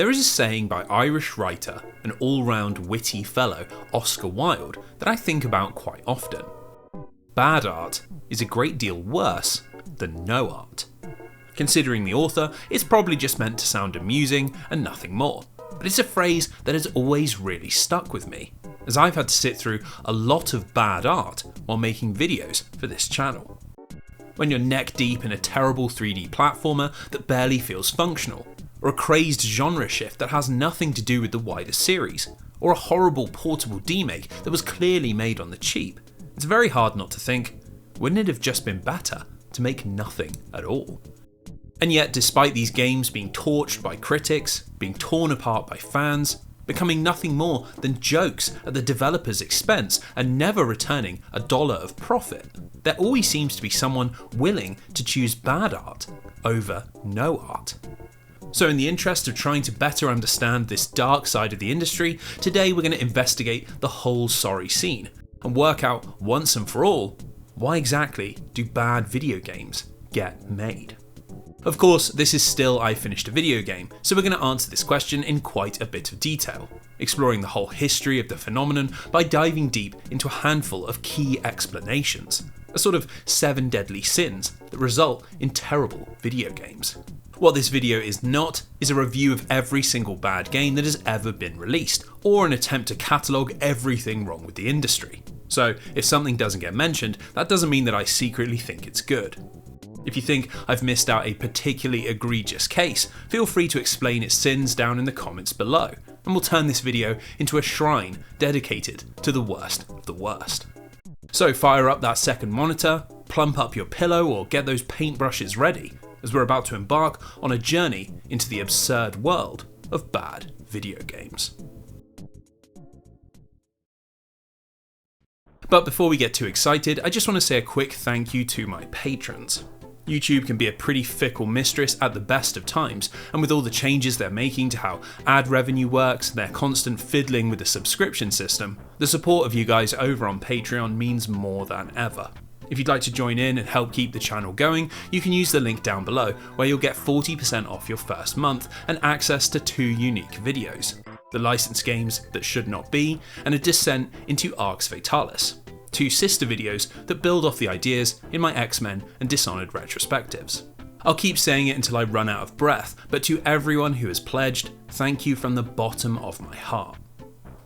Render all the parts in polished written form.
There is a saying by Irish writer and all-round witty fellow Oscar Wilde that I think about quite often. Bad art is a great deal worse than no art. Considering the author, it's probably just meant to sound amusing and nothing more, but it's a phrase that has always really stuck with me, as I've had to sit through a lot of bad art while making videos for this channel. When you're neck deep in a terrible 3D platformer that barely feels functional, or a crazed genre shift that has nothing to do with the wider series, or a horrible portable demake that was clearly made on the cheap, it's very hard not to think, wouldn't it have just been better to make nothing at all? And yet, despite these games being torched by critics, being torn apart by fans, becoming nothing more than jokes at the developer's expense and never returning a dollar of profit, there always seems to be someone willing to choose bad art over no art. So in the interest of trying to better understand this dark side of the industry, today we're going to investigate the whole sorry scene and work out once and for all, why exactly do bad video games get made? Of course, this is still I finished a video game, so we're going to answer this question in quite a bit of detail, exploring the whole history of the phenomenon by diving deep into a handful of key explanations, a sort of 7 deadly sins that result in terrible video games. What this video is not is a review of every single bad game that has ever been released, or an attempt to catalogue everything wrong with the industry. So if something doesn't get mentioned, that doesn't mean that I secretly think it's good. If you think I've missed out a particularly egregious case, feel free to explain its sins down in the comments below, and we'll turn this video into a shrine dedicated to the worst of the worst. So fire up that second monitor, plump up your pillow, or get those paintbrushes ready, as we're about to embark on a journey into the absurd world of bad video games. But before we get too excited, I just want to say a quick thank you to my patrons. YouTube can be a pretty fickle mistress at the best of times, and with all the changes they're making to how ad revenue works and their constant fiddling with the subscription system, the support of you guys over on Patreon means more than ever. If you'd like to join in and help keep the channel going, you can use the link down below, where you'll get 40% off your first month and access to 2 unique videos: the licensed games that should not be, and a descent into Arx Fatalis, 2 sister videos that build off the ideas in my X-Men and Dishonored retrospectives. I'll keep saying it until I run out of breath, but to everyone who has pledged, thank you from the bottom of my heart.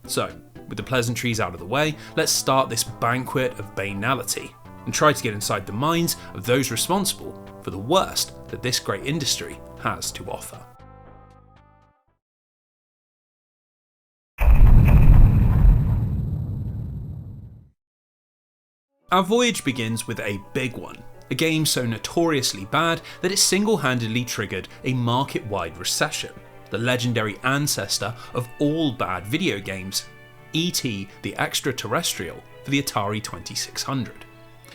So, with the pleasantries out of the way, let's start this banquet of banality and try to get inside the minds of those responsible for the worst that this great industry has to offer. Our voyage begins with a big one, a game so notoriously bad that it single-handedly triggered a market-wide recession, the legendary ancestor of all bad video games, E.T. the Extraterrestrial for the Atari 2600.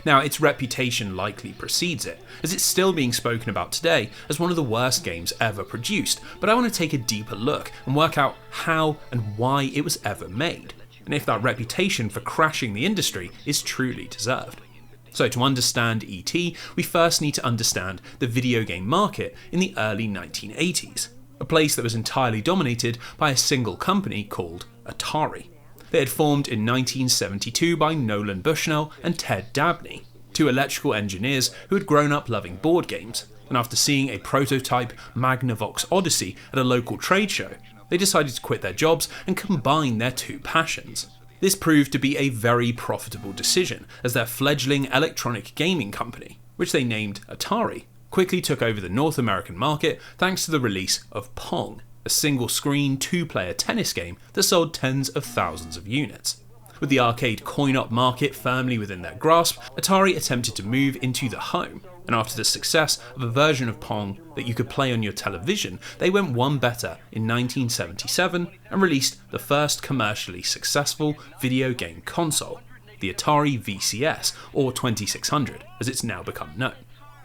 Now, its reputation likely precedes it, as it's still being spoken about today as one of the worst games ever produced, but I want to take a deeper look and work out how and why it was ever made, and if that reputation for crashing the industry is truly deserved. So to understand E.T., we first need to understand the video game market in the early 1980s, a place that was entirely dominated by a single company called Atari. They had formed in 1972 by Nolan Bushnell and Ted Dabney, 2 electrical engineers who had grown up loving board games, and after seeing a prototype Magnavox Odyssey at a local trade show, they decided to quit their jobs and combine their 2 passions. This proved to be a very profitable decision, as their fledgling electronic gaming company, which they named Atari, quickly took over the North American market thanks to the release of Pong, a single-screen 2-player tennis game that sold tens of thousands of units. With the arcade coin-op market firmly within their grasp, Atari attempted to move into the home, and after the success of a version of Pong that you could play on your television, they went one better in 1977 and released the first commercially successful video game console, the Atari VCS, or 2600 as it's now become known.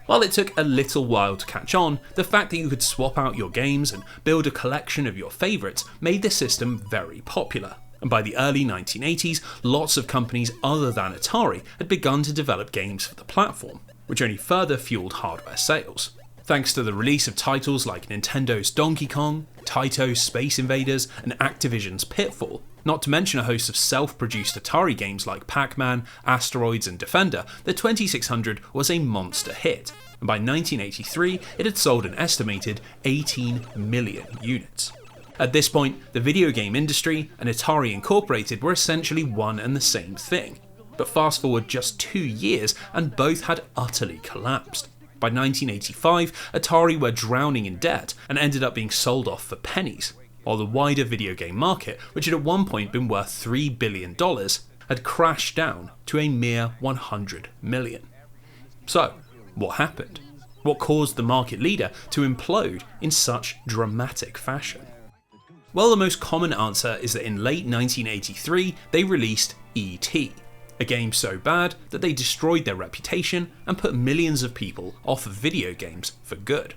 While it took a little while to catch on, the fact that you could swap out your games and build a collection of your favourites made the system very popular, and by the early 1980s, lots of companies other than Atari had begun to develop games for the platform, which only further fueled hardware sales. Thanks to the release of titles like Nintendo's Donkey Kong, Taito's Space Invaders, and Activision's Pitfall, not to mention a host of self-produced Atari games like Pac-Man, Asteroids and Defender, the 2600 was a monster hit, and by 1983 it had sold an estimated 18 million units. At this point, the video game industry and Atari Incorporated were essentially one and the same thing, but fast forward just 2 years and both had utterly collapsed. By 1985, Atari were drowning in debt and ended up being sold off for pennies, while the wider video game market, which had at one point been worth $3 billion, had crashed down to a mere 100 million. So, what happened? What caused the market leader to implode in such dramatic fashion? Well, the most common answer is that in late 1983, they released E.T., a game so bad that they destroyed their reputation and put millions of people off of video games for good.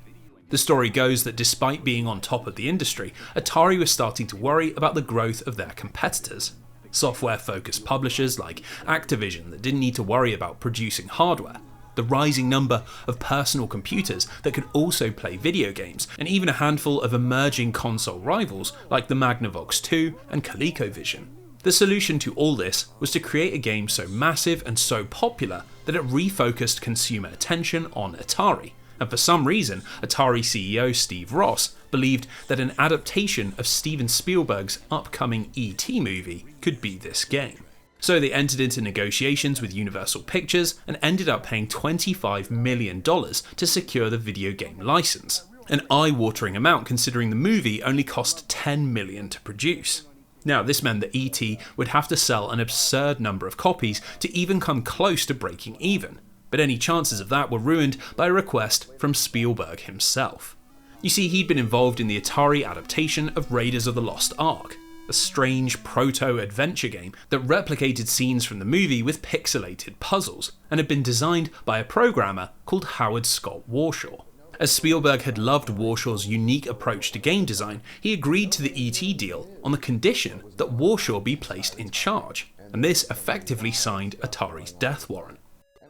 The story goes that despite being on top of the industry, Atari was starting to worry about the growth of their competitors. Software-focused publishers like Activision that didn't need to worry about producing hardware, the rising number of personal computers that could also play video games, and even a handful of emerging console rivals like the Magnavox 2 and ColecoVision. The solution to all this was to create a game so massive and so popular that it refocused consumer attention on Atari, and for some reason, Atari CEO Steve Ross believed that an adaptation of Steven Spielberg's upcoming E.T. movie could be this game. So they entered into negotiations with Universal Pictures and ended up paying $25 million to secure the video game license, an eye-watering amount considering the movie only cost $10 million to produce. Now, this meant that E.T. would have to sell an absurd number of copies to even come close to breaking even, but any chances of that were ruined by a request from Spielberg himself. You see, he'd been involved in the Atari adaptation of Raiders of the Lost Ark, a strange proto-adventure game that replicated scenes from the movie with pixelated puzzles, and had been designed by a programmer called Howard Scott Warshaw. As Spielberg had loved Warshaw's unique approach to game design, he agreed to the E.T. deal on the condition that Warshaw be placed in charge, and this effectively signed Atari's death warrant.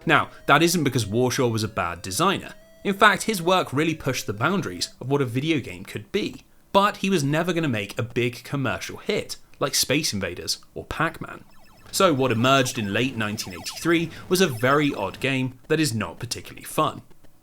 Now, that isn't because Warshaw was a bad designer. In fact, his work really pushed the boundaries of what a video game could be, but he was never going to make a big commercial hit like Space Invaders or Pac-Man. So what emerged in late 1983 was a very odd game that is not particularly fun,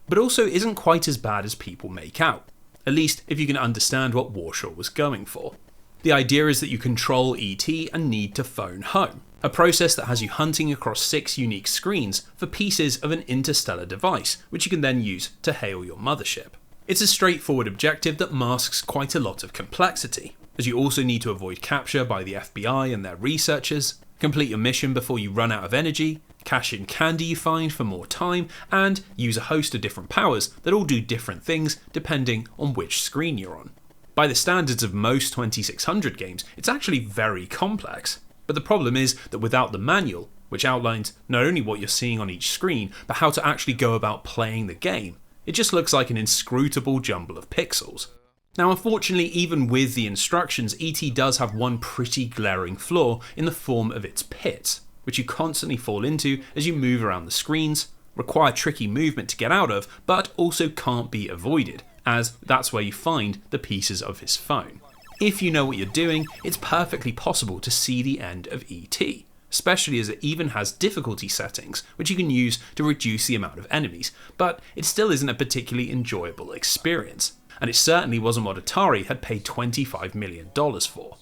but also isn't quite as bad as people make out, at least if you can understand what Warshaw was going for. The idea is that you control E.T. and need to phone home, a process that has you hunting across 6 unique screens for pieces of an interstellar device, which you can then use to hail your mothership. It's a straightforward objective that masks quite a lot of complexity, as you also need to avoid capture by the FBI and their researchers, complete your mission before you run out of energy, cash in candy you find for more time, and use a host of different powers that all do different things depending on which screen you're on. By the standards of most 2600 games, it's actually very complex, but the problem is that without the manual, which outlines not only what you're seeing on each screen, but how to actually go about playing the game, it just looks like an inscrutable jumble of pixels. Now, unfortunately, even with the instructions, E.T. does have one pretty glaring flaw in the form of its pits, which you constantly fall into as you move around the screens, require tricky movement to get out of, but also can't be avoided, as that's where you find the pieces of his phone. If you know what you're doing, it's perfectly possible to see the end of E.T., especially as it even has difficulty settings, which you can use to reduce the amount of enemies, but it still isn't a particularly enjoyable experience, and it certainly wasn't what Atari had paid $25 million for.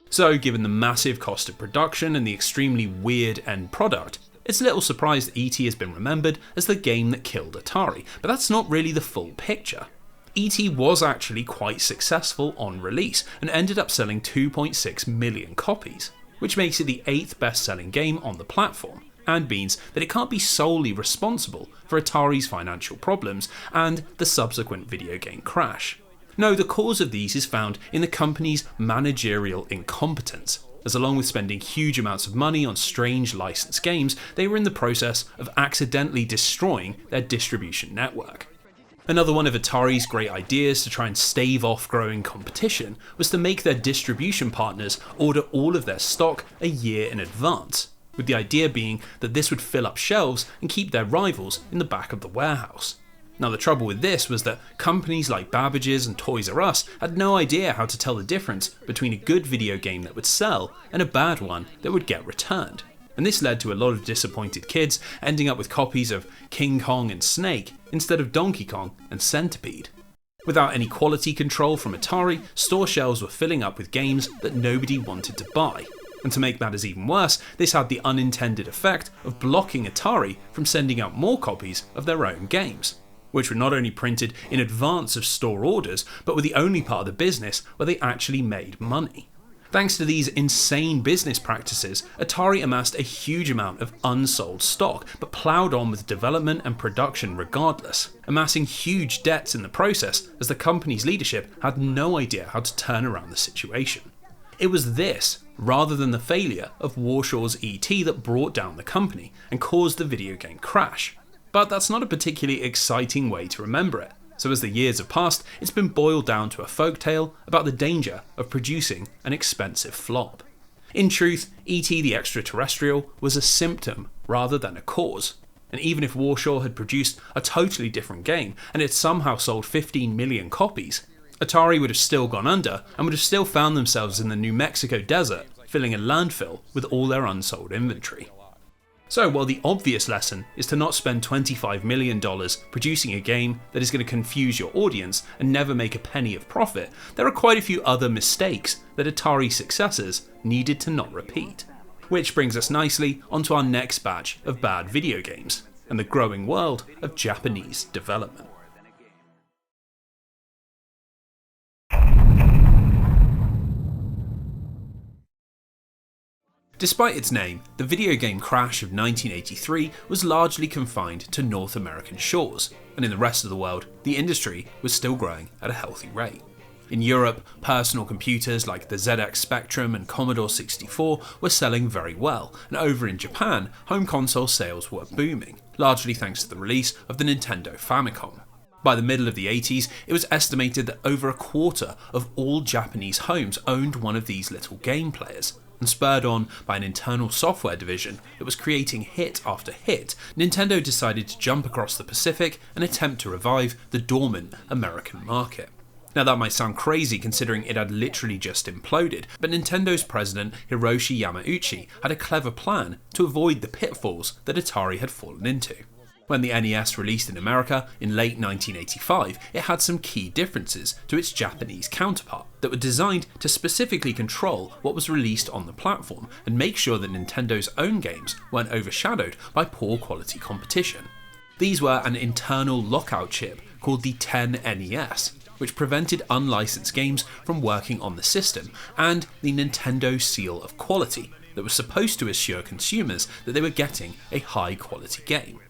So, given the massive cost of production and the extremely weird end product, it's little surprise that E.T. has been remembered as the game that killed Atari, but that's not really the full picture. E.T. was actually quite successful on release and ended up selling 2.6 million copies, which makes it the 8th best-selling game on the platform, and means that it can't be solely responsible for Atari's financial problems and the subsequent video game crash. No, the cause of these is found in the company's managerial incompetence, as along with spending huge amounts of money on strange licensed games, they were in the process of accidentally destroying their distribution network. Another one of Atari's great ideas to try and stave off growing competition was to make their distribution partners order all of their stock a year in advance, with the idea being that this would fill up shelves and keep their rivals in the back of the warehouse. Now the trouble with this was that companies like Babbage's and Toys R Us had no idea how to tell the difference between a good video game that would sell and a bad one that would get returned. And this led to a lot of disappointed kids ending up with copies of King Kong and Snake instead of Donkey Kong and Centipede. Without any quality control from Atari, store shelves were filling up with games that nobody wanted to buy. And to make matters even worse, this had the unintended effect of blocking Atari from sending out more copies of their own games, which were not only printed in advance of store orders, but were the only part of the business where they actually made money. Thanks to these insane business practices, Atari amassed a huge amount of unsold stock, but ploughed on with development and production regardless, amassing huge debts in the process as the company's leadership had no idea how to turn around the situation. It was this, rather than the failure of Warshaw's E.T. that brought down the company and caused the video game crash. But that's not a particularly exciting way to remember it. So as the years have passed, it's been boiled down to a folktale about the danger of producing an expensive flop. In truth, E.T. the Extraterrestrial was a symptom rather than a cause. And even if Warshaw had produced a totally different game and it somehow sold 15 million copies, Atari would have still gone under and would have still found themselves in the New Mexico desert, filling a landfill with all their unsold inventory. So while the obvious lesson is to not spend $25 million producing a game that is going to confuse your audience and never make a penny of profit, there are quite a few other mistakes that Atari's successors needed to not repeat. Which brings us nicely onto our next batch of bad video games, and the growing world of Japanese development. Despite its name, the video game crash of 1983 was largely confined to North American shores, and in the rest of the world, the industry was still growing at a healthy rate. In Europe, personal computers like the ZX Spectrum and Commodore 64 were selling very well, and over in Japan, home console sales were booming, largely thanks to the release of the Nintendo Famicom. By the middle of the 80s, it was estimated that over a quarter of all Japanese homes owned one of these little game players. And spurred on by an internal software division that was creating hit after hit, Nintendo decided to jump across the Pacific and attempt to revive the dormant American market. Now that might sound crazy considering it had literally just imploded, but Nintendo's president Hiroshi Yamauchi had a clever plan to avoid the pitfalls that Atari had fallen into. When the NES released in America in late 1985, it had some key differences to its Japanese counterpart that were designed to specifically control what was released on the platform and make sure that Nintendo's own games weren't overshadowed by poor quality competition. These were an internal lockout chip called the 10NES, which prevented unlicensed games from working on the system, and the Nintendo Seal of Quality that was supposed to assure consumers that they were getting a high quality game.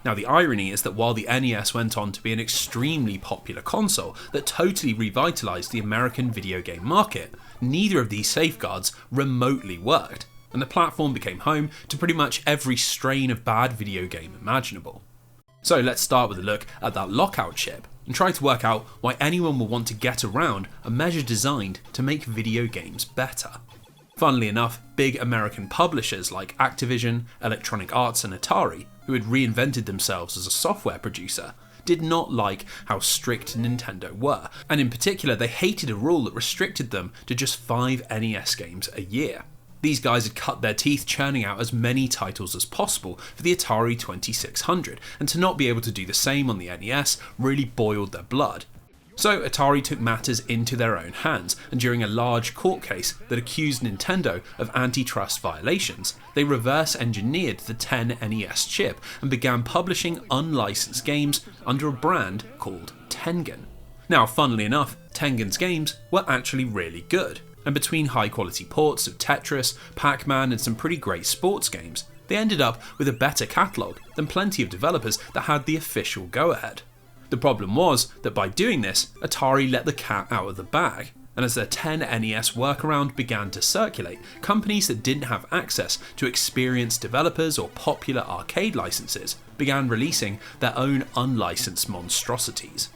Now the irony is that while the NES went on to be an extremely popular console that totally revitalised the American video game market, neither of these safeguards remotely worked, and the platform became home to pretty much every strain of bad video game imaginable. So let's start with a look at that lockout chip and try to work out why anyone will want to get around a measure designed to make video games better. Funnily enough, big American publishers like Activision, Electronic Arts and Atari, who had reinvented themselves as a software producer, did not like how strict Nintendo were, and in particular they hated a rule that restricted them to just 5 NES games a year. These guys had cut their teeth churning out as many titles as possible for the Atari 2600, and to not be able to do the same on the NES really boiled their blood. So Atari took matters into their own hands, and during a large court case that accused Nintendo of antitrust violations, they reverse-engineered the 10NES chip and began publishing unlicensed games under a brand called Tengen. Now, funnily enough, Tengen's games were actually really good, and between high-quality ports of Tetris, Pac-Man and some pretty great sports games, they ended up with a better catalogue than plenty of developers that had the official go-ahead. The problem was that by doing this, Atari let the cat out of the bag, and as their 10NES workaround began to circulate, companies that didn't have access to experienced developers or popular arcade licenses began releasing their own unlicensed monstrosities.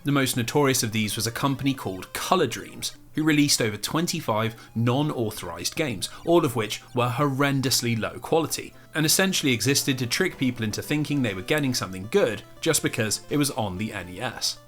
The most notorious of these was a company called Color Dreams, who released over 25 non-authorized games, all of which were horrendously low quality, and essentially existed to trick people into thinking they were getting something good just because it was on the NES.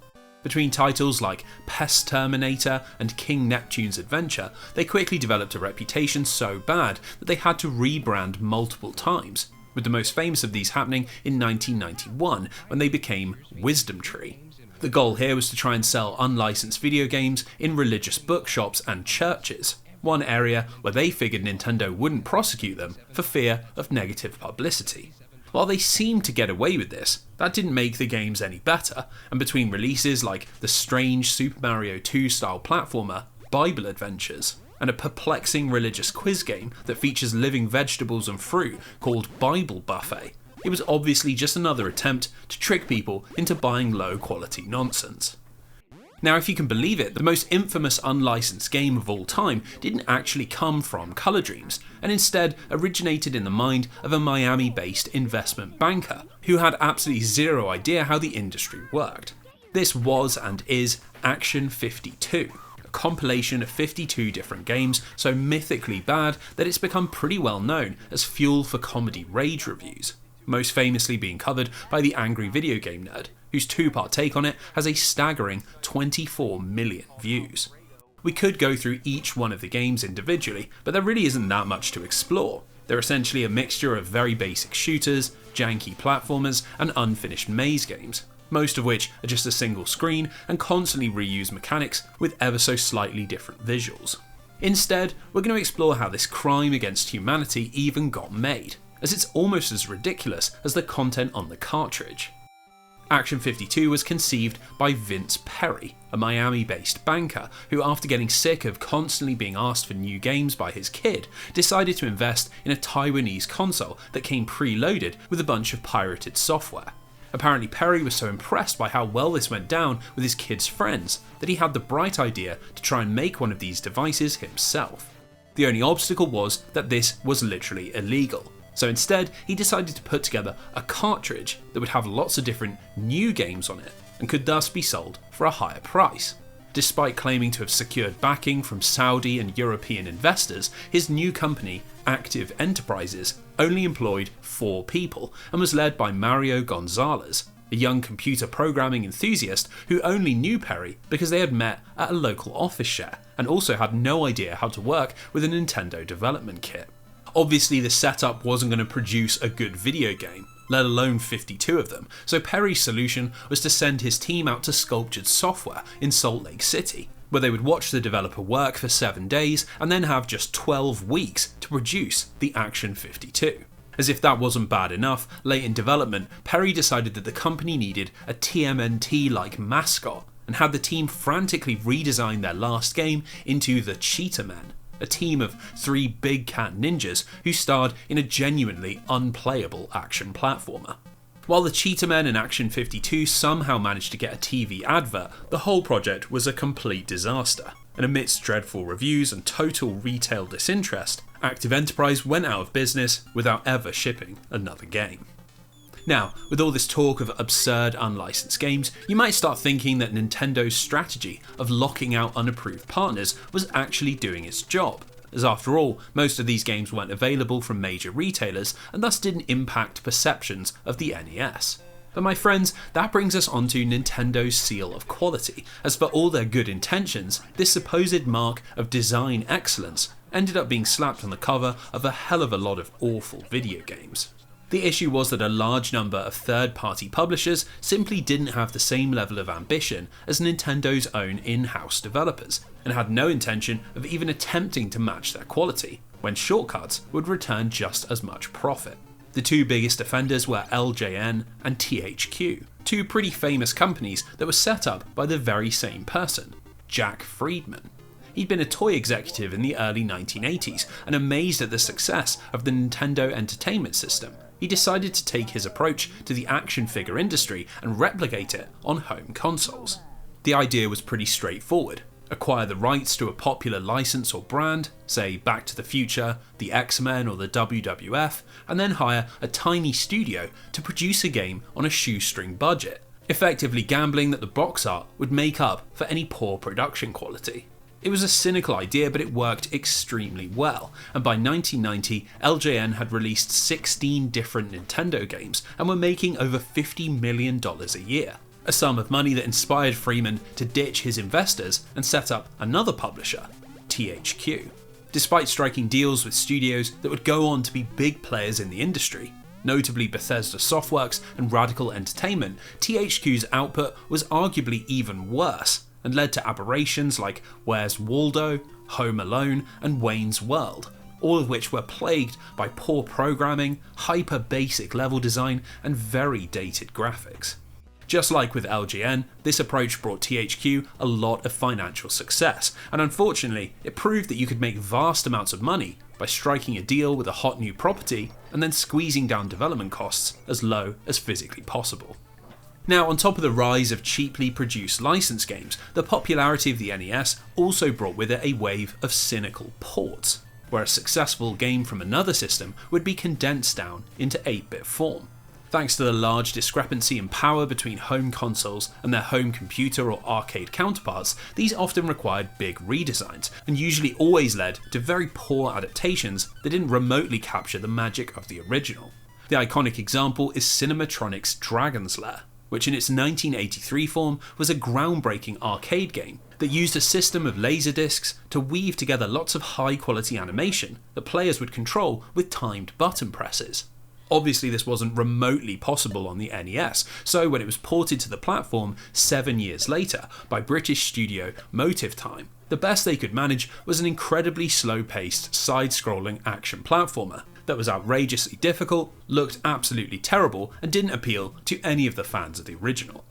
Between titles like Pest Terminator and King Neptune's Adventure, they quickly developed a reputation so bad that they had to rebrand multiple times, with the most famous of these happening in 1991 when they became Wisdom Tree. The goal here was to try and sell unlicensed video games in religious bookshops and churches, one area where they figured Nintendo wouldn't prosecute them for fear of negative publicity. While they seemed to get away with this, that didn't make the games any better, and between releases like the strange Super Mario 2 style platformer, Bible Adventures, and a perplexing religious quiz game that features living vegetables and fruit called Bible Buffet, it was obviously just another attempt to trick people into buying low quality nonsense. Now, if you can believe it, the most infamous unlicensed game of all time didn't actually come from Color Dreams, and instead originated in the mind of a Miami-based investment banker who had absolutely zero idea how the industry worked. This was and is Action 52, a compilation of 52 different games so mythically bad that it's become pretty well known as fuel for comedy rage reviews, most famously being covered by the Angry Video Game Nerd, whose two-part take on it has a staggering 24 million views. We could go through each one of the games individually, but there really isn't that much to explore. They're essentially a mixture of very basic shooters, janky platformers, and unfinished maze games, most of which are just a single screen and constantly reuse mechanics with ever so slightly different visuals. Instead, we're going to explore how this crime against humanity even got made, as it's almost as ridiculous as the content on the cartridge. Action 52 was conceived by Vince Perry, a Miami-based banker who, after getting sick of constantly being asked for new games by his kid, decided to invest in a Taiwanese console that came preloaded with a bunch of pirated software. Apparently Perry was so impressed by how well this went down with his kid's friends that he had the bright idea to try and make one of these devices himself. The only obstacle was that this was literally illegal. So instead, he decided to put together a cartridge that would have lots of different new games on it and could thus be sold for a higher price. Despite claiming to have secured backing from Saudi and European investors, his new company, Active Enterprises, only employed 4 people and was led by Mario Gonzalez, a young computer programming enthusiast who only knew Perry because they had met at a local office share and also had no idea how to work with a Nintendo development kit. Obviously, the setup wasn't going to produce a good video game, let alone 52 of them, so Perry's solution was to send his team out to Sculptured Software in Salt Lake City, where they would watch the developer work for 7 days and then have just 12 weeks to produce the Action 52. As if that wasn't bad enough, late in development, Perry decided that the company needed a TMNT-like mascot and had the team frantically redesign their last game into the Cheetah Men, a team of 3 big cat ninjas who starred in a genuinely unplayable action platformer. While the Cheetah Men in Action 52 somehow managed to get a TV advert, the whole project was a complete disaster, and amidst dreadful reviews and total retail disinterest, Active Enterprise went out of business without ever shipping another game. Now, with all this talk of absurd unlicensed games, you might start thinking that Nintendo's strategy of locking out unapproved partners was actually doing its job, as after all, most of these games weren't available from major retailers and thus didn't impact perceptions of the NES. But my friends, that brings us onto Nintendo's seal of quality, as for all their good intentions, this supposed mark of design excellence ended up being slapped on the cover of a hell of a lot of awful video games. The issue was that a large number of third-party publishers simply didn't have the same level of ambition as Nintendo's own in-house developers, and had no intention of even attempting to match their quality, when shortcuts would return just as much profit. The 2 biggest offenders were LJN and THQ, 2 pretty famous companies that were set up by the very same person, Jack Friedman. He'd been a toy executive in the early 1980s, and amazed at the success of the Nintendo Entertainment System, he decided to take his approach to the action figure industry and replicate it on home consoles. The idea was pretty straightforward. Acquire the rights to a popular license or brand, say Back to the Future, the X-Men or the WWF, and then hire a tiny studio to produce a game on a shoestring budget, effectively gambling that the box art would make up for any poor production quality. It was a cynical idea, but it worked extremely well, and by 1990, LJN had released 16 different Nintendo games and were making over $50 million a year. A sum of money that inspired Freeman to ditch his investors and set up another publisher, THQ. Despite striking deals with studios that would go on to be big players in the industry, notably Bethesda Softworks and Radical Entertainment, THQ's output was arguably even worse and led to aberrations like Where's Waldo, Home Alone, and Wayne's World, all of which were plagued by poor programming, hyper-basic level design, and very dated graphics. Just like with LGN, this approach brought THQ a lot of financial success, and unfortunately, it proved that you could make vast amounts of money by striking a deal with a hot new property and then squeezing down development costs as low as physically possible. Now, on top of the rise of cheaply produced license games, the popularity of the NES also brought with it a wave of cynical ports, where a successful game from another system would be condensed down into 8-bit form. Thanks to the large discrepancy in power between home consoles and their home computer or arcade counterparts, these often required big redesigns, and usually always led to very poor adaptations that didn't remotely capture the magic of the original. The iconic example is Cinematronic's Dragon's Lair, which in its 1983 form was a groundbreaking arcade game that used a system of laser discs to weave together lots of high quality animation that players would control with timed button presses. Obviously this wasn't remotely possible on the NES, so when it was ported to the platform 7 years later by British studio Motive Time, the best they could manage was an incredibly slow-paced side-scrolling action platformer that was outrageously difficult, looked absolutely terrible, and didn't appeal to any of the fans of the original.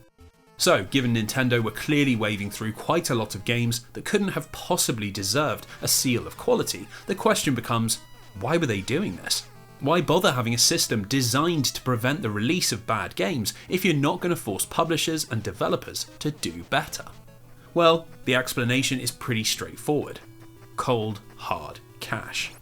So, given Nintendo were clearly waving through quite a lot of games that couldn't have possibly deserved a seal of quality, the question becomes, why were they doing this? Why bother having a system designed to prevent the release of bad games if you're not going to force publishers and developers to do better? Well, the explanation is pretty straightforward. Cold, hard cash.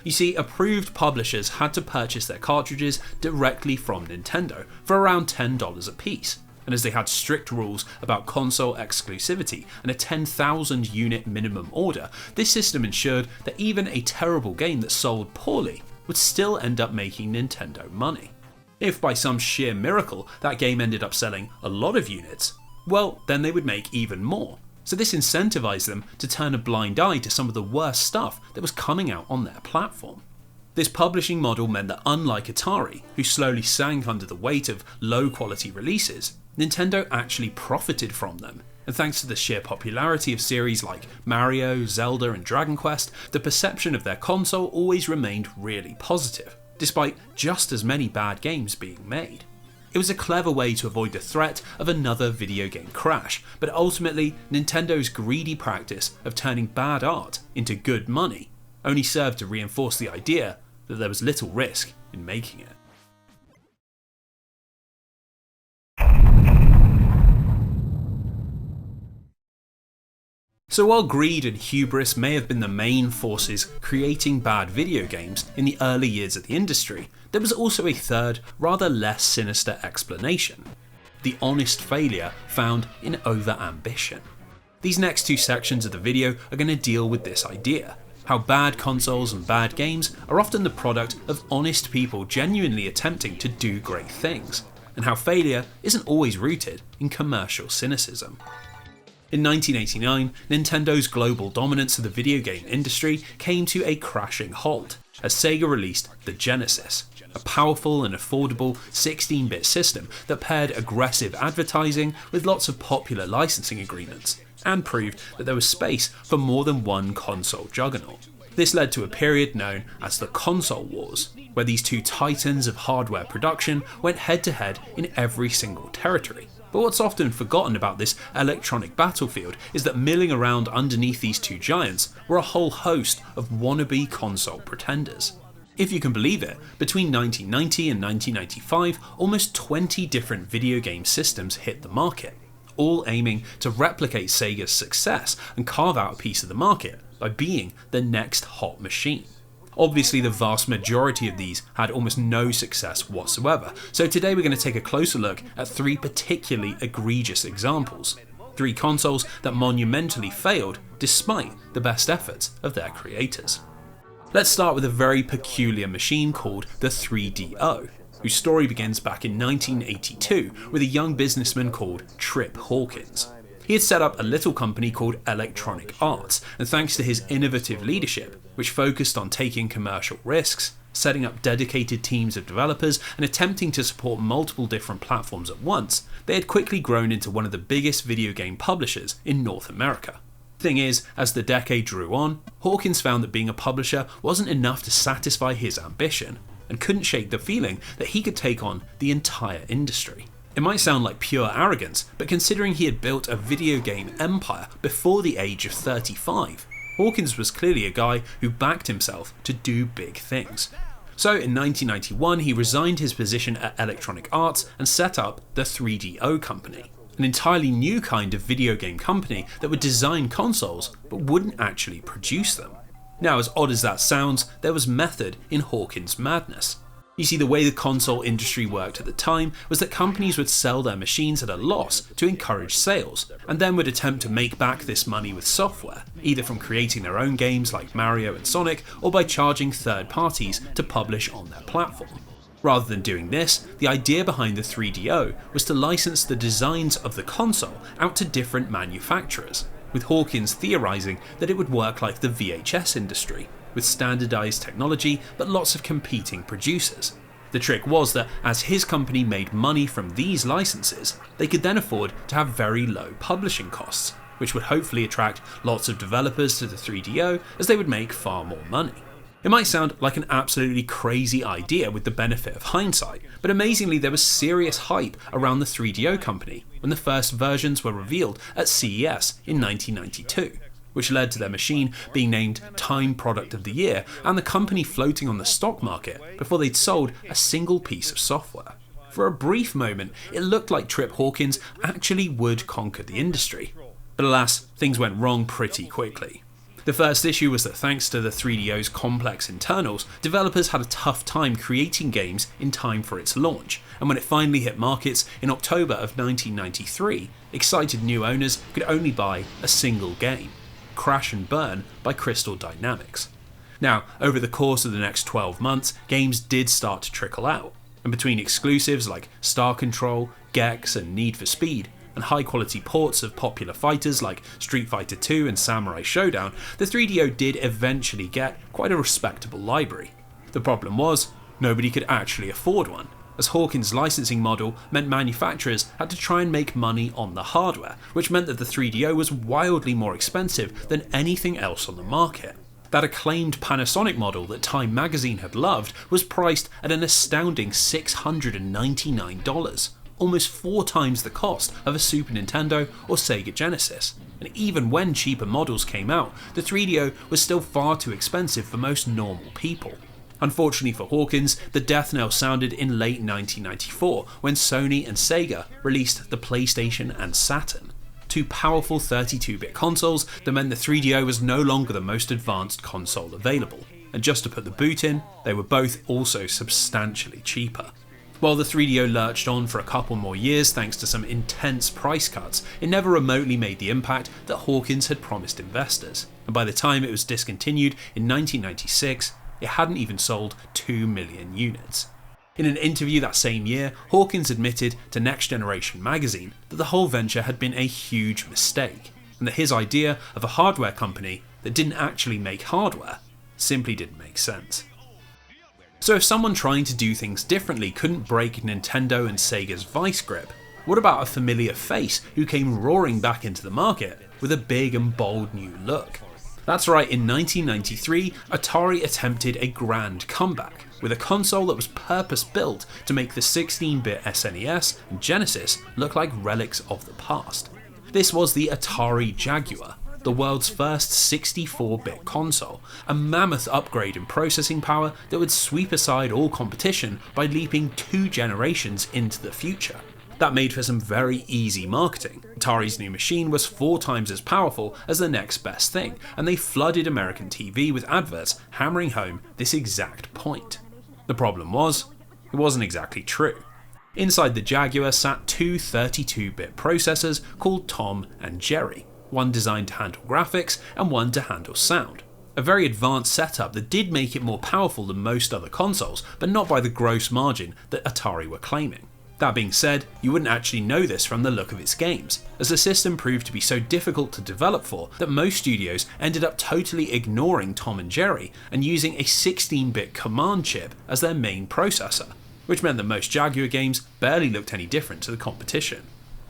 You see, approved publishers had to purchase their cartridges directly from Nintendo for around $10 a piece, and as they had strict rules about console exclusivity and a 10,000 unit minimum order, this system ensured that even a terrible game that sold poorly would still end up making Nintendo money. If by some sheer miracle that game ended up selling a lot of units, well, then they would make even more. So this incentivized them to turn a blind eye to some of the worst stuff that was coming out on their platform. This publishing model meant that unlike Atari, who slowly sank under the weight of low quality releases, Nintendo actually profited from them. And thanks to the sheer popularity of series like Mario, Zelda and Dragon Quest, the perception of their console always remained really positive, despite just as many bad games being made. It was a clever way to avoid the threat of another video game crash, but ultimately Nintendo's greedy practice of turning bad art into good money only served to reinforce the idea that there was little risk in making it. So while greed and hubris may have been the main forces creating bad video games in the early years of the industry, there was also a third, rather less sinister explanation: the honest failure found in over-ambition. These next two sections of the video are going to deal with this idea: how bad consoles and bad games are often the product of honest people genuinely attempting to do great things, and how failure isn't always rooted in commercial cynicism. In 1989, Nintendo's global dominance of the video game industry came to a crashing halt as Sega released the Genesis, a powerful and affordable 16-bit system that paired aggressive advertising with lots of popular licensing agreements, and proved that there was space for more than one console juggernaut. This led to a period known as the Console Wars, where these two titans of hardware production went head-to-head in every single territory. But what's often forgotten about this electronic battlefield is that milling around underneath these two giants were a whole host of wannabe console pretenders. If you can believe it, between 1990 and 1995, almost 20 different video game systems hit the market, all aiming to replicate Sega's success and carve out a piece of the market by being the next hot machine. Obviously, the vast majority of these had almost no success whatsoever, so today we're going to take a closer look at 3 particularly egregious examples. 3 consoles that monumentally failed despite the best efforts of their creators. Let's start with a very peculiar machine called the 3DO, whose story begins back in 1982 with a young businessman called Trip Hawkins. He had set up a little company called Electronic Arts, and thanks to his innovative leadership, which focused on taking commercial risks, setting up dedicated teams of developers, and attempting to support multiple different platforms at once, they had quickly grown into one of the biggest video game publishers in North America. Thing is, as the decade drew on, Hawkins found that being a publisher wasn't enough to satisfy his ambition, and couldn't shake the feeling that he could take on the entire industry. It might sound like pure arrogance, but considering he had built a video game empire before the age of 35, Hawkins was clearly a guy who backed himself to do big things. So in 1991 he resigned his position at Electronic Arts and set up the 3DO company, an entirely new kind of video game company that would design consoles but wouldn't actually produce them. Now, as odd as that sounds, there was method in Hawkins' madness. You see, the way the console industry worked at the time was that companies would sell their machines at a loss to encourage sales, and then would attempt to make back this money with software, either from creating their own games like Mario and Sonic, or by charging third parties to publish on their platform. Rather than doing this, the idea behind the 3DO was to license the designs of the console out to different manufacturers, with Hawkins theorising that it would work like the VHS industry, with standardised technology but lots of competing producers. The trick was that as his company made money from these licenses, they could then afford to have very low publishing costs, which would hopefully attract lots of developers to the 3DO as they would make far more money. It might sound like an absolutely crazy idea with the benefit of hindsight, but amazingly there was serious hype around the 3DO company when the first versions were revealed at CES in 1992. Which led to their machine being named Time Product of the Year and the company floating on the stock market before they'd sold a single piece of software. For a brief moment, it looked like Trip Hawkins actually would conquer the industry. But alas, things went wrong pretty quickly. The first issue was that thanks to the 3DO's complex internals, developers had a tough time creating games in time for its launch, and when it finally hit markets in October of 1993, excited new owners could only buy a single game, Crash and Burn by Crystal Dynamics. Now, over the course of the next 12 months, games did start to trickle out, and between exclusives like Star Control, Gex and Need for Speed, and high-quality ports of popular fighters like Street Fighter II and Samurai Showdown, the 3DO did eventually get quite a respectable library. The problem was, nobody could actually afford one, as Hawkins' licensing model meant manufacturers had to try and make money on the hardware, which meant that the 3DO was wildly more expensive than anything else on the market. That acclaimed Panasonic model that Time magazine had loved was priced at an astounding $699, almost 4 times the cost of a Super Nintendo or Sega Genesis. And even when cheaper models came out, the 3DO was still far too expensive for most normal people. Unfortunately for Hawkins, the death knell sounded in late 1994 when Sony and Sega released the PlayStation and Saturn, 2 powerful 32-bit consoles that meant the 3DO was no longer the most advanced console available, and just to put the boot in, they were both also substantially cheaper. While the 3DO lurched on for a couple more years thanks to some intense price cuts, it never remotely made the impact that Hawkins had promised investors, and by the time it was discontinued in 1996, it hadn't even sold 2 million units. In an interview that same year, Hawkins admitted to Next Generation magazine that the whole venture had been a huge mistake, and that his idea of a hardware company that didn't actually make hardware simply didn't make sense. So if someone trying to do things differently couldn't break Nintendo and Sega's vice grip, what about a familiar face who came roaring back into the market with a big and bold new look? That's right, in 1993, Atari attempted a grand comeback, with a console that was purpose-built to make the 16-bit SNES and Genesis look like relics of the past. This was the Atari Jaguar, the world's first 64-bit console, a mammoth upgrade in processing power that would sweep aside all competition by leaping 2 generations into the future. That made for some very easy marketing. Atari's new machine was 4 times as powerful as the next best thing, and they flooded American TV with adverts hammering home this exact point. The problem was, it wasn't exactly true. Inside the Jaguar sat 2 32-bit processors called Tom and Jerry, one designed to handle graphics and one to handle sound. A very advanced setup that did make it more powerful than most other consoles, but not by the gross margin that Atari were claiming. That being said, you wouldn't actually know this from the look of its games, as the system proved to be so difficult to develop for that most studios ended up totally ignoring Tom and Jerry and using a 16-bit command chip as their main processor, which meant that most Jaguar games barely looked any different to the competition.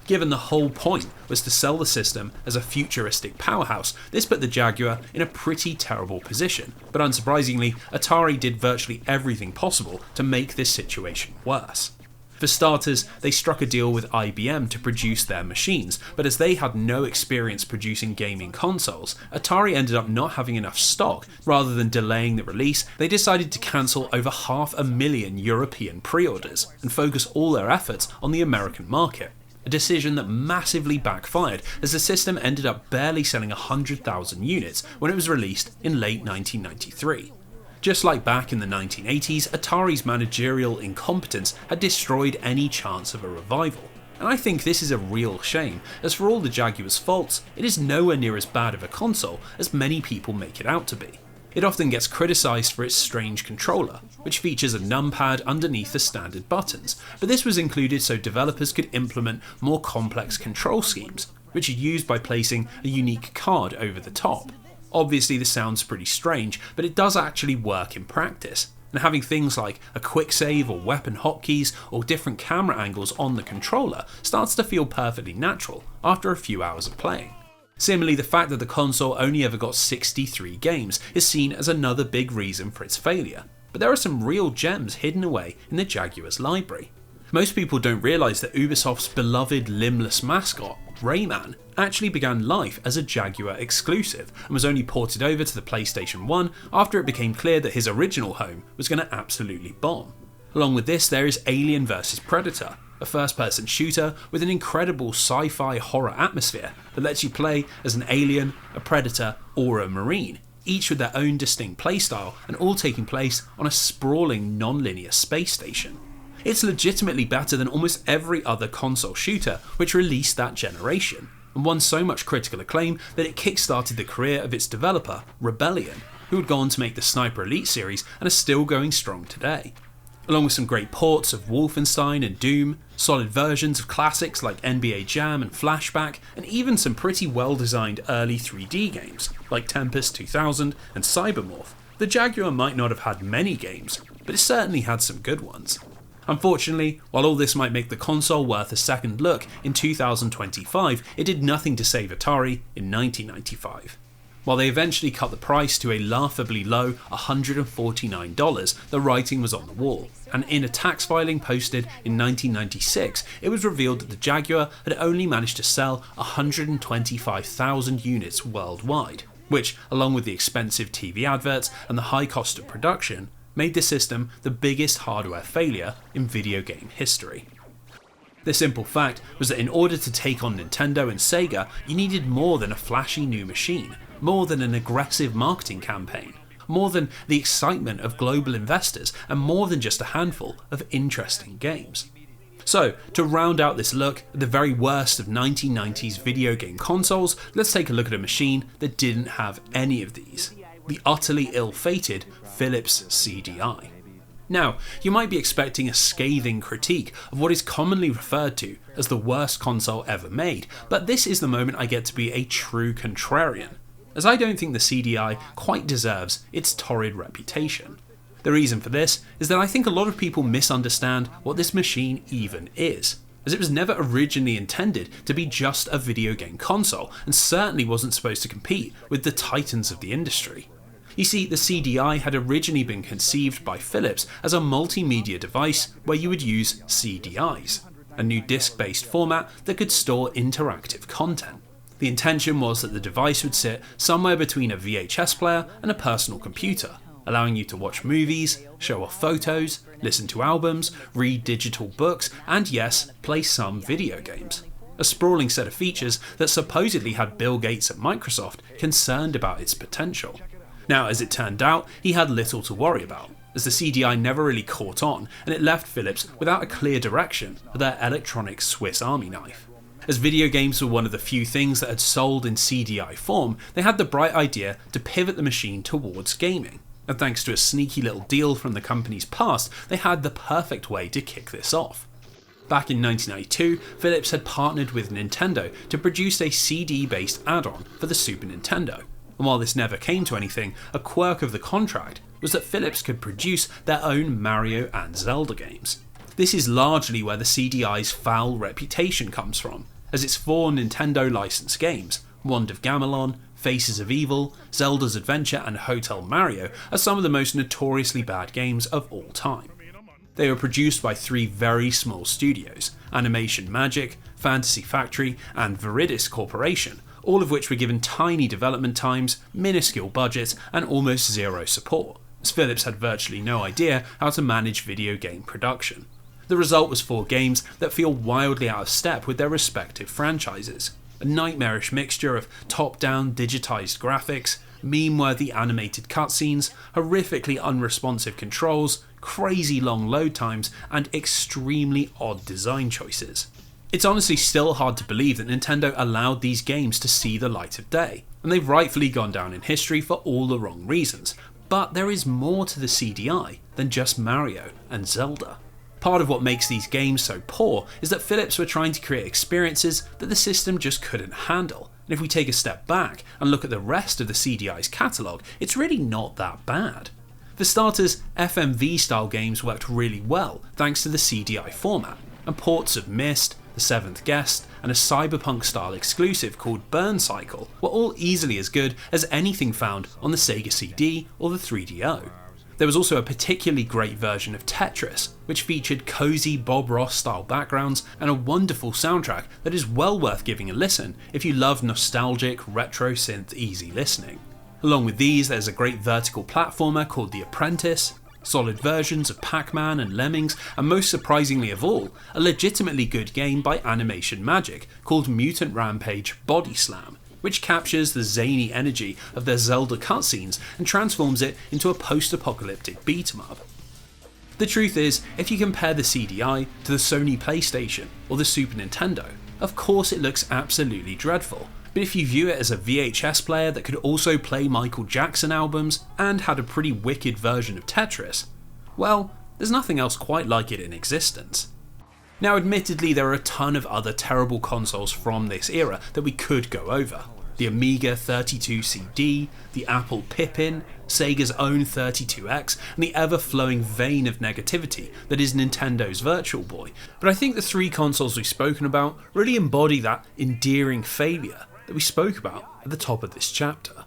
Given the whole point was to sell the system as a futuristic powerhouse, this put the Jaguar in a pretty terrible position, but unsurprisingly, Atari did virtually everything possible to make this situation worse. For starters, they struck a deal with IBM to produce their machines, but as they had no experience producing gaming consoles, Atari ended up not having enough stock. Rather than delaying the release, they decided to cancel over 500,000 European pre-orders and focus all their efforts on the American market. A decision that massively backfired, as the system ended up barely selling 100,000 units when it was released in late 1993. Just like back in the 1980s, Atari's managerial incompetence had destroyed any chance of a revival. And I think this is a real shame, as for all the Jaguar's faults, it is nowhere near as bad of a console as many people make it out to be. It often gets criticised for its strange controller, which features a numpad underneath the standard buttons, but this was included so developers could implement more complex control schemes, which are used by placing a unique card over the top. Obviously this sounds pretty strange, but it does actually work in practice, and having things like a quick save or weapon hotkeys or different camera angles on the controller starts to feel perfectly natural after a few hours of playing. Similarly, the fact that the console only ever got 63 games is seen as another big reason for its failure, but there are some real gems hidden away in the Jaguar's library. Most people don't realise that Ubisoft's beloved limbless mascot, Rayman, actually began life as a Jaguar exclusive and was only ported over to the PlayStation 1 after it became clear that his original home was going to absolutely bomb. Along with this, there is Alien vs Predator, a first-person shooter with an incredible sci-fi horror atmosphere that lets you play as an alien, a predator, or a marine, each with their own distinct playstyle and all taking place on a sprawling non-linear space station. It's legitimately better than almost every other console shooter which released that generation, and won so much critical acclaim that it kickstarted the career of its developer, Rebellion, who would go on to make the Sniper Elite series and are still going strong today. Along with some great ports of Wolfenstein and Doom, solid versions of classics like NBA Jam and Flashback, and even some pretty well-designed early 3D games like Tempest 2000 and Cybermorph, the Jaguar might not have had many games, but it certainly had some good ones. Unfortunately, while all this might make the console worth a second look in 2025, it did nothing to save Atari in 1995. While they eventually cut the price to a laughably low $149, the writing was on the wall, and in a tax filing posted in 1996, it was revealed that the Jaguar had only managed to sell 125,000 units worldwide, which, along with the expensive TV adverts and the high cost of production, made the system the biggest hardware failure in video game history. The simple fact was that in order to take on Nintendo and Sega, you needed more than a flashy new machine, more than an aggressive marketing campaign, more than the excitement of global investors, and more than just a handful of interesting games. So, to round out this look at the very worst of 1990s video game consoles, let's take a look at a machine that didn't have any of these. The utterly ill-fated Phillips CD-I. Now, you might be expecting a scathing critique of what is commonly referred to as the worst console ever made, but this is the moment I get to be a true contrarian, as I don't think the CD-I quite deserves its torrid reputation. The reason for this is that I think a lot of people misunderstand what this machine even is, as it was never originally intended to be just a video game console, and certainly wasn't supposed to compete with the titans of the industry. You see, the CD-I had originally been conceived by Philips as a multimedia device where you would use CDIs, a new disc-based format that could store interactive content. The intention was that the device would sit somewhere between a VHS player and a personal computer, allowing you to watch movies, show off photos, listen to albums, read digital books, and yes, play some video games. A sprawling set of features that supposedly had Bill Gates at Microsoft concerned about its potential. Now, as it turned out, he had little to worry about, as the CD-I never really caught on, and it left Philips without a clear direction for their electronic Swiss Army knife. As video games were one of the few things that had sold in CD-I form, they had the bright idea to pivot the machine towards gaming. And thanks to a sneaky little deal from the company's past, they had the perfect way to kick this off. Back in 1992, Philips had partnered with Nintendo to produce a CD-based add-on for the Super Nintendo. And while this never came to anything, a quirk of the contract was that Philips could produce their own Mario and Zelda games. This is largely where the CD-I's foul reputation comes from, as its 4 Nintendo licensed games, Wand of Gamelon, Faces of Evil, Zelda's Adventure and Hotel Mario are some of the most notoriously bad games of all time. They were produced by 3 very small studios, Animation Magic, Fantasy Factory and Viridis Corporation, all of which were given tiny development times, minuscule budgets and almost zero support, as Philips had virtually no idea how to manage video game production. The result was 4 games that feel wildly out of step with their respective franchises. A nightmarish mixture of top-down digitized graphics, meme-worthy animated cutscenes, horrifically unresponsive controls, crazy long load times, and extremely odd design choices. It's honestly still hard to believe that Nintendo allowed these games to see the light of day, and they've rightfully gone down in history for all the wrong reasons. But there is more to the CD-I than just Mario and Zelda. Part of what makes these games so poor is that Philips were trying to create experiences that the system just couldn't handle. And if we take a step back and look at the rest of the CD-I's catalogue, it's really not that bad. For starters, FMV style games worked really well thanks to the CD-I format, and ports of Myst, The Seventh Guest, and a cyberpunk style exclusive called Burn Cycle were all easily as good as anything found on the Sega CD or the 3DO. There was also a particularly great version of Tetris, which featured cozy Bob Ross style backgrounds and a wonderful soundtrack that is well worth giving a listen if you love nostalgic retro synth easy listening. Along with these, there's a great vertical platformer called The Apprentice, solid versions of Pac-Man and Lemmings, and most surprisingly of all, a legitimately good game by Animation Magic called Mutant Rampage Body Slam, which captures the zany energy of their Zelda cutscenes and transforms it into a post-apocalyptic beat-em-up. The truth is, if you compare the CD-I to the Sony PlayStation or the Super Nintendo, of course it looks absolutely dreadful, but if you view it as a VHS player that could also play Michael Jackson albums and had a pretty wicked version of Tetris, well, there's nothing else quite like it in existence. Now admittedly there are a ton of other terrible consoles from this era that we could go over. The Amiga 32CD, the Apple Pippin, Sega's own 32X, and the ever-flowing vein of negativity that is Nintendo's Virtual Boy. But I think the 3 consoles we've spoken about really embody that endearing failure that we spoke about at the top of this chapter.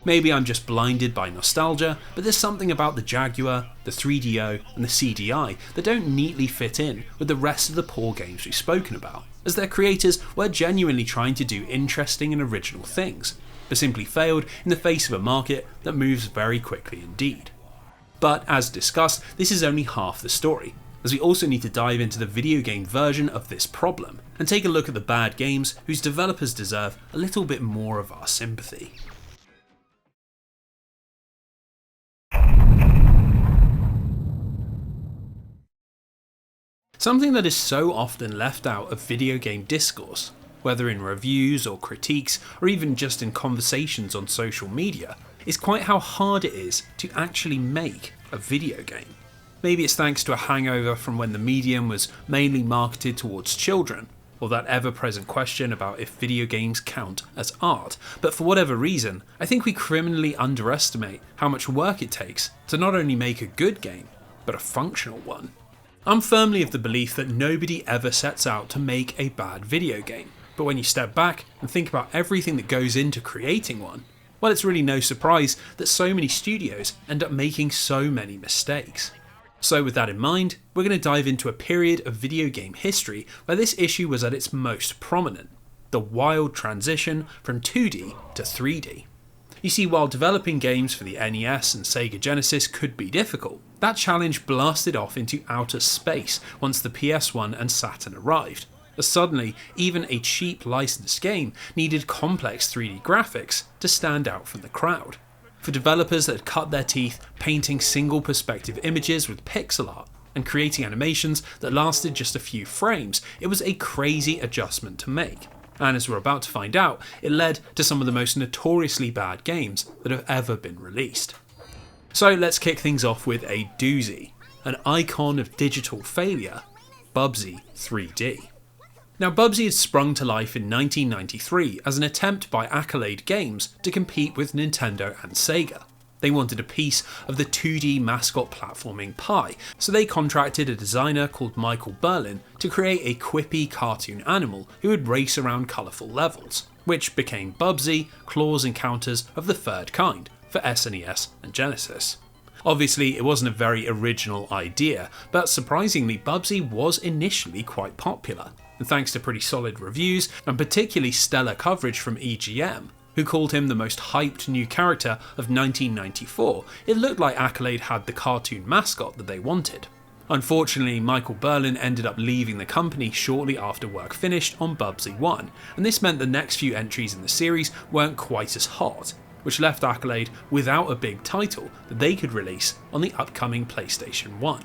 Maybe I'm just blinded by nostalgia, but there's something about the Jaguar, the 3DO and the CD-I that don't neatly fit in with the rest of the poor games we've spoken about, as their creators were genuinely trying to do interesting and original things, but simply failed in the face of a market that moves very quickly indeed. But as discussed, this is only half the story, as we also need to dive into the video game version of this problem, and take a look at the bad games whose developers deserve a little bit more of our sympathy. Something that is so often left out of video game discourse, whether in reviews or critiques or even just in conversations on social media, is quite how hard it is to actually make a video game. Maybe it's thanks to a hangover from when the medium was mainly marketed towards children, or that ever-present question about if video games count as art, but for whatever reason, I think we criminally underestimate how much work it takes to not only make a good game, but a functional one. I'm firmly of the belief that nobody ever sets out to make a bad video game, but when you step back and think about everything that goes into creating one, well, it's really no surprise that so many studios end up making so many mistakes. So with that in mind, we're going to dive into a period of video game history where this issue was at its most prominent, the wild transition from 2D to 3D. You see, while developing games for the NES and Sega Genesis could be difficult, that challenge blasted off into outer space once the PS1 and Saturn arrived. As suddenly, even a cheap licensed game needed complex 3D graphics to stand out from the crowd. For developers that had cut their teeth painting single perspective images with pixel art and creating animations that lasted just a few frames, it was a crazy adjustment to make. And as we're about to find out, it led to some of the most notoriously bad games that have ever been released. So let's kick things off with a doozy, an icon of digital failure, Bubsy 3D. Now, Bubsy had sprung to life in 1993 as an attempt by Accolade Games to compete with Nintendo and Sega. They wanted a piece of the 2D mascot platforming pie, so they contracted a designer called Michael Berlin to create a quippy cartoon animal who would race around colourful levels, which became Bubsy, Claws Encounters of the Third Kind for SNES and Genesis. Obviously, it wasn't a very original idea, but surprisingly, Bubsy was initially quite popular. And thanks to pretty solid reviews, and particularly stellar coverage from EGM, who called him the most hyped new character of 1994, it looked like Accolade had the cartoon mascot that they wanted. Unfortunately, Michael Berlin ended up leaving the company shortly after work finished on Bubsy 1, and this meant the next few entries in the series weren't quite as hot, which left Accolade without a big title that they could release on the upcoming PlayStation 1.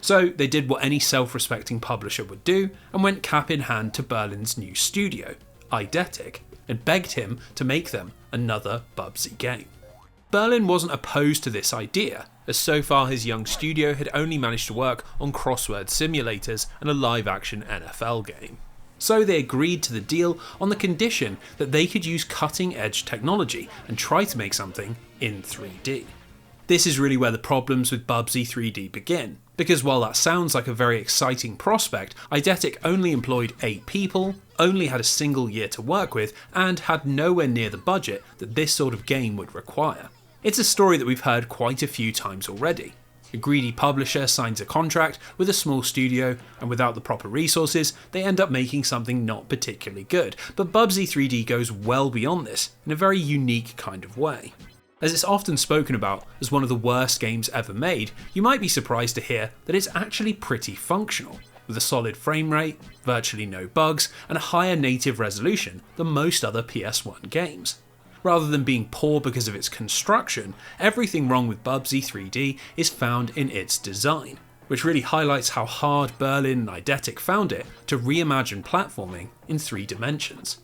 So they did what any self-respecting publisher would do and went cap in hand to Berlin's new studio, Eidetic, and begged him to make them another Bubsy game. Berlin wasn't opposed to this idea, as so far his young studio had only managed to work on crossword simulators and a live-action NFL game. So they agreed to the deal on the condition that they could use cutting-edge technology and try to make something in 3D. This is really where the problems with Bubsy 3D begin, because while that sounds like a very exciting prospect, Eidetic only employed 8 people, only had a single year to work with, and had nowhere near the budget that this sort of game would require. It's a story that we've heard quite a few times already. A greedy publisher signs a contract with a small studio, and without the proper resources, they end up making something not particularly good, but Bubsy 3D goes well beyond this in a very unique kind of way. As it's often spoken about as one of the worst games ever made, you might be surprised to hear that it's actually pretty functional, with a solid frame rate, virtually no bugs, and a higher native resolution than most other PS1 games. Rather than being poor because of its construction, everything wrong with Bubsy 3D is found in its design, which really highlights how hard Berlin and Eidetic found it to reimagine platforming in 3 dimensions.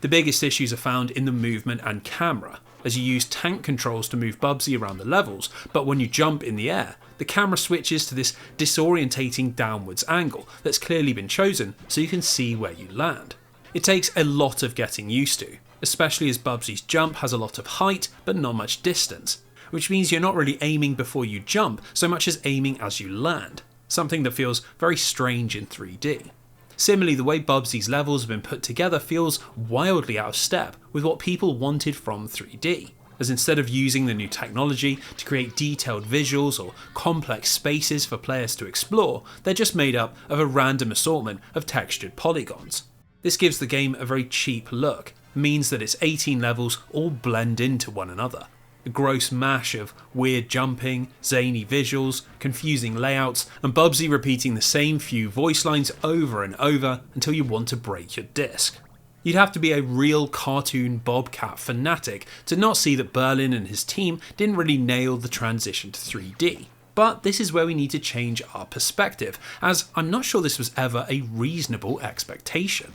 The biggest issues are found in the movement and camera, as you use tank controls to move Bubsy around the levels, but when you jump in the air, the camera switches to this disorientating downwards angle that's clearly been chosen so you can see where you land. It takes a lot of getting used to, especially as Bubsy's jump has a lot of height but not much distance, which means you're not really aiming before you jump so much as aiming as you land, something that feels very strange in 3D. Similarly, the way Bubsy's levels have been put together feels wildly out of step with what people wanted from 3D, as instead of using the new technology to create detailed visuals or complex spaces for players to explore, they're just made up of a random assortment of textured polygons. This gives the game a very cheap look, means that its 18 levels all blend into one another. A gross mash of weird jumping, zany visuals, confusing layouts, and Bubsy repeating the same few voice lines over and over until you want to break your disc. You'd have to be a real cartoon Bobcat fanatic to not see that Berlin and his team didn't really nail the transition to 3D. But this is where we need to change our perspective, as I'm not sure this was ever a reasonable expectation.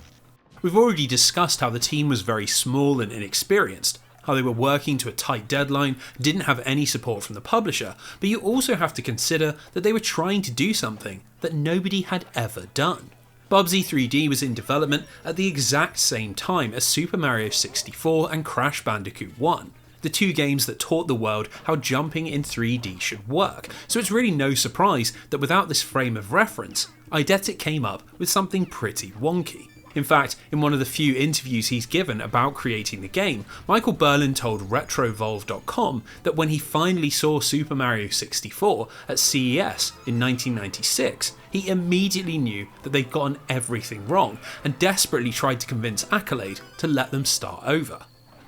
We've already discussed how the team was very small and inexperienced, how they were working to a tight deadline, didn't have any support from the publisher, but you also have to consider that they were trying to do something that nobody had ever done. Bubsy 3D was in development at the exact same time as Super Mario 64 and Crash Bandicoot 1, the 2 games that taught the world how jumping in 3D should work, so it's really no surprise that without this frame of reference, Eidetic came up with something pretty wonky. In fact, in one of the few interviews he's given about creating the game, Michael Berlin told RetroVolve.com that when he finally saw Super Mario 64 at CES in 1996, he immediately knew that they'd gotten everything wrong and desperately tried to convince Accolade to let them start over.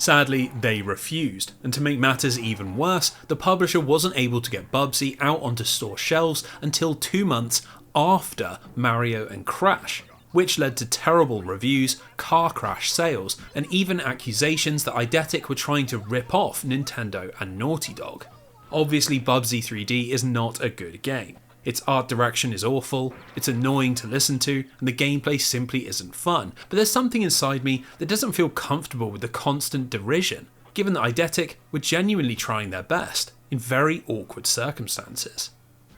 Sadly, they refused, and to make matters even worse, the publisher wasn't able to get Bubsy out onto store shelves until 2 months after Mario and Crash, which led to terrible reviews, car crash sales, and even accusations that Eidetic were trying to rip off Nintendo and Naughty Dog. Obviously, Bubsy 3D is not a good game. Its art direction is awful, it's annoying to listen to, and the gameplay simply isn't fun, but there's something inside me that doesn't feel comfortable with the constant derision, given that Eidetic were genuinely trying their best, in very awkward circumstances.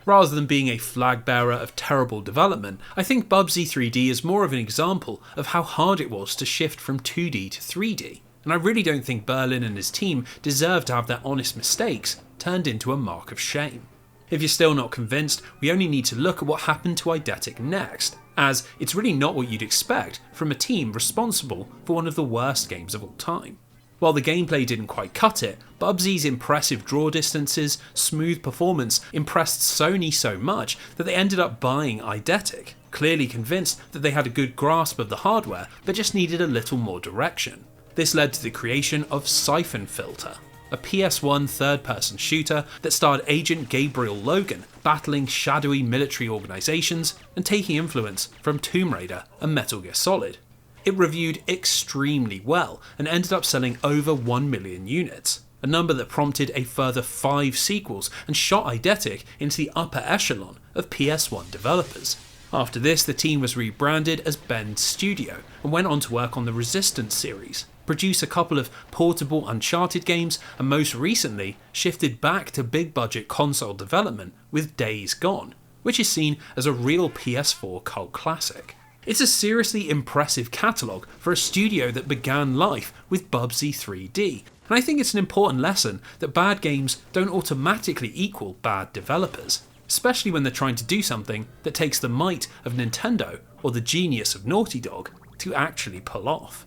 Rather than being a flag bearer of terrible development, I think Bubsy 3D is more of an example of how hard it was to shift from 2D to 3D, and I really don't think Berlin and his team deserve to have their honest mistakes turned into a mark of shame. If you're still not convinced, we only need to look at what happened to Eidetic next, as it's really not what you'd expect from a team responsible for one of the worst games of all time. While the gameplay didn't quite cut it, Bubsy's impressive draw distances, smooth performance impressed Sony so much that they ended up buying Eidetic, clearly convinced that they had a good grasp of the hardware but just needed a little more direction. This led to the creation of Siphon Filter, a PS1 third-person shooter that starred Agent Gabriel Logan battling shadowy military organisations and taking influence from Tomb Raider and Metal Gear Solid. It reviewed extremely well and ended up selling over 1 million units, a number that prompted a further 5 sequels and shot Eidetic into the upper echelon of PS1 developers. After this, the team was rebranded as Bend Studio and went on to work on the Resistance series, produce a couple of portable Uncharted games, and most recently shifted back to big budget console development with Days Gone, which is seen as a real PS4 cult classic. It's a seriously impressive catalogue for a studio that began life with Bubsy 3D, and I think it's an important lesson that bad games don't automatically equal bad developers, especially when they're trying to do something that takes the might of Nintendo or the genius of Naughty Dog to actually pull off.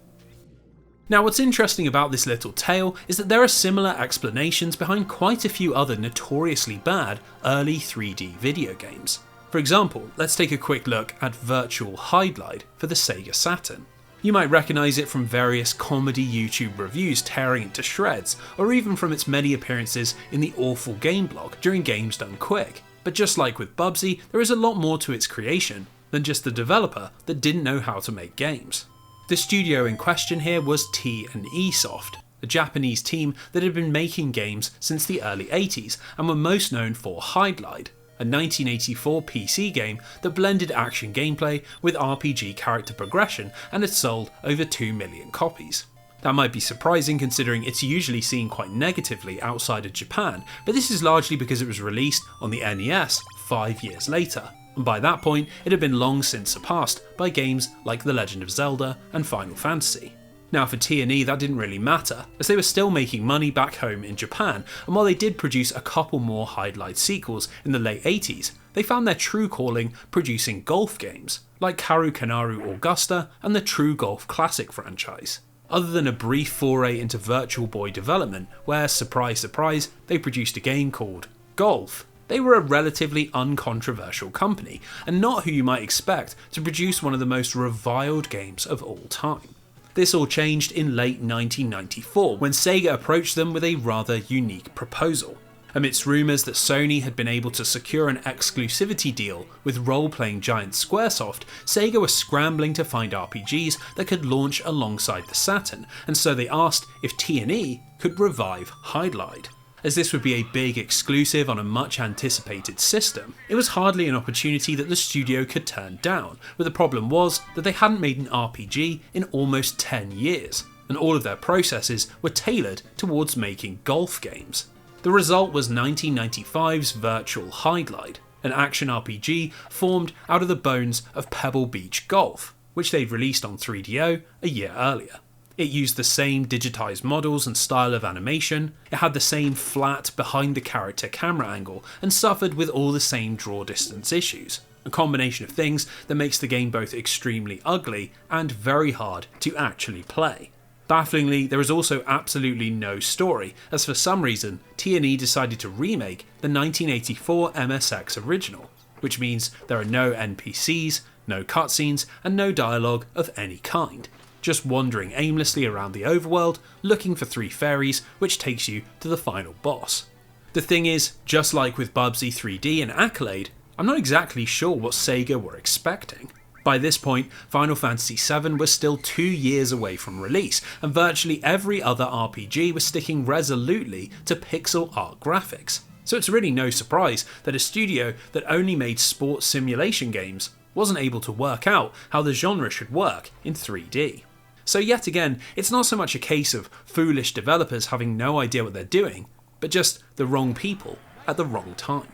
Now, what's interesting about this little tale is that there are similar explanations behind quite a few other notoriously bad early 3D video games. For example, let's take a quick look at Virtual Hydlide for the Sega Saturn. You might recognise it from various comedy YouTube reviews tearing it to shreds, or even from its many appearances in the awful game blog during Games Done Quick. But just like with Bubsy, there is a lot more to its creation than just the developer that didn't know how to make games. The studio in question here was T&E Soft, a Japanese team that had been making games since the early 80s and were most known for Hydlide, a 1984 PC game that blended action gameplay with RPG character progression and had sold over 2 million copies. That might be surprising considering it's usually seen quite negatively outside of Japan, but this is largely because it was released on the NES 5 years later, and by that point it had been long since surpassed by games like The Legend of Zelda and Final Fantasy. Now for T&E that didn't really matter, as they were still making money back home in Japan, and while they did produce a couple more Hydlide sequels in the late 80s, they found their true calling producing golf games, like Karu Kanaru Augusta and the True Golf Classic franchise. Other than a brief foray into Virtual Boy development, where, surprise surprise, they produced a game called Golf, they were a relatively uncontroversial company, and not who you might expect to produce one of the most reviled games of all time. This all changed in late 1994 when Sega approached them with a rather unique proposal. Amidst rumours that Sony had been able to secure an exclusivity deal with role-playing giant Squaresoft, Sega was scrambling to find RPGs that could launch alongside the Saturn, and so they asked if T&E could revive Hydlide. As this would be a big exclusive on a much anticipated system, it was hardly an opportunity that the studio could turn down, but the problem was that they hadn't made an RPG in almost 10 years, and all of their processes were tailored towards making golf games. The result was 1995's Virtual Hydlide, an action RPG formed out of the bones of Pebble Beach Golf, which they'd released on 3DO a year earlier. It used the same digitised models and style of animation, it had the same flat behind the character camera angle, and suffered with all the same draw distance issues. A combination of things that makes the game both extremely ugly and very hard to actually play. Bafflingly, there is also absolutely no story, as for some reason T&E decided to remake the 1984 MSX original, which means there are no NPCs, no cutscenes, and no dialogue of any kind. just wandering aimlessly around the overworld looking for 3 fairies, which takes you to the final boss. The thing is, just like with Bubsy 3D and Accolade, I'm not exactly sure what Sega were expecting. By this point, Final Fantasy VII was still 2 years away from release, and virtually every other RPG was sticking resolutely to pixel art graphics. So it's really no surprise that a studio that only made sports simulation games wasn't able to work out how the genre should work in 3D. So yet again, it's not so much a case of foolish developers having no idea what they're doing, but just the wrong people at the wrong time.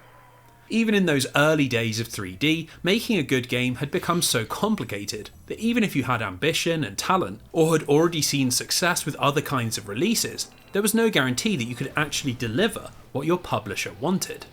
Even in those early days of 3D, making a good game had become so complicated that even if you had ambition and talent, or had already seen success with other kinds of releases, there was no guarantee that you could actually deliver what your publisher wanted.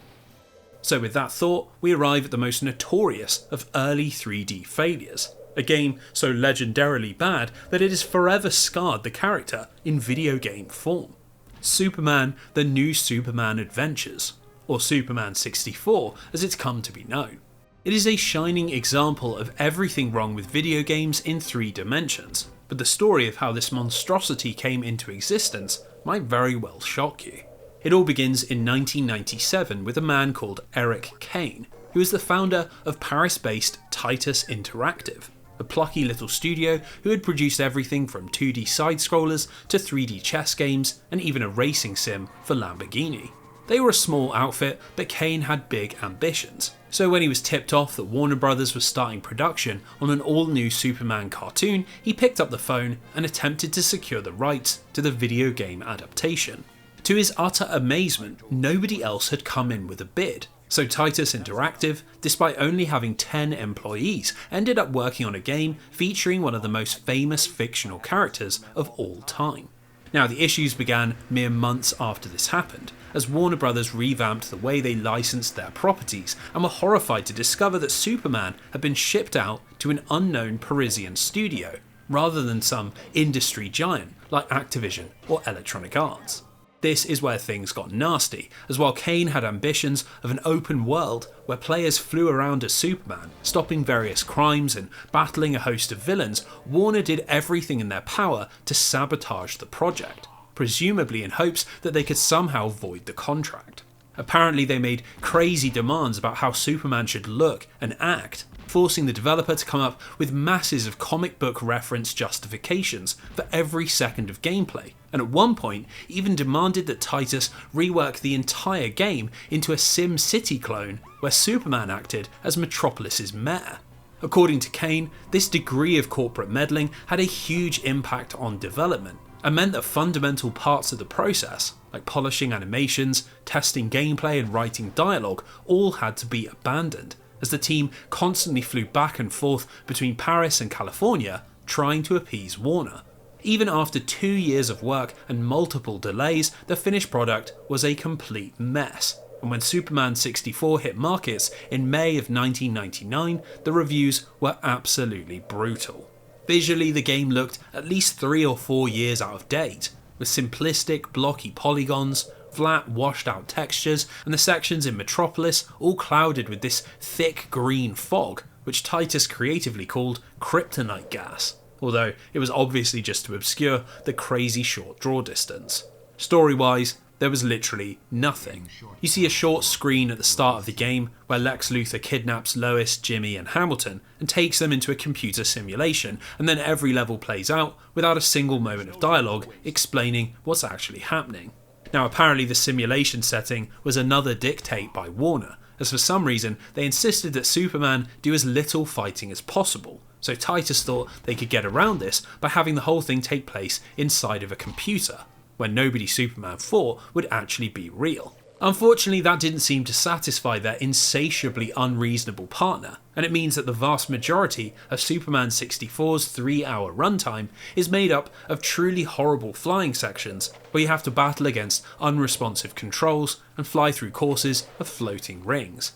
So with that thought, we arrive at the most notorious of early 3D failures, a game so legendarily bad that it has forever scarred the character in video game form. Superman: The New Superman Adventures, or Superman 64 as it's come to be known. It is a shining example of everything wrong with video games in 3 dimensions, but the story of how this monstrosity came into existence might very well shock you. It all begins in 1997 with a man called Eric Kane, who is the founder of Paris-based Titus Interactive, a plucky little studio who had produced everything from 2D side-scrollers to 3D chess games and even a racing sim for Lamborghini. They were a small outfit, but Kane had big ambitions. So when he was tipped off that Warner Bros. Was starting production on an all-new Superman cartoon, he picked up the phone and attempted to secure the rights to the video game adaptation. To his utter amazement, nobody else had come in with a bid. So Titus Interactive, despite only having 10 employees, ended up working on a game featuring one of the most famous fictional characters of all time. Now, the issues began mere months after this happened, as Warner Bros. Revamped the way they licensed their properties and were horrified to discover that Superman had been shipped out to an unknown Parisian studio, rather than some industry giant like Activision or Electronic Arts. This is where things got nasty, as while Kane had ambitions of an open world where players flew around as Superman, stopping various crimes and battling a host of villains, Warner did everything in their power to sabotage the project, presumably in hopes that they could somehow void the contract. Apparently they made crazy demands about how Superman should look and act, forcing the developer to come up with masses of comic book reference justifications for every second of gameplay, and at one point even demanded that Titus rework the entire game into a Sim City clone where Superman acted as Metropolis's mayor. According to Kane, this degree of corporate meddling had a huge impact on development, and meant that fundamental parts of the process, like polishing animations, testing gameplay and writing dialogue, all had to be abandoned, as the team constantly flew back and forth between Paris and California trying to appease Warner. Even after 2 years of work and multiple delays, the finished product was a complete mess, and when Superman 64 hit markets in May of 1999, the reviews were absolutely brutal. Visually, the game looked at least 3 or 4 years out of date, with simplistic, blocky polygons, flat, washed-out textures, and the sections in Metropolis all clouded with this thick green fog, which Titus creatively called kryptonite gas, although it was obviously just to obscure the crazy short draw distance. Story-wise, there was literally nothing. You see a short screen at the start of the game where Lex Luthor kidnaps Lois, Jimmy and Hamilton and takes them into a computer simulation, and then every level plays out without a single moment of dialogue explaining what's actually happening. Now apparently the simulation setting was another dictate by Warner, as for some reason they insisted that Superman do as little fighting as possible, so Titus thought they could get around this by having the whole thing take place inside of a computer, where nobody Superman fought would actually be real. Unfortunately, that didn't seem to satisfy their insatiably unreasonable partner, and it means that the vast majority of Superman 64's 3-hour runtime is made up of truly horrible flying sections where you have to battle against unresponsive controls and fly through courses of floating rings.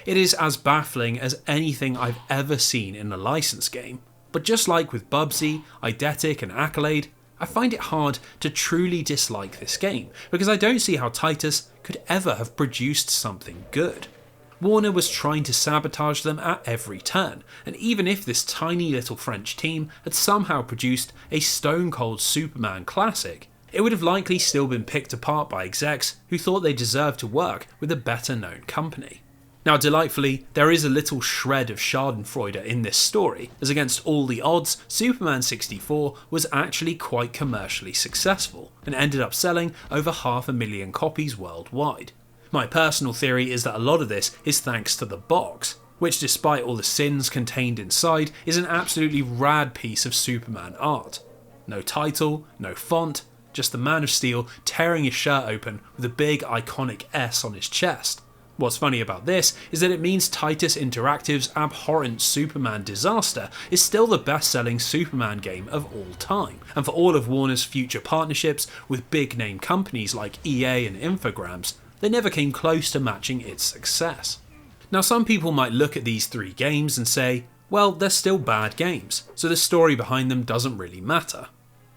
It is as baffling as anything I've ever seen in a licensed game, but just like with Bubsy, Eidetic and Accolade, I find it hard to truly dislike this game, because I don't see how Titus could ever have produced something good. Warner was trying to sabotage them at every turn, and even if this tiny little French team had somehow produced a stone-cold Superman classic, it would have likely still been picked apart by execs who thought they deserved to work with a better-known company. Now, delightfully, there is a little shred of schadenfreude in this story, as against all the odds, Superman 64 was actually quite commercially successful, and ended up selling over 500,000 copies worldwide. My personal theory is that a lot of this is thanks to the box, which despite all the sins contained inside, is an absolutely rad piece of Superman art. No title, no font, just the Man of Steel tearing his shirt open with a big iconic S on his chest. What's funny about this is that it means Titus Interactive's abhorrent Superman Disaster is still the best-selling Superman game of all time, and for all of Warner's future partnerships with big-name companies like EA and Infogrames, they never came close to matching its success. Now, some people might look at these 3 games and say, well, they're still bad games, so the story behind them doesn't really matter.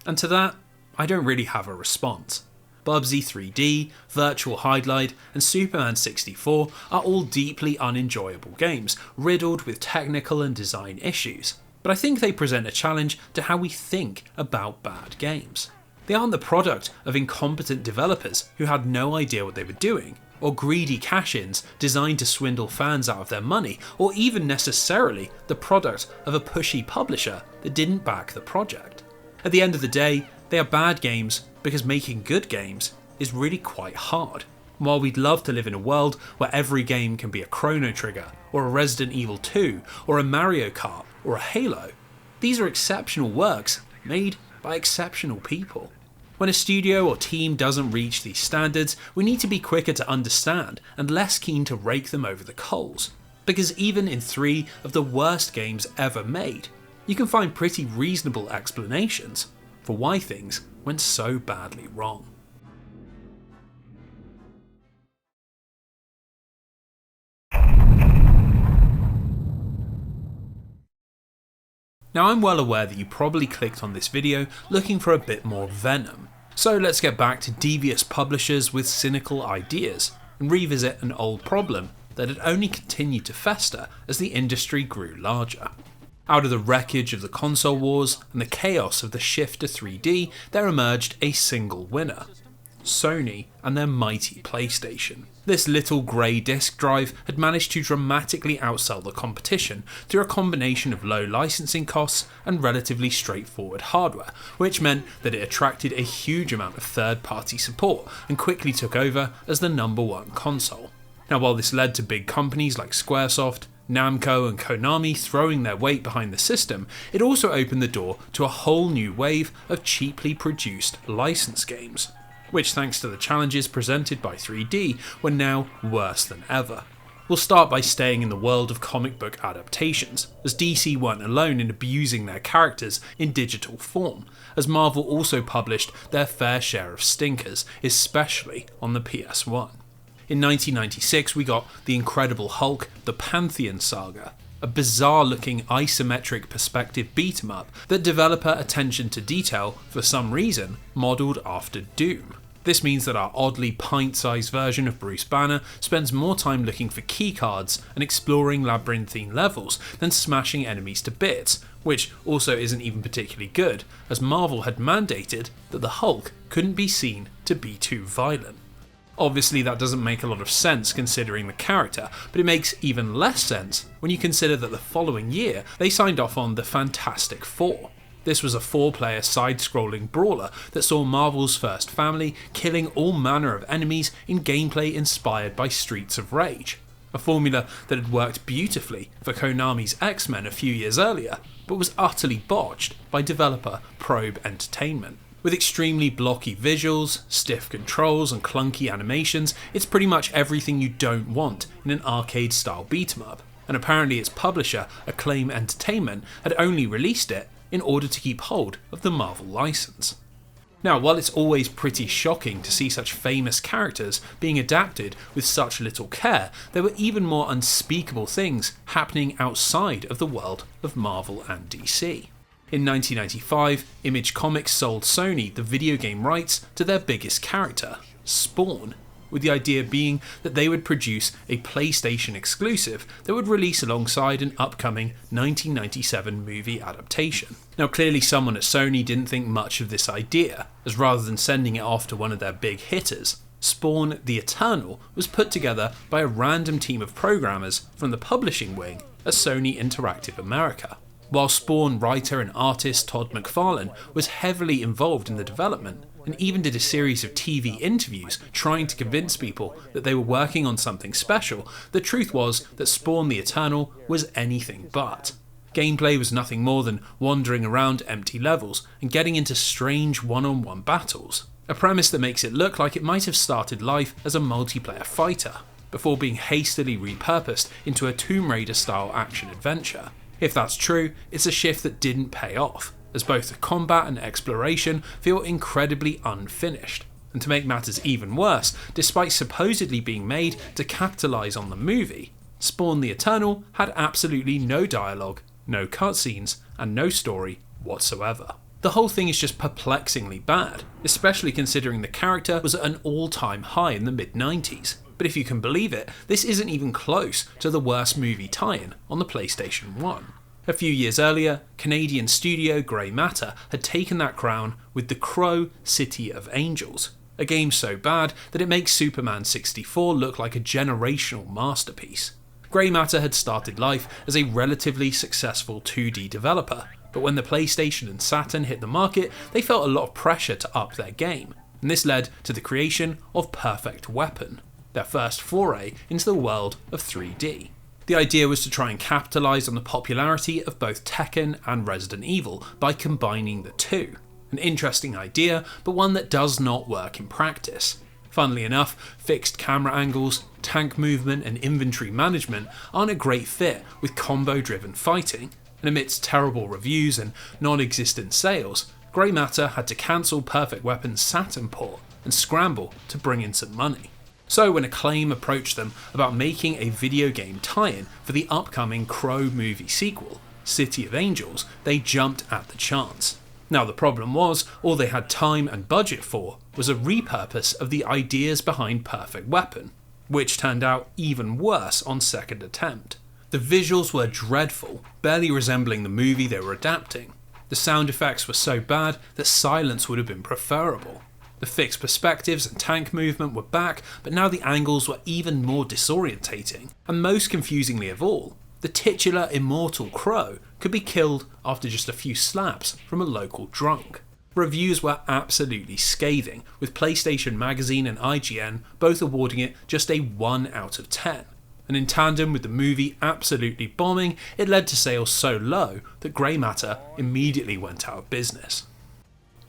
And to that, I don't really have a response. Bubsy 3D, Virtual Highlight, and Superman 64 are all deeply unenjoyable games, riddled with technical and design issues, but I think they present a challenge to how we think about bad games. They aren't the product of incompetent developers who had no idea what they were doing, or greedy cash-ins designed to swindle fans out of their money, or even necessarily the product of a pushy publisher that didn't back the project. At the end of the day, they are bad games because making good games is really quite hard. While we'd love to live in a world where every game can be a Chrono Trigger, or a Resident Evil 2, or a Mario Kart, or a Halo, these are exceptional works made by exceptional people. When a studio or team doesn't reach these standards, we need to be quicker to understand and less keen to rake them over the coals. Because even in 3 of the worst games ever made, you can find pretty reasonable explanations for why things went so badly wrong. Now, I'm well aware that you probably clicked on this video looking for a bit more venom, so let's get back to devious publishers with cynical ideas and revisit an old problem that had only continued to fester as the industry grew larger. Out of the wreckage of the console wars and the chaos of the shift to 3D, there emerged a single winner: Sony and their mighty PlayStation. This little grey disk drive had managed to dramatically outsell the competition through a combination of low licensing costs and relatively straightforward hardware, which meant that it attracted a huge amount of third-party support and quickly took over as the #1 console. Now, while this led to big companies like Squaresoft, Namco and Konami throwing their weight behind the system, it also opened the door to a whole new wave of cheaply produced license games, which, thanks to the challenges presented by 3D, were now worse than ever. We'll start by staying in the world of comic book adaptations, as DC weren't alone in abusing their characters in digital form, as Marvel also published their fair share of stinkers, especially on the PS1. In 1996 we got The Incredible Hulk, The Pantheon Saga, a bizarre-looking isometric perspective beat-em-up that developer attention to detail, for some reason, modelled after Doom. This means that our oddly pint-sized version of Bruce Banner spends more time looking for keycards and exploring labyrinthine levels than smashing enemies to bits, which also isn't even particularly good, as Marvel had mandated that the Hulk couldn't be seen to be too violent. Obviously that doesn't make a lot of sense considering the character, but it makes even less sense when you consider that the following year they signed off on the Fantastic Four. This was a 4-player side-scrolling brawler that saw Marvel's first family killing all manner of enemies in gameplay inspired by Streets of Rage, a formula that had worked beautifully for Konami's X-Men a few years earlier, but was utterly botched by developer Probe Entertainment. With extremely blocky visuals, stiff controls and clunky animations, it's pretty much everything you don't want in an arcade-style beat-em-up, and apparently its publisher, Acclaim Entertainment, had only released it in order to keep hold of the Marvel license. Now, while it's always pretty shocking to see such famous characters being adapted with such little care, there were even more unspeakable things happening outside of the world of Marvel and DC. In 1995, Image Comics sold Sony the video game rights to their biggest character, Spawn, with the idea being that they would produce a PlayStation exclusive that would release alongside an upcoming 1997 movie adaptation. Now clearly someone at Sony didn't think much of this idea, as rather than sending it off to one of their big hitters, Spawn the Eternal was put together by a random team of programmers from the publishing wing at Sony Interactive America. While Spawn writer and artist Todd McFarlane was heavily involved in the development, and even did a series of TV interviews trying to convince people that they were working on something special, the truth was that Spawn the Eternal was anything but. Gameplay was nothing more than wandering around empty levels and getting into strange one-on-one battles, a premise that makes it look like it might have started life as a multiplayer fighter, before being hastily repurposed into a Tomb Raider-style action-adventure. If that's true, it's a shift that didn't pay off, as both the combat and exploration feel incredibly unfinished. And to make matters even worse, despite supposedly being made to capitalise on the movie, Spawn the Eternal had absolutely no dialogue, no cutscenes, and no story whatsoever. The whole thing is just perplexingly bad, especially considering the character was at an all-time high in the mid-90s. But if you can believe it, this isn't even close to the worst movie tie-in on the PlayStation 1. A few years earlier, Canadian studio Grey Matter had taken that crown with The Crow City of Angels, a game so bad that it makes Superman 64 look like a generational masterpiece. Grey Matter had started life as a relatively successful 2D developer, but when the PlayStation and Saturn hit the market, they felt a lot of pressure to up their game, and this led to the creation of Perfect Weapon, their first foray into the world of 3D. The idea was to try and capitalise on the popularity of both Tekken and Resident Evil by combining the two. An interesting idea, but one that does not work in practice. Funnily enough, fixed camera angles, tank movement and inventory management aren't a great fit with combo-driven fighting, and amidst terrible reviews and non-existent sales, Grey Matter had to cancel Perfect Weapon's Saturn port and scramble to bring in some money. So when Acclaim approached them about making a video game tie-in for the upcoming Crow movie sequel, City of Angels, they jumped at the chance. Now the problem was, all they had time and budget for was a repurpose of the ideas behind Perfect Weapon, which turned out even worse on second attempt. The visuals were dreadful, barely resembling the movie they were adapting. The sound effects were so bad that silence would have been preferable. The fixed perspectives and tank movement were back, but now the angles were even more disorientating, and most confusingly of all, the titular immortal Crow could be killed after just a few slaps from a local drunk. Reviews were absolutely scathing, with PlayStation Magazine and IGN both awarding it just a 1 out of 10. And in tandem with the movie absolutely bombing, it led to sales so low that Grey Matter immediately went out of business.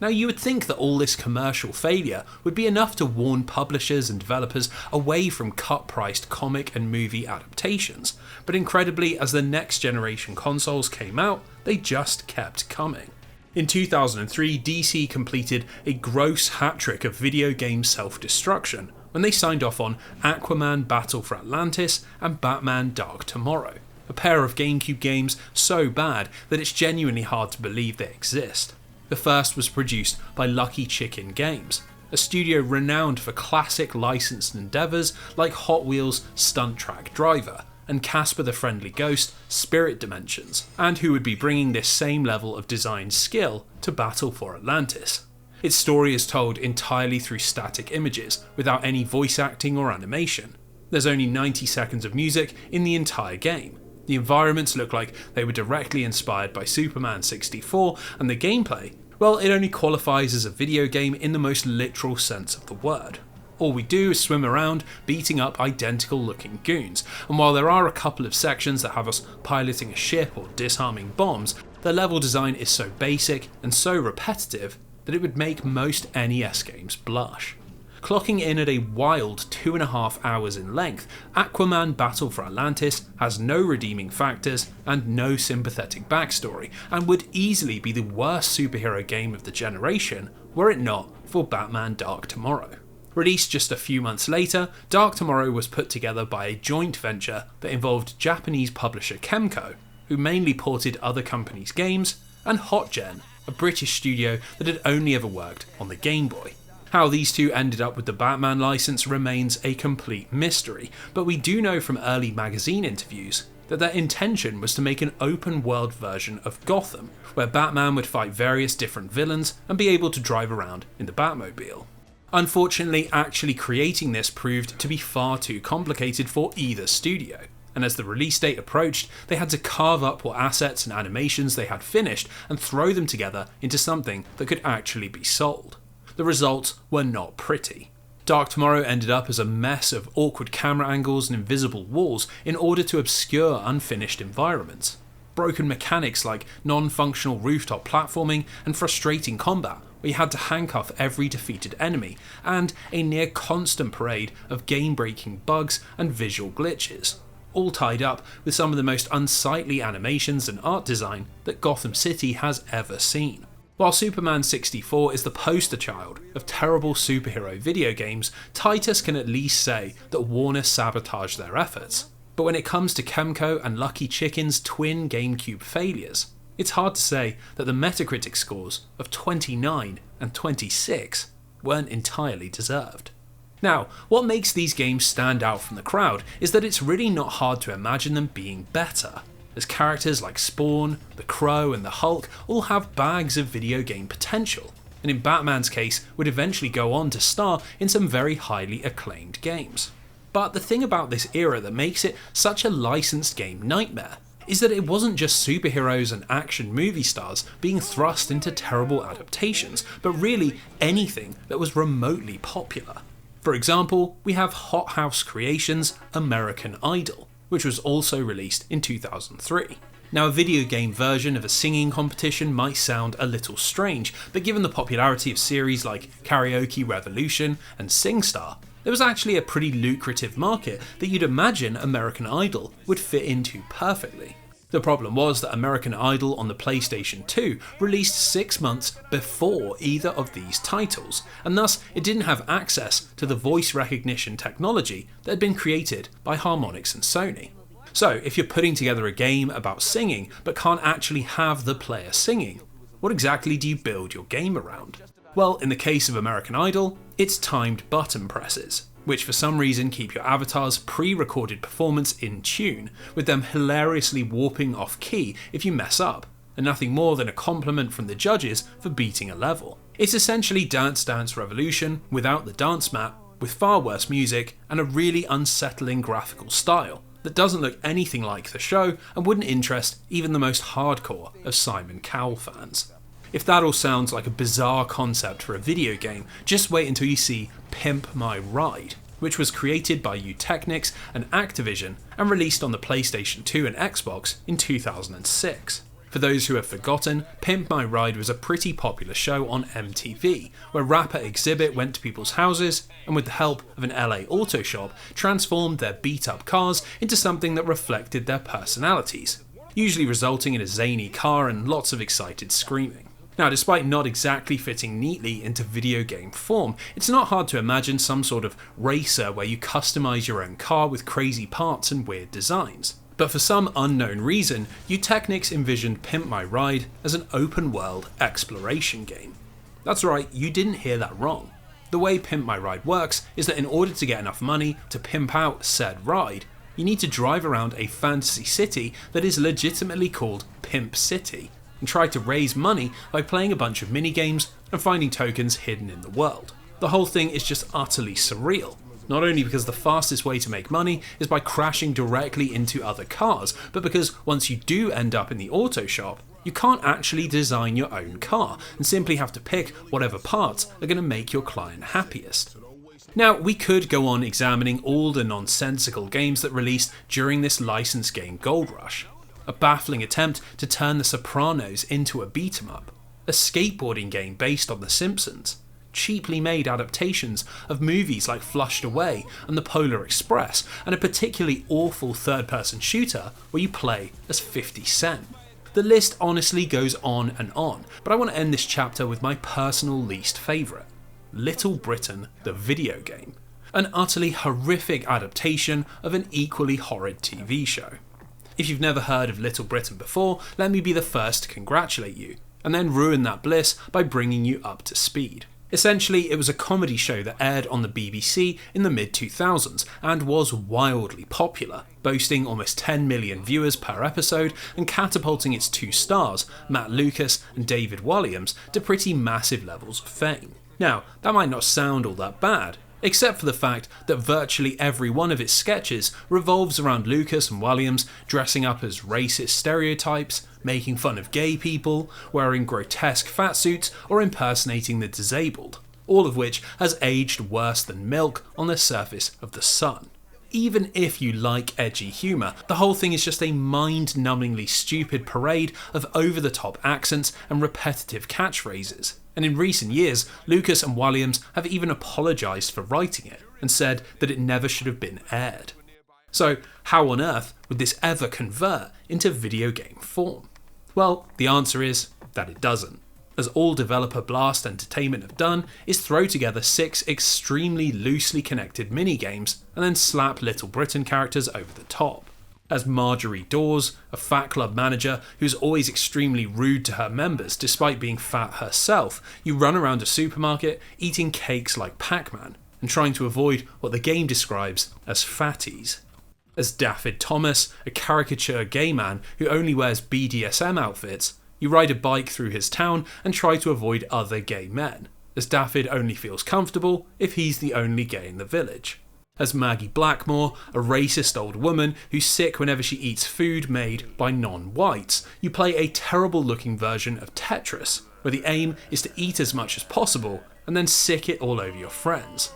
Now you would think that all this commercial failure would be enough to warn publishers and developers away from cut-priced comic and movie adaptations, but incredibly, as the next generation consoles came out, they just kept coming. In 2003, DC completed a gross hat-trick of video game self-destruction when they signed off on Aquaman Battle for Atlantis and Batman Dark Tomorrow, a pair of GameCube games so bad that it's genuinely hard to believe they exist. The first was produced by Lucky Chicken Games, a studio renowned for classic licensed endeavours like Hot Wheels Stunt Track Driver and Casper the Friendly Ghost Spirit Dimensions, and who would be bringing this same level of design skill to Battle for Atlantis. Its story is told entirely through static images, without any voice acting or animation. There's only 90 seconds of music in the entire game. The environments look like they were directly inspired by Superman 64, and the gameplay, well, it only qualifies as a video game in the most literal sense of the word. All we do is swim around, beating up identical looking goons, and while there are a couple of sections that have us piloting a ship or disarming bombs, the level design is so basic and so repetitive that it would make most NES games blush. Clocking in at a wild 2.5 hours in length, Aquaman Battle for Atlantis has no redeeming factors and no sympathetic backstory, and would easily be the worst superhero game of the generation were it not for Batman Dark Tomorrow. Released just a few months later, Dark Tomorrow was put together by a joint venture that involved Japanese publisher Kemco, who mainly ported other companies' games, and HotGen, a British studio that had only ever worked on the Game Boy. How these two ended up with the Batman license remains a complete mystery, but we do know from early magazine interviews that their intention was to make an open world version of Gotham, where Batman would fight various different villains and be able to drive around in the Batmobile. Unfortunately, actually creating this proved to be far too complicated for either studio, and as the release date approached, they had to carve up what assets and animations they had finished and throw them together into something that could actually be sold. The results were not pretty. Dark Tomorrow ended up as a mess of awkward camera angles and invisible walls in order to obscure unfinished environments. Broken mechanics like non-functional rooftop platforming and frustrating combat where you had to handcuff every defeated enemy, and a near constant parade of game-breaking bugs and visual glitches, all tied up with some of the most unsightly animations and art design that Gotham City has ever seen. While Superman 64 is the poster child of terrible superhero video games, Titus can at least say that Warner sabotaged their efforts. But when it comes to Kemco and Lucky Chicken's twin GameCube failures, it's hard to say that the Metacritic scores of 29 and 26 weren't entirely deserved. Now, what makes these games stand out from the crowd is that it's really not hard to imagine them being better, as characters like Spawn, the Crow and the Hulk all have bags of video game potential, and in Batman's case would eventually go on to star in some very highly acclaimed games. But the thing about this era that makes it such a licensed game nightmare is that it wasn't just superheroes and action movie stars being thrust into terrible adaptations, but really anything that was remotely popular. For example, we have Hothouse Creations' American Idol, which was also released in 2003. Now, a video game version of a singing competition might sound a little strange, but given the popularity of series like Karaoke Revolution and SingStar, there was actually a pretty lucrative market that you'd imagine American Idol would fit into perfectly. The problem was that American Idol on the PlayStation 2 released 6 months before either of these titles, and thus it didn't have access to the voice recognition technology that had been created by Harmonix and Sony. So, if you're putting together a game about singing but can't actually have the player singing, what exactly do you build your game around? Well, in the case of American Idol, it's timed button presses, which for some reason keep your avatar's pre-recorded performance in tune, with them hilariously warping off key if you mess up, and nothing more than a compliment from the judges for beating a level. It's essentially Dance Dance Revolution without the dance map, with far worse music and a really unsettling graphical style that doesn't look anything like the show and wouldn't interest even the most hardcore of Simon Cowell fans. If that all sounds like a bizarre concept for a video game, just wait until you see Pimp My Ride, which was created by Eutechnyx and Activision and released on the PlayStation 2 and Xbox in 2006. For those who have forgotten, Pimp My Ride was a pretty popular show on MTV, where rapper Exhibit went to people's houses and with the help of an LA auto shop, transformed their beat-up cars into something that reflected their personalities, usually resulting in a zany car and lots of excited screaming. Now, despite not exactly fitting neatly into video game form, it's not hard to imagine some sort of racer where you customize your own car with crazy parts and weird designs. But for some unknown reason, Eutechnyx envisioned Pimp My Ride as an open-world exploration game. That's right, you didn't hear that wrong. The way Pimp My Ride works is that in order to get enough money to pimp out said ride, you need to drive around a fantasy city that is legitimately called Pimp City, and try to raise money by playing a bunch of minigames and finding tokens hidden in the world. The whole thing is just utterly surreal, not only because the fastest way to make money is by crashing directly into other cars, but because once you do end up in the auto shop, you can't actually design your own car and simply have to pick whatever parts are going to make your client happiest. Now, we could go on examining all the nonsensical games that released during this licensed game gold rush. A baffling attempt to turn The Sopranos into a beat-em-up, a skateboarding game based on The Simpsons, cheaply made adaptations of movies like Flushed Away and The Polar Express, and a particularly awful third-person shooter where you play as 50 Cent. The list honestly goes on and on, but I want to end this chapter with my personal least favourite, Little Britain the video game, an utterly horrific adaptation of an equally horrid TV show. If you've never heard of Little Britain before, let me be the first to congratulate you, and then ruin that bliss by bringing you up to speed. Essentially, it was a comedy show that aired on the BBC in the mid-2000s and was wildly popular, boasting almost 10 million viewers per episode and catapulting its two stars, Matt Lucas and David Walliams, to pretty massive levels of fame. Now, that might not sound all that bad, except for the fact that virtually every one of its sketches revolves around Lucas and Walliams dressing up as racist stereotypes, making fun of gay people, wearing grotesque fat suits, or impersonating the disabled, all of which has aged worse than milk on the surface of the sun. Even if you like edgy humour, the whole thing is just a mind-numbingly stupid parade of over-the-top accents and repetitive catchphrases. And in recent years, Lucas and Walliams have even apologised for writing it and said that it never should have been aired. So how on earth would this ever convert into video game form? Well, the answer is that it doesn't. As all developer Blast Entertainment have done is throw together 6 extremely loosely connected minigames and then slap Little Britain characters over the top. As Marjorie Dawes, a fat club manager who's always extremely rude to her members despite being fat herself, you run around a supermarket eating cakes like Pac-Man and trying to avoid what the game describes as fatties. As Daffyd Thomas, a caricature gay man who only wears BDSM outfits, you ride a bike through his town and try to avoid other gay men, as Daffyd only feels comfortable if he's the only gay in the village. As Maggie Blackmore, a racist old woman who's sick whenever she eats food made by non-whites, you play a terrible looking version of Tetris, where the aim is to eat as much as possible and then sick it all over your friends.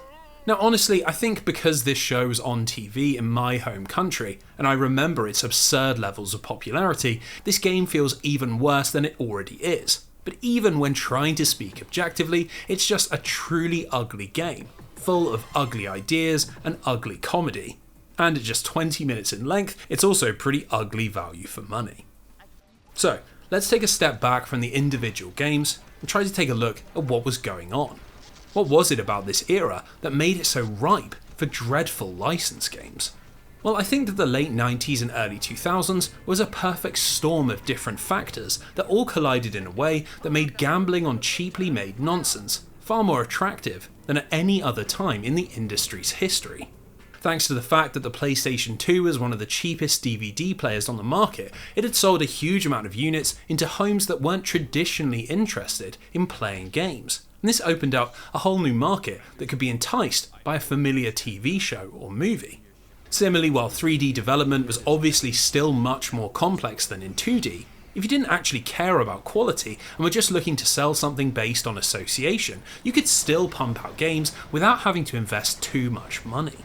Now honestly, I think because this show was on TV in my home country, and I remember its absurd levels of popularity, this game feels even worse than it already is. But even when trying to speak objectively, it's just a truly ugly game, full of ugly ideas and ugly comedy. And at just 20 minutes in length, it's also pretty ugly value for money. So, let's take a step back from the individual games and try to take a look at what was going on. What was it about this era that made it so ripe for dreadful license games? Well, I think that the late 90s and early 2000s was a perfect storm of different factors that all collided in a way that made gambling on cheaply made nonsense far more attractive than at any other time in the industry's history. Thanks to the fact that the PlayStation 2 was one of the cheapest DVD players on the market, it had sold a huge amount of units into homes that weren't traditionally interested in playing games. And this opened up a whole new market that could be enticed by a familiar TV show or movie. Similarly, while 3D development was obviously still much more complex than in 2D, if you didn't actually care about quality and were just looking to sell something based on association, you could still pump out games without having to invest too much money.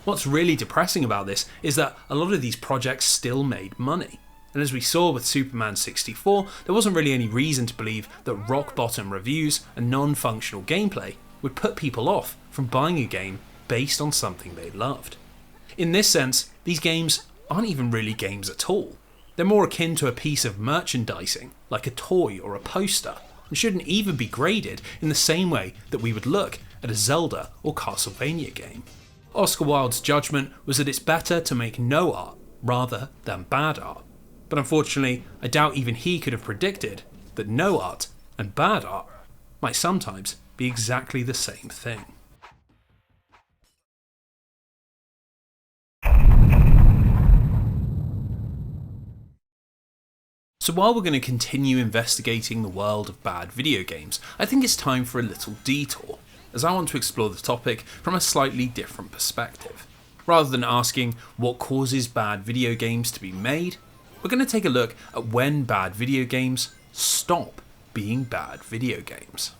What's really depressing about this is that a lot of these projects still made money. And as we saw with Superman 64, there wasn't really any reason to believe that rock-bottom reviews and non-functional gameplay would put people off from buying a game based on something they loved. In this sense, these games aren't even really games at all. They're more akin to a piece of merchandising, like a toy or a poster, and shouldn't even be graded in the same way that we would look at a Zelda or Castlevania game. Oscar Wilde's judgment was that it's better to make no art rather than bad art. But unfortunately, I doubt even he could have predicted that no art and bad art might sometimes be exactly the same thing. So while we're going to continue investigating the world of bad video games, I think it's time for a little detour, as I want to explore the topic from a slightly different perspective. Rather than asking what causes bad video games to be made, we're going to take a look at when bad video games stop being bad video games.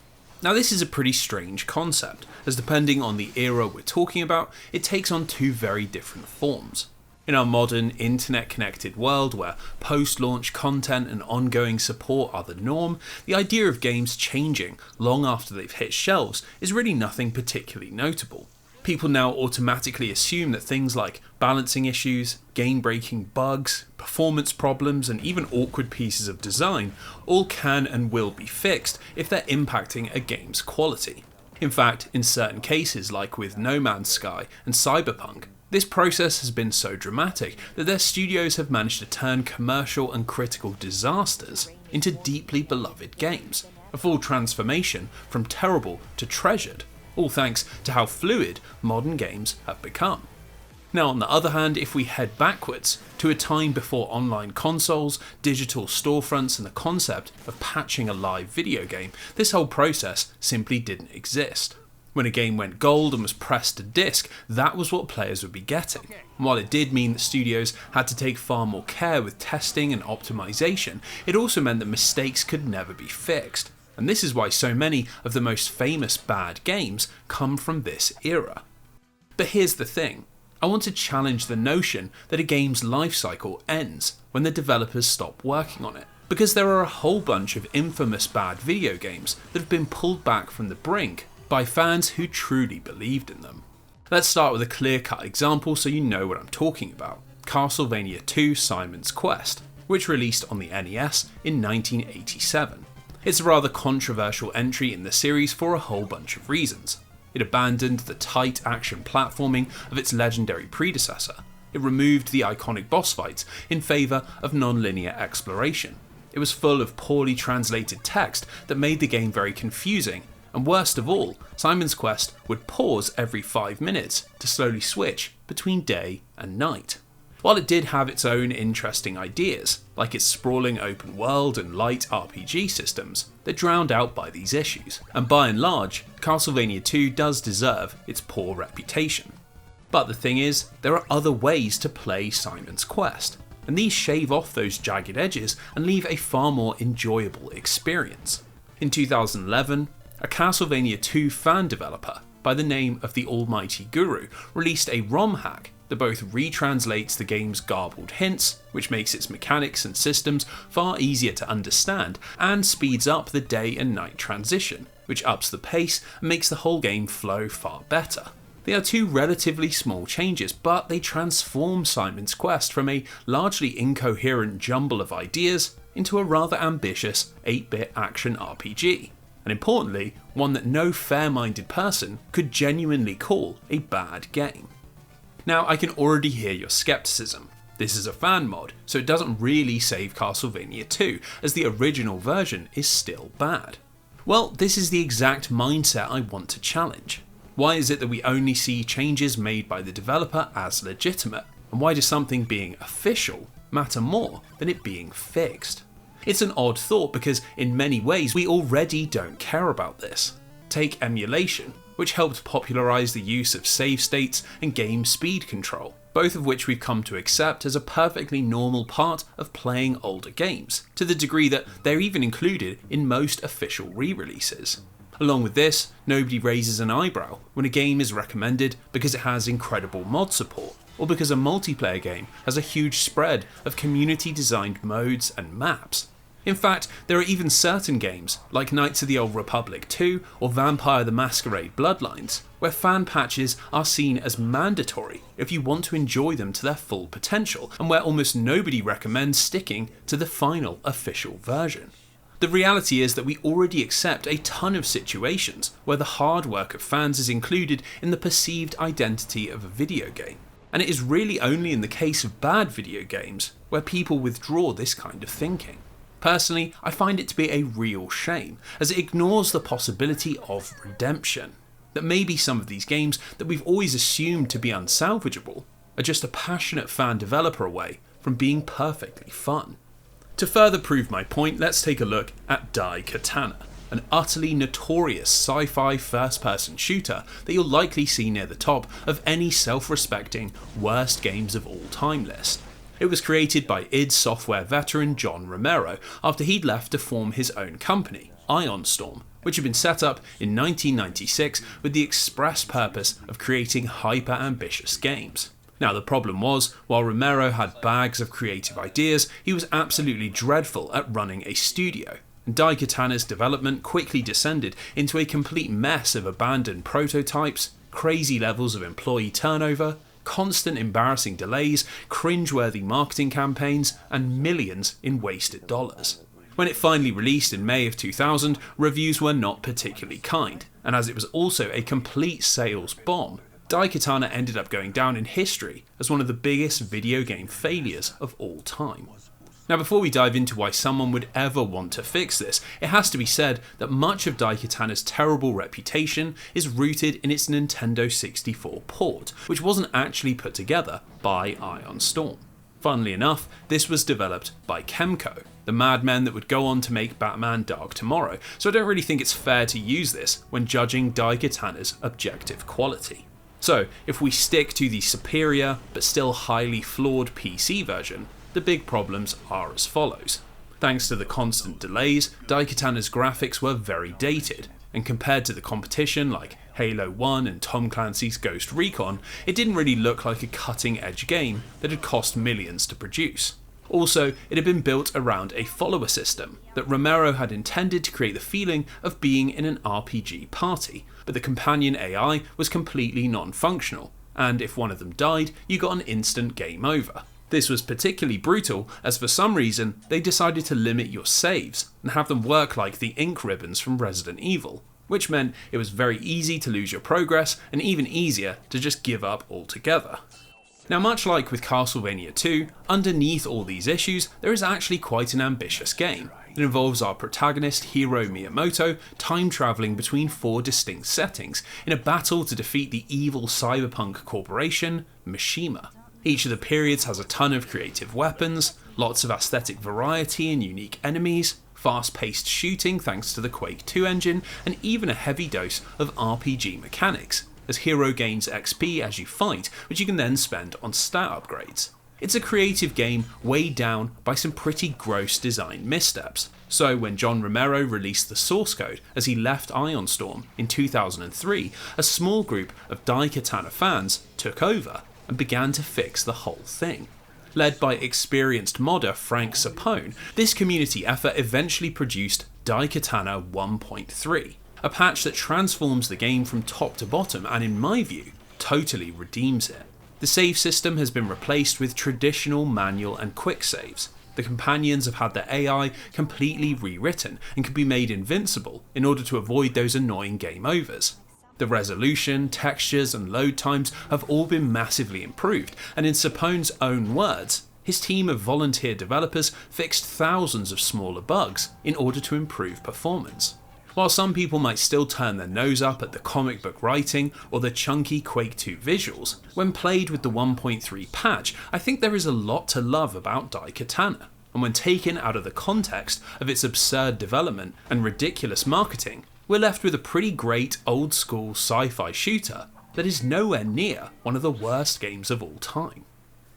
Now this is a pretty strange concept, as depending on the era we're talking about, it takes on two very different forms. In our modern internet-connected world where post-launch content and ongoing support are the norm, the idea of games changing long after they've hit shelves is really nothing particularly notable. People now automatically assume that things like balancing issues, game-breaking bugs, performance problems, and even awkward pieces of design all can and will be fixed if they're impacting a game's quality. In fact, in certain cases like with No Man's Sky and Cyberpunk, this process has been so dramatic that their studios have managed to turn commercial and critical disasters into deeply beloved games. a full transformation from terrible to treasured, all thanks to how fluid modern games have become. Now, on the other hand, if we head backwards to a time before online consoles, digital storefronts, and the concept of patching a live video game, this whole process simply didn't exist. When a game went gold and was pressed to disc, that was what players would be getting. And while it did mean that studios had to take far more care with testing and optimization, it also meant that mistakes could never be fixed. And this is why so many of the most famous bad games come from this era. But here's the thing. I want to challenge the notion that a game's life cycle ends when the developers stop working on it. Because there are a whole bunch of infamous bad video games that have been pulled back from the brink by fans who truly believed in them. Let's start with a clear-cut example so you know what I'm talking about. Castlevania II: Simon's Quest, which released on the NES in 1987. It's a rather controversial entry in the series for a whole bunch of reasons. It abandoned the tight action platforming of its legendary predecessor. It removed the iconic boss fights in favour of non-linear exploration. It was full of poorly translated text that made the game very confusing. And worst of all, Simon's Quest would pause every 5 minutes to slowly switch between day and night. While it did have its own interesting ideas, like its sprawling open world and light RPG systems, they're drowned out by these issues, and by and large, Castlevania II does deserve its poor reputation. But the thing is, there are other ways to play Simon's Quest, and these shave off those jagged edges and leave a far more enjoyable experience. In 2011, a Castlevania II fan developer by the name of the Almighty Guru released a ROM hack that both retranslates the game's garbled hints, which makes its mechanics and systems far easier to understand, and speeds up the day and night transition, which ups the pace and makes the whole game flow far better. They are two relatively small changes, but they transform Simon's Quest from a largely incoherent jumble of ideas into a rather ambitious 8-bit action RPG. And importantly, one that no fair-minded person could genuinely call a bad game. Now, I can already hear your skepticism. This is a fan mod, so it doesn't really save Castlevania 2, as the original version is still bad. Well, this is the exact mindset I want to challenge. Why is it that we only see changes made by the developer as legitimate? And why does something being official matter more than it being fixed? It's an odd thought because in many ways we already don't care about this. Take emulation, which helped popularise the use of save states and game speed control, both of which we've come to accept as a perfectly normal part of playing older games, to the degree that they're even included in most official re-releases. Along with this, nobody raises an eyebrow when a game is recommended because it has incredible mod support, or because a multiplayer game has a huge spread of community-designed modes and maps. In fact, there are even certain games, like Knights of the Old Republic 2 or Vampire the Masquerade Bloodlines, where fan patches are seen as mandatory if you want to enjoy them to their full potential, and where almost nobody recommends sticking to the final official version. The reality is that we already accept a ton of situations where the hard work of fans is included in the perceived identity of a video game, and it is really only in the case of bad video games where people withdraw this kind of thinking. Personally, I find it to be a real shame, as it ignores the possibility of redemption. That maybe some of these games that we've always assumed to be unsalvageable are just a passionate fan developer away from being perfectly fun. To further prove my point, let's take a look at Daikatana, an utterly notorious sci-fi first-person shooter that you'll likely see near the top of any self-respecting worst games of all time list. It was created by id Software veteran John Romero after he'd left to form his own company, Ion Storm, which had been set up in 1996 with the express purpose of creating hyper-ambitious games. Now the problem was, while Romero had bags of creative ideas, he was absolutely dreadful at running a studio, and Daikatana's development quickly descended into a complete mess of abandoned prototypes, crazy levels of employee turnover, constant embarrassing delays, cringeworthy marketing campaigns, and millions in wasted dollars. When it finally released in May of 2000, reviews were not particularly kind, and as it was also a complete sales bomb, Daikatana ended up going down in history as one of the biggest video game failures of all time. Now before we dive into why someone would ever want to fix this, it has to be said that much of Daikatana's terrible reputation is rooted in its Nintendo 64 port, which wasn't actually put together by Ion Storm. Funnily enough, this was developed by Kemco, the madmen that would go on to make Batman Dark Tomorrow, so I don't really think it's fair to use this when judging Daikatana's objective quality. So, if we stick to the superior but still highly flawed PC version, the big problems are as follows. Thanks to the constant delays, Daikatana's graphics were very dated, and compared to the competition like Halo 1 and Tom Clancy's Ghost Recon, it didn't really look like a cutting-edge game that had cost millions to produce. Also, it had been built around a follower system that Romero had intended to create the feeling of being in an RPG party, but the companion AI was completely non-functional, and if one of them died, you got an instant game over. This was particularly brutal, as for some reason they decided to limit your saves and have them work like the ink ribbons from Resident Evil, which meant it was very easy to lose your progress and even easier to just give up altogether. Now, much like with Castlevania 2, underneath all these issues there is actually quite an ambitious game. It involves our protagonist Hiro Miyamoto time travelling between 4 distinct settings in a battle to defeat the evil cyberpunk corporation Mishima. Each of the periods has a ton of creative weapons, lots of aesthetic variety and unique enemies, fast-paced shooting thanks to the Quake 2 engine, and even a heavy dose of RPG mechanics, as Hero gains XP as you fight, which you can then spend on stat upgrades. It's a creative game weighed down by some pretty gross design missteps, so when John Romero released the source code as he left Ion Storm in 2003, a small group of Daikatana fans took over and began to fix the whole thing. Led by experienced modder Frank Sapone, this community effort eventually produced Daikatana 1.3, a patch that transforms the game from top to bottom and, in my view, totally redeems it. The save system has been replaced with traditional manual and quick saves. The companions have had their AI completely rewritten and can be made invincible in order to avoid those annoying game overs. The resolution, textures and load times have all been massively improved, and in Sapone's own words, his team of volunteer developers fixed thousands of smaller bugs in order to improve performance. While some people might still turn their nose up at the comic book writing or the chunky Quake 2 visuals, when played with the 1.3 patch, I think there is a lot to love about Daikatana, and when taken out of the context of its absurd development and ridiculous marketing, we're left with a pretty great old school sci-fi shooter that is nowhere near one of the worst games of all time.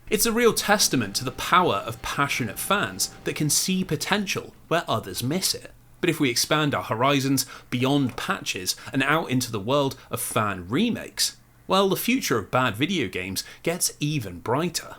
It's a real testament to the power of passionate fans that can see potential where others miss it. But if we expand our horizons beyond patches and out into the world of fan remakes, well, the future of bad video games gets even brighter.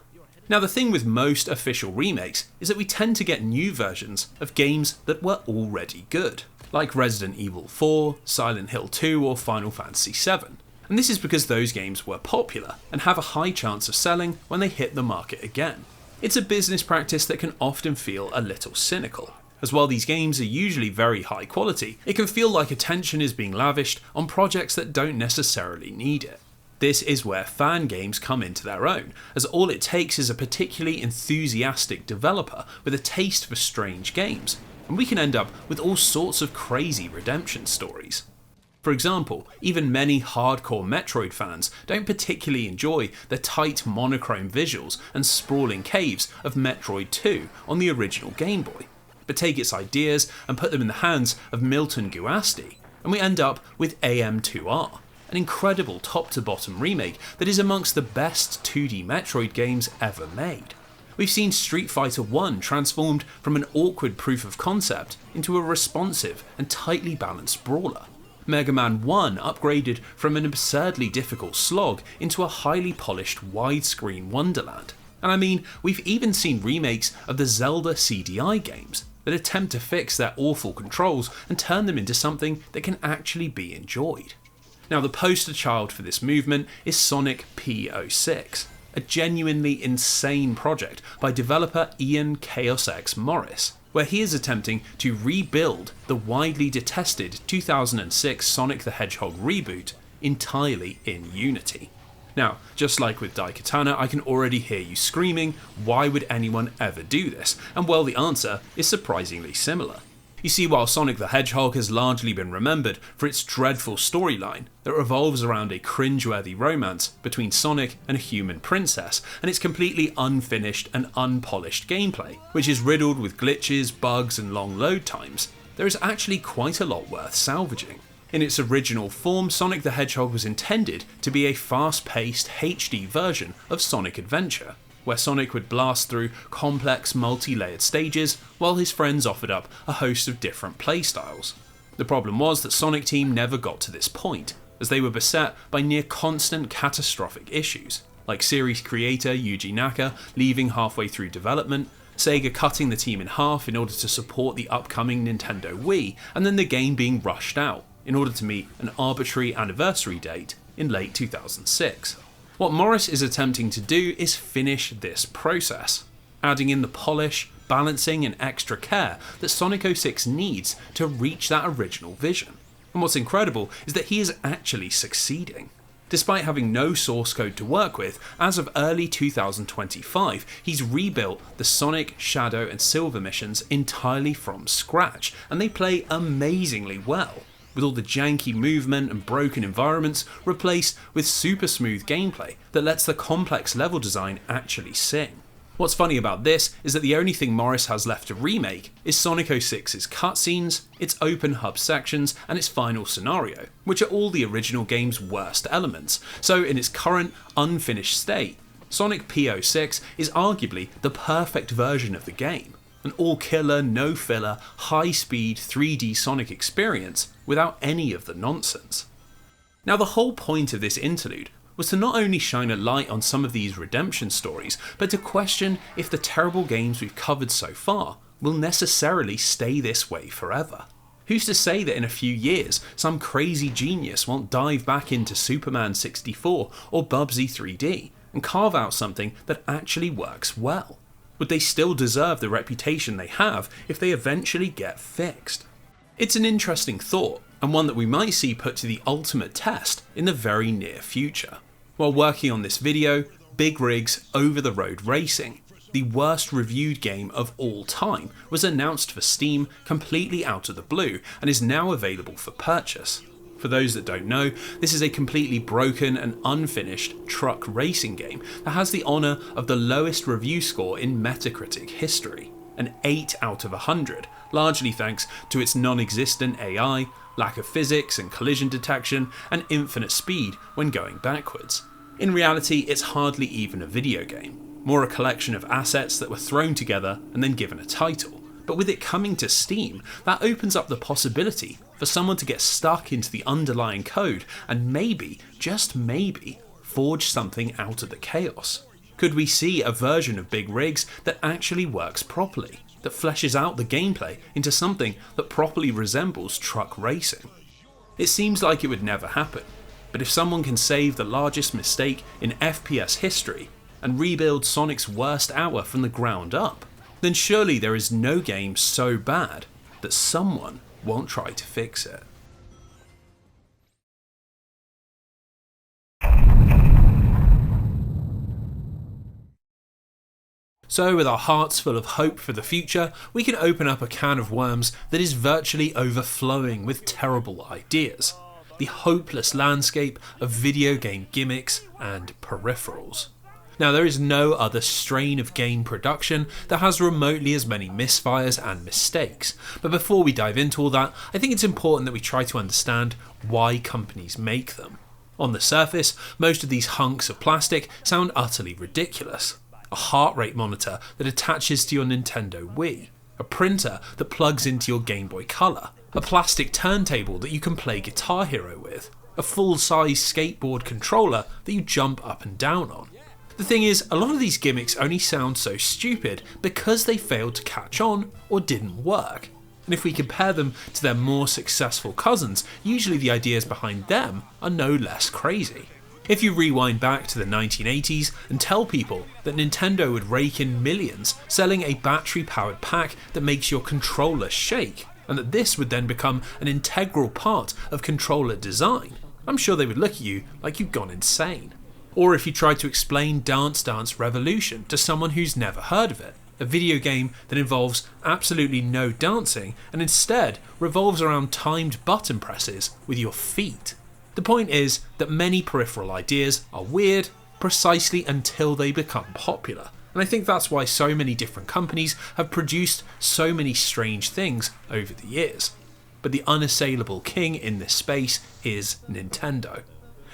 Now, the thing with most official remakes is that we tend to get new versions of games that were already good, like Resident Evil 4, Silent Hill 2 or Final Fantasy 7. And this is because those games were popular and have a high chance of selling when they hit the market again. It's a business practice that can often feel a little cynical, as while these games are usually very high quality, it can feel like attention is being lavished on projects that don't necessarily need it. This is where fan games come into their own, as all it takes is a particularly enthusiastic developer with a taste for strange games, and we can end up with all sorts of crazy redemption stories. For example, even many hardcore Metroid fans don't particularly enjoy the tight monochrome visuals and sprawling caves of Metroid 2 on the original Game Boy, but take its ideas and put them in the hands of Milton Guasti, and we end up with AM2R, an incredible top-to-bottom remake that is amongst the best 2D Metroid games ever made. We've seen Street Fighter 1 transformed from an awkward proof of concept into a responsive and tightly balanced brawler. Mega Man 1 upgraded from an absurdly difficult slog into a highly polished widescreen wonderland. And I mean, we've even seen remakes of the Zelda CD-I games that attempt to fix their awful controls and turn them into something that can actually be enjoyed. Now, the poster child for this movement is Sonic P06, a genuinely insane project by developer Ian Chaos X Morris, where he is attempting to rebuild the widely detested 2006 Sonic the Hedgehog reboot entirely in Unity. Now, just like with Daikatana, I can already hear you screaming, why would anyone ever do this? And well, the answer is surprisingly similar. You see, while Sonic the Hedgehog has largely been remembered for its dreadful storyline that revolves around a cringeworthy romance between Sonic and a human princess, and its completely unfinished and unpolished gameplay, which is riddled with glitches, bugs and long load times, there is actually quite a lot worth salvaging. In its original form, Sonic the Hedgehog was intended to be a fast-paced HD version of Sonic Adventure, where Sonic would blast through complex multi-layered stages while his friends offered up a host of different playstyles. The problem was that Sonic Team never got to this point, as they were beset by near constant catastrophic issues, like series creator Yuji Naka leaving halfway through development, Sega cutting the team in half in order to support the upcoming Nintendo Wii, and then the game being rushed out in order to meet an arbitrary anniversary date in late 2006. What Morris is attempting to do is finish this process, adding in the polish, balancing and extra care that Sonic 06 needs to reach that original vision. And what's incredible is that he is actually succeeding. Despite having no source code to work with, as of early 2025, he's rebuilt the Sonic, Shadow and Silver missions entirely from scratch, and they play amazingly well, with all the janky movement and broken environments replaced with super smooth gameplay that lets the complex level design actually sing. What's funny about this is that the only thing Morris has left to remake is Sonic 06's cutscenes, its open hub sections and its final scenario, which are all the original game's worst elements. So in its current unfinished state, Sonic P06 is arguably the perfect version of the game. An all-killer, no-filler, high-speed 3D Sonic experience without any of the nonsense. Now the whole point of this interlude was to not only shine a light on some of these redemption stories, but to question if the terrible games we've covered so far will necessarily stay this way forever. Who's to say that in a few years, some crazy genius won't dive back into Superman 64 or Bubsy 3D and carve out something that actually works well? Would they still deserve the reputation they have if they eventually get fixed? It's an interesting thought, and one that we might see put to the ultimate test in the very near future. While working on this video, Big Rig's Over the Road Racing, the worst reviewed game of all time, was announced for Steam completely out of the blue and is now available for purchase. For those that don't know, this is a completely broken and unfinished truck racing game that has the honour of the lowest review score in Metacritic history, an 8 out of 100, largely thanks to its non-existent AI, lack of physics and collision detection, and infinite speed when going backwards. In reality, it's hardly even a video game, more a collection of assets that were thrown together and then given a title. But with it coming to Steam, that opens up the possibility for someone to get stuck into the underlying code and maybe, just maybe, forge something out of the chaos. Could we see a version of Big Rigs that actually works properly, that fleshes out the gameplay into something that properly resembles truck racing? It seems like it would never happen, but if someone can save the largest mistake in FPS history and rebuild Sonic's worst hour from the ground up, then surely there is no game so bad that someone won't try to fix it. So with our hearts full of hope for the future, we can open up a can of worms that is virtually overflowing with terrible ideas. The hopeless landscape of video game gimmicks and peripherals. Now, there is no other strain of game production that has remotely as many misfires and mistakes, but before we dive into all that, I think it's important that we try to understand why companies make them. On the surface, most of these hunks of plastic sound utterly ridiculous. A heart rate monitor that attaches to your Nintendo Wii, a printer that plugs into your Game Boy Color, a plastic turntable that you can play Guitar Hero with, a full-size skateboard controller that you jump up and down on. The thing is, a lot of these gimmicks only sound so stupid because they failed to catch on or didn't work. And if we compare them to their more successful cousins, usually the ideas behind them are no less crazy. If you rewind back to the 1980s and tell people that Nintendo would rake in millions selling a battery-powered pack that makes your controller shake, and that this would then become an integral part of controller design, I'm sure they would look at you like you'd gone insane. Or if you tried to explain Dance Dance Revolution to someone who's never heard of it, a video game that involves absolutely no dancing and instead revolves around timed button presses with your feet. The point is that many peripheral ideas are weird precisely until they become popular. And I think that's why so many different companies have produced so many strange things over the years. But the unassailable king in this space is Nintendo.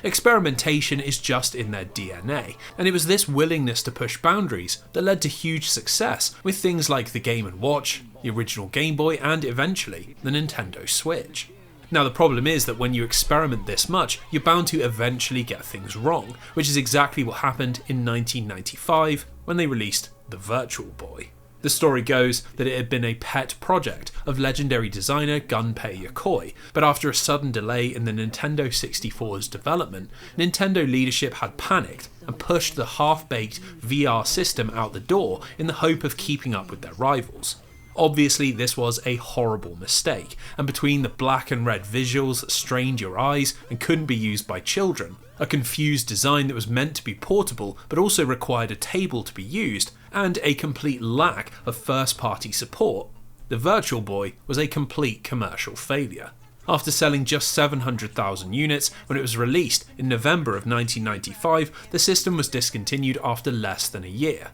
Experimentation is just in their DNA, and it was this willingness to push boundaries that led to huge success with things like the Game & Watch, the original Game Boy, and eventually the Nintendo Switch. Now the problem is that when you experiment this much, you're bound to eventually get things wrong, which is exactly what happened in 1995 when they released the Virtual Boy. The story goes that it had been a pet project of legendary designer Gunpei Yokoi, but after a sudden delay in the Nintendo 64's development, Nintendo leadership had panicked and pushed the half-baked VR system out the door in the hope of keeping up with their rivals. Obviously this was a horrible mistake, and between the black and red visuals that strained your eyes and couldn't be used by children, a confused design that was meant to be portable but also required a table to be used, and a complete lack of first-party support, the Virtual Boy was a complete commercial failure. After selling just 700,000 units when it was released in November of 1995, the system was discontinued after less than a year.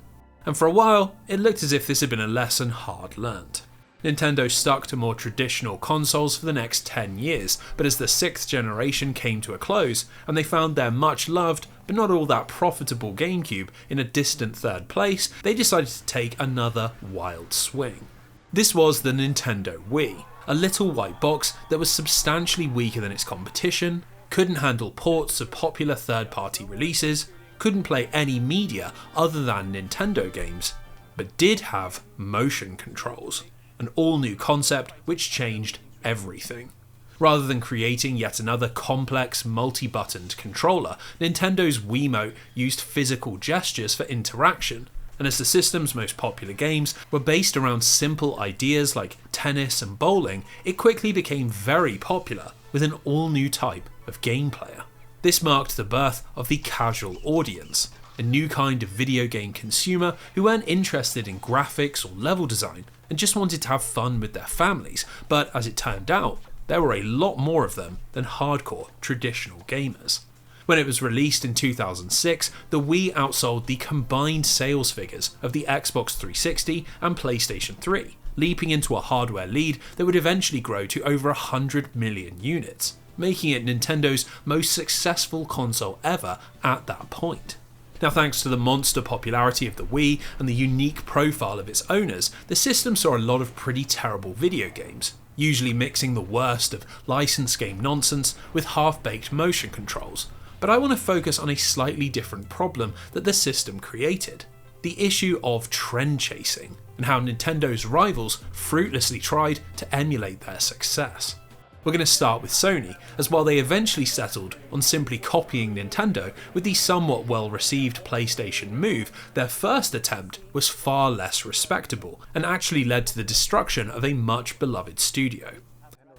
And for a while, it looked as if this had been a lesson hard learnt. Nintendo stuck to more traditional consoles for the next 10 years, but as the 6th generation came to a close, and they found their much loved, but not all that profitable GameCube in a distant third place, they decided to take another wild swing. This was the Nintendo Wii, a little white box that was substantially weaker than its competition, couldn't handle ports of popular third-party releases, couldn't play any media other than Nintendo games, but did have motion controls, an all-new concept which changed everything. Rather than creating yet another complex multi-buttoned controller, Nintendo's Wiimote used physical gestures for interaction, and as the system's most popular games were based around simple ideas like tennis and bowling, it quickly became very popular with an all-new type of game player. This marked the birth of the casual audience, a new kind of video game consumer who weren't interested in graphics or level design and just wanted to have fun with their families, but as it turned out, there were a lot more of them than hardcore traditional gamers. When it was released in 2006, the Wii outsold the combined sales figures of the Xbox 360 and PlayStation 3, leaping into a hardware lead that would eventually grow to over 100 million units, making it Nintendo's most successful console ever at that point. Now, thanks to the monster popularity of the Wii and the unique profile of its owners, the system saw a lot of pretty terrible video games, usually mixing the worst of licensed game nonsense with half-baked motion controls. But I want to focus on a slightly different problem that the system created: the issue of trend chasing, and how Nintendo's rivals fruitlessly tried to emulate their success. We're going to start with Sony, as while they eventually settled on simply copying Nintendo with the somewhat well-received PlayStation Move, their first attempt was far less respectable and actually led to the destruction of a much beloved studio.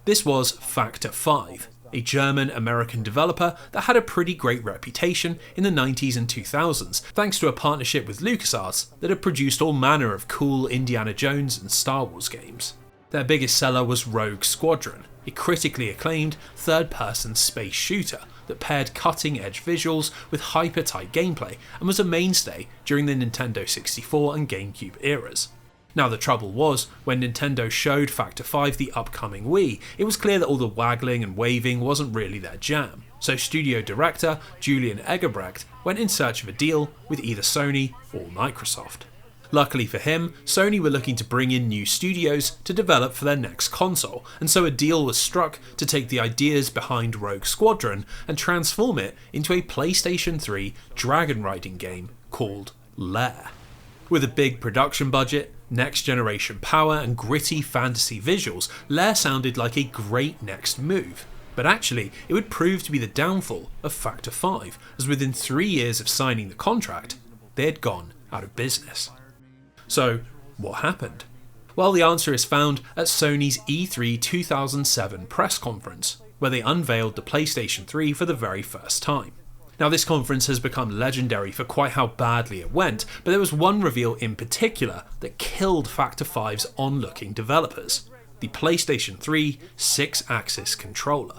This was Factor 5, a German-American developer that had a pretty great reputation in the 90s and 2000s thanks to a partnership with LucasArts that had produced all manner of cool Indiana Jones and Star Wars games. Their biggest seller was Rogue Squadron, a critically acclaimed third-person space shooter that paired cutting-edge visuals with hyper-tight gameplay and was a mainstay during the Nintendo 64 and GameCube eras. Now the trouble was, when Nintendo showed Factor 5 the upcoming Wii, it was clear that all the waggling and waving wasn't really their jam, so studio director Julian Egerbrecht went in search of a deal with either Sony or Microsoft. Luckily for him, Sony were looking to bring in new studios to develop for their next console, and so a deal was struck to take the ideas behind Rogue Squadron and transform it into a PlayStation 3 dragon riding game called Lair. With a big production budget, next-generation power and gritty fantasy visuals, Lair sounded like a great next move. But actually, it would prove to be the downfall of Factor 5, as within 3 years of signing the contract, they had gone out of business. So, what happened? Well, the answer is found at Sony's E3 2007 press conference, where they unveiled the PlayStation 3 for the very first time. Now, this conference has become legendary for quite how badly it went, but there was one reveal in particular that killed Factor 5's onlooking developers: the PlayStation 3 6-axis controller.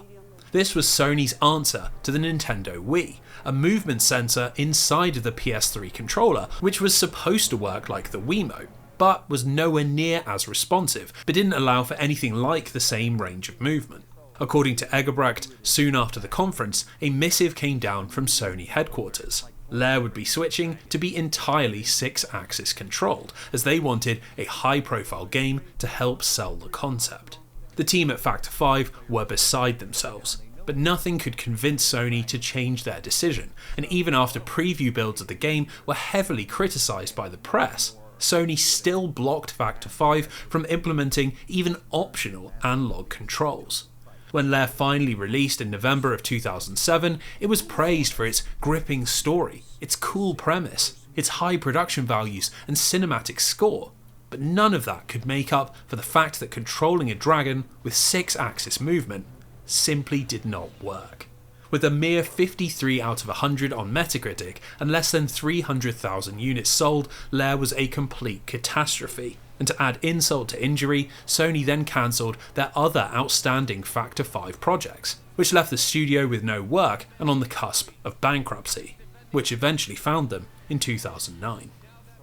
This was Sony's answer to the Nintendo Wii, a movement sensor inside of the PS3 controller, which was supposed to work like the Wiimote, but was nowhere near as responsive, but didn't allow for anything like the same range of movement. According to Egerbrecht, soon after the conference, a missive came down from Sony headquarters. Lair would be switching to be entirely 6-axis controlled, as they wanted a high-profile game to help sell the concept. The team at Factor 5 were beside themselves, but nothing could convince Sony to change their decision, and even after preview builds of the game were heavily criticised by the press, Sony still blocked Factor 5 from implementing even optional analog controls. When Lair finally released in November of 2007, it was praised for its gripping story, its cool premise, its high production values and cinematic score, but none of that could make up for the fact that controlling a dragon with 6-axis movement simply did not work. With a mere 53 out of 100 on Metacritic and less than 300,000 units sold, Lair was a complete catastrophe. And to add insult to injury, Sony then cancelled their other outstanding Factor 5 projects, which left the studio with no work and on the cusp of bankruptcy, which eventually found them in 2009.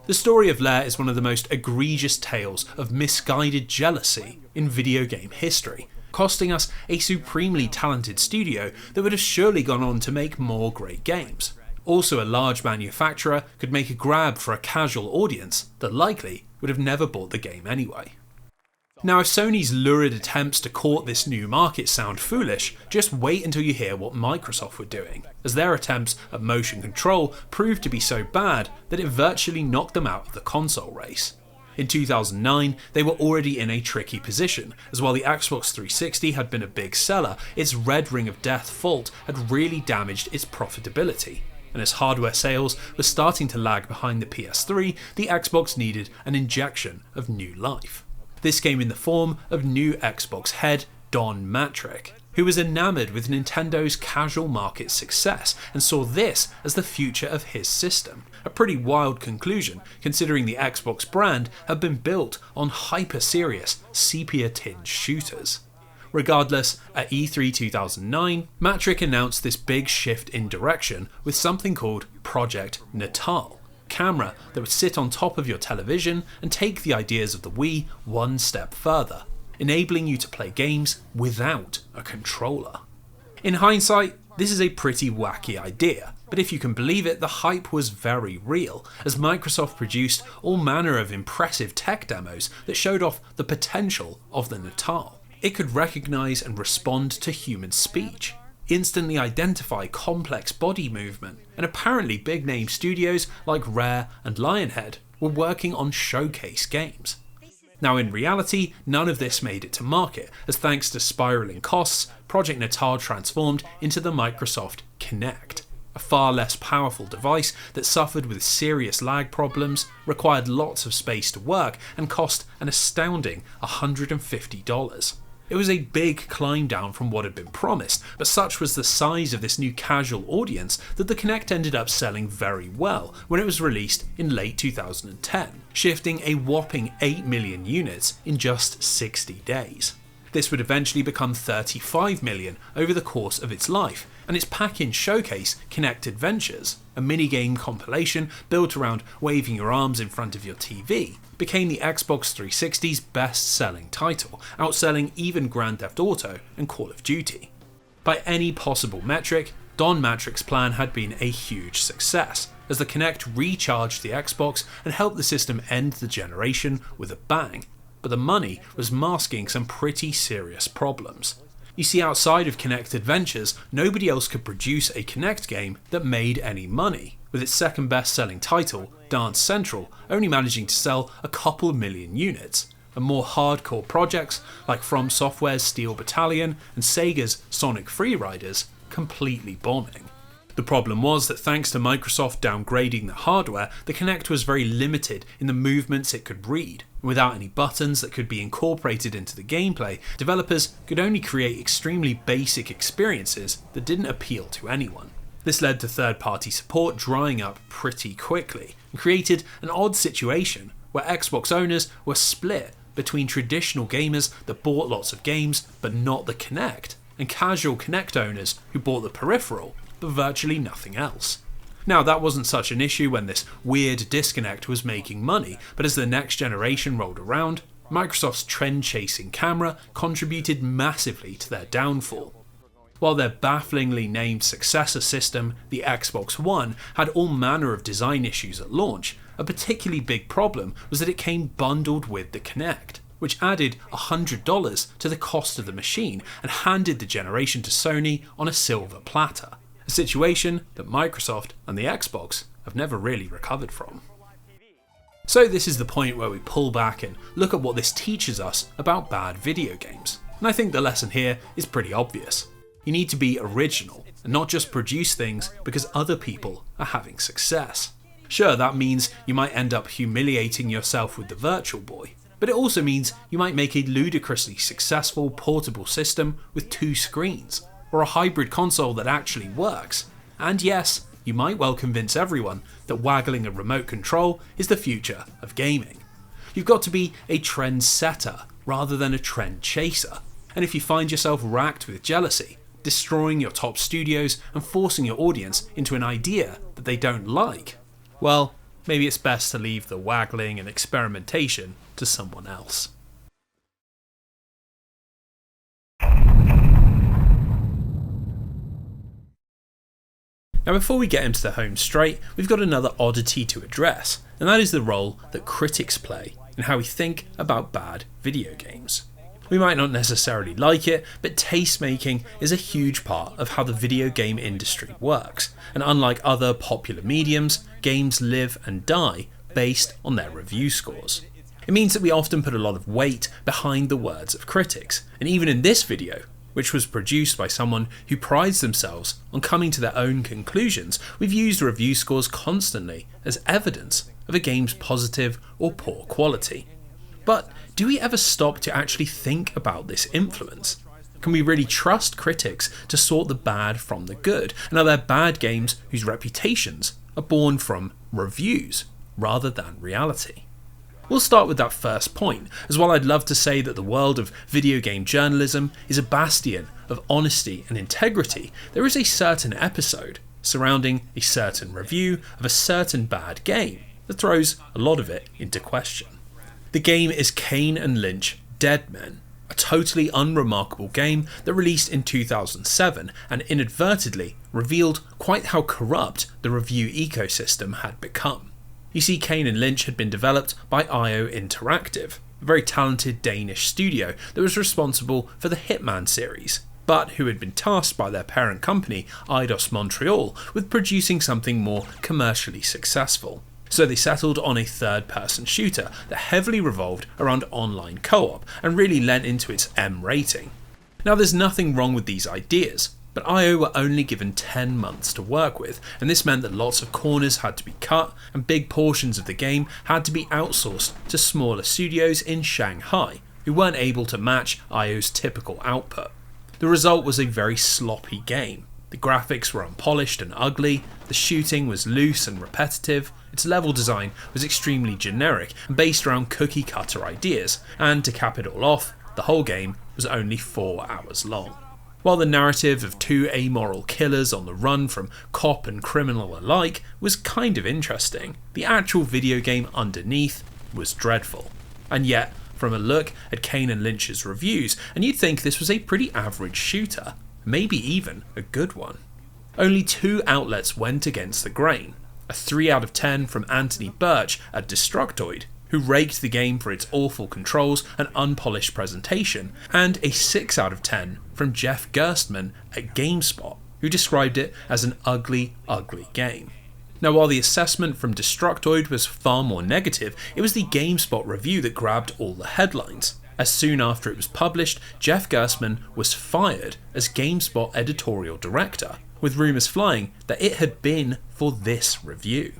The story of Lair is one of the most egregious tales of misguided jealousy in video game history, costing us a supremely talented studio that would have surely gone on to make more great games. Also, a large manufacturer could make a grab for a casual audience that likely would have never bought the game anyway. Now, if Sony's lurid attempts to court this new market sound foolish, just wait until you hear what Microsoft were doing, as their attempts at motion control proved to be so bad that it virtually knocked them out of the console race. In 2009, they were already in a tricky position, as while the Xbox 360 had been a big seller, its Red Ring of Death fault had really damaged its profitability. And as hardware sales were starting to lag behind the PS3, the Xbox needed an injection of new life. This came in the form of new Xbox head Don Mattrick, who was enamoured with Nintendo's casual market success and saw this as the future of his system. A pretty wild conclusion, considering the Xbox brand had been built on hyper-serious, sepia-tinged shooters. Regardless, at E3 2009, Mattrick announced this big shift in direction with something called Project Natal, a camera that would sit on top of your television and take the ideas of the Wii one step further, enabling you to play games without a controller. In hindsight, this is a pretty wacky idea, but if you can believe it, the hype was very real, as Microsoft produced all manner of impressive tech demos that showed off the potential of the Natal. It could recognise and respond to human speech, instantly identify complex body movement, and apparently big-name studios like Rare and Lionhead were working on showcase games. Now, in reality, none of this made it to market, as thanks to spiralling costs, Project Natal transformed into the Microsoft Kinect, a far less powerful device that suffered with serious lag problems, required lots of space to work, and cost an astounding $150. It was a big climb down from what had been promised, but such was the size of this new casual audience that the Kinect ended up selling very well when it was released in late 2010, shifting a whopping 8 million units in just 60 days. This would eventually become 35 million over the course of its life, and its pack-in showcase, Kinect Adventures, a minigame compilation built around waving your arms in front of your TV, became the Xbox 360's best-selling title, outselling even Grand Theft Auto and Call of Duty. By any possible metric, Don Mattrick's plan had been a huge success, as the Kinect recharged the Xbox and helped the system end the generation with a bang, but the money was masking some pretty serious problems. You see, outside of Kinect Adventures, nobody else could produce a Kinect game that made any money, with its second best-selling title, Dance Central, only managing to sell a couple million units, and more hardcore projects like From Software's Steel Battalion and Sega's Sonic Freeriders completely bombing. The problem was that thanks to Microsoft downgrading the hardware, the Kinect was very limited in the movements it could read. Without any buttons that could be incorporated into the gameplay, developers could only create extremely basic experiences that didn't appeal to anyone. This led to third-party support drying up pretty quickly and created an odd situation where Xbox owners were split between traditional gamers that bought lots of games but not the Kinect, and casual Kinect owners who bought the peripheral but virtually nothing else. Now, that wasn't such an issue when this weird disconnect was making money, but as the next generation rolled around, Microsoft's trend-chasing camera contributed massively to their downfall. While their bafflingly named successor system, the Xbox One, had all manner of design issues at launch, a particularly big problem was that it came bundled with the Kinect, which added $100 to the cost of the machine and handed the generation to Sony on a silver platter, a situation that Microsoft and the Xbox have never really recovered from. So this is the point where we pull back and look at what this teaches us about bad video games, and I think the lesson here is pretty obvious. You need to be original and not just produce things because other people are having success. Sure, that means you might end up humiliating yourself with the Virtual Boy, but it also means you might make a ludicrously successful portable system with 2 screens, or a hybrid console that actually works. And yes, you might well convince everyone that waggling a remote control is the future of gaming. You've got to be a trend setter rather than a trend chaser, and if you find yourself racked with jealousy, destroying your top studios and forcing your audience into an idea that they don't like, well, maybe it's best to leave the waggling and experimentation to someone else. Now, before we get into the home straight, we've got another oddity to address, and that is the role that critics play in how we think about bad video games. We might not necessarily like it, but taste making is a huge part of how the video game industry works, and unlike other popular mediums, games live and die based on their review scores. It means that we often put a lot of weight behind the words of critics, and even in this video, which was produced by someone who prides themselves on coming to their own conclusions, we've used review scores constantly as evidence of a game's positive or poor quality. But do we ever stop to actually think about this influence? Can we really trust critics to sort the bad from the good? And are there bad games whose reputations are born from reviews rather than reality? We'll start with that first point, as while I'd love to say that the world of video game journalism is a bastion of honesty and integrity, there is a certain episode surrounding a certain review of a certain bad game that throws a lot of it into question. The game is Kane and Lynch Dead Men, a totally unremarkable game that released in 2007 and inadvertently revealed quite how corrupt the review ecosystem had become. You see, Kane and Lynch had been developed by IO Interactive, a very talented Danish studio that was responsible for the Hitman series, but who had been tasked by their parent company, Eidos Montreal, with producing something more commercially successful. So they settled on a third-person shooter that heavily revolved around online co-op and really lent into its M rating. Now, there's nothing wrong with these ideas, but IO were only given 10 months to work with, and this meant that lots of corners had to be cut and big portions of the game had to be outsourced to smaller studios in Shanghai, who weren't able to match IO's typical output. The result was a very sloppy game. The graphics were unpolished and ugly, the shooting was loose and repetitive, its level design was extremely generic and based around cookie-cutter ideas, and to cap it all off, the whole game was only 4 hours long. While the narrative of 2 amoral killers on the run from cop and criminal alike was kind of interesting, the actual video game underneath was dreadful. And yet, from a look at Kane and Lynch's reviews, and you'd think this was a pretty average shooter, maybe even a good one. Only 2 outlets went against the grain. A 3 out of 10 from Anthony Birch at Destructoid, who raked the game for its awful controls and unpolished presentation, and a 6 out of 10 from Jeff Gerstmann at GameSpot, who described it as an ugly, ugly game. Now, while the assessment from Destructoid was far more negative, it was the GameSpot review that grabbed all the headlines. As soon after it was published, Jeff Gerstmann was fired as GameSpot editorial director, with rumours flying that it had been for this review.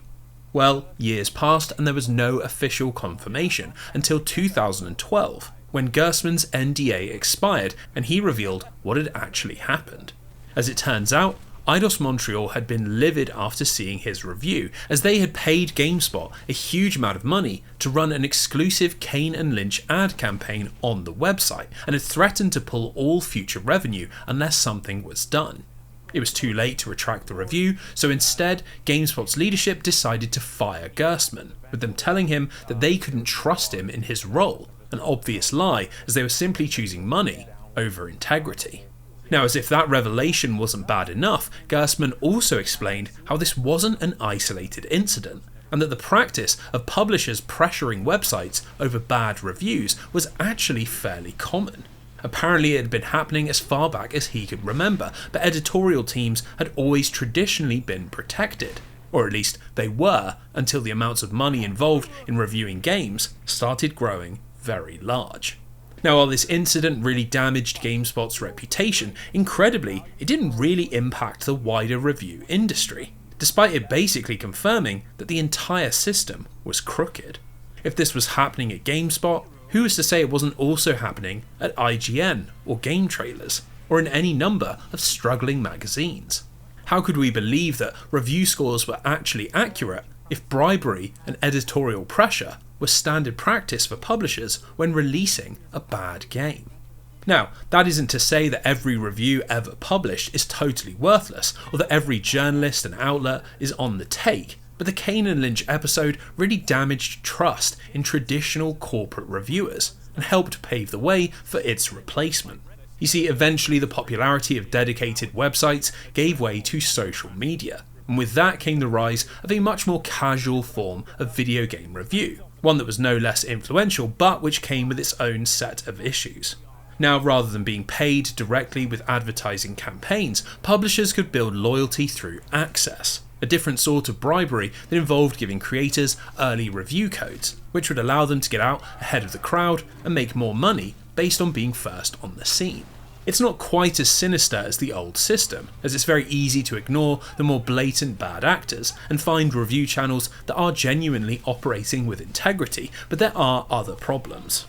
Well, years passed and there was no official confirmation until 2012, when Gerstmann's NDA expired and he revealed what had actually happened. As it turns out, Eidos Montreal had been livid after seeing his review, as they had paid GameSpot a huge amount of money to run an exclusive Kane and Lynch ad campaign on the website, and had threatened to pull all future revenue unless something was done. It was too late to retract the review, so instead, GameSpot's leadership decided to fire Gerstmann, with them telling him that they couldn't trust him in his role, an obvious lie, as they were simply choosing money over integrity. Now, as if that revelation wasn't bad enough, Gerstmann also explained how this wasn't an isolated incident, and that the practice of publishers pressuring websites over bad reviews was actually fairly common. Apparently it had been happening as far back as he could remember, but editorial teams had always traditionally been protected. Or at least they were, until the amounts of money involved in reviewing games started growing very large. Now, while this incident really damaged GameSpot's reputation, incredibly, it didn't really impact the wider review industry, despite it basically confirming that the entire system was crooked. If this was happening at GameSpot, who is to say it wasn't also happening at IGN or Game Trailers, or in any number of struggling magazines? How could we believe that review scores were actually accurate if bribery and editorial pressure was standard practice for publishers when releasing a bad game? Now, that isn't to say that every review ever published is totally worthless, or that every journalist and outlet is on the take, but the Kane and Lynch episode really damaged trust in traditional corporate reviewers and helped pave the way for its replacement. You see, eventually the popularity of dedicated websites gave way to social media, and with that came the rise of a much more casual form of video game review, one that was no less influential but which came with its own set of issues. Now, rather than being paid directly with advertising campaigns, publishers could build loyalty through access, a different sort of bribery that involved giving creators early review codes, which would allow them to get out ahead of the crowd and make more money based on being first on the scene. It's not quite as sinister as the old system, as it's very easy to ignore the more blatant bad actors and find review channels that are genuinely operating with integrity, but there are other problems.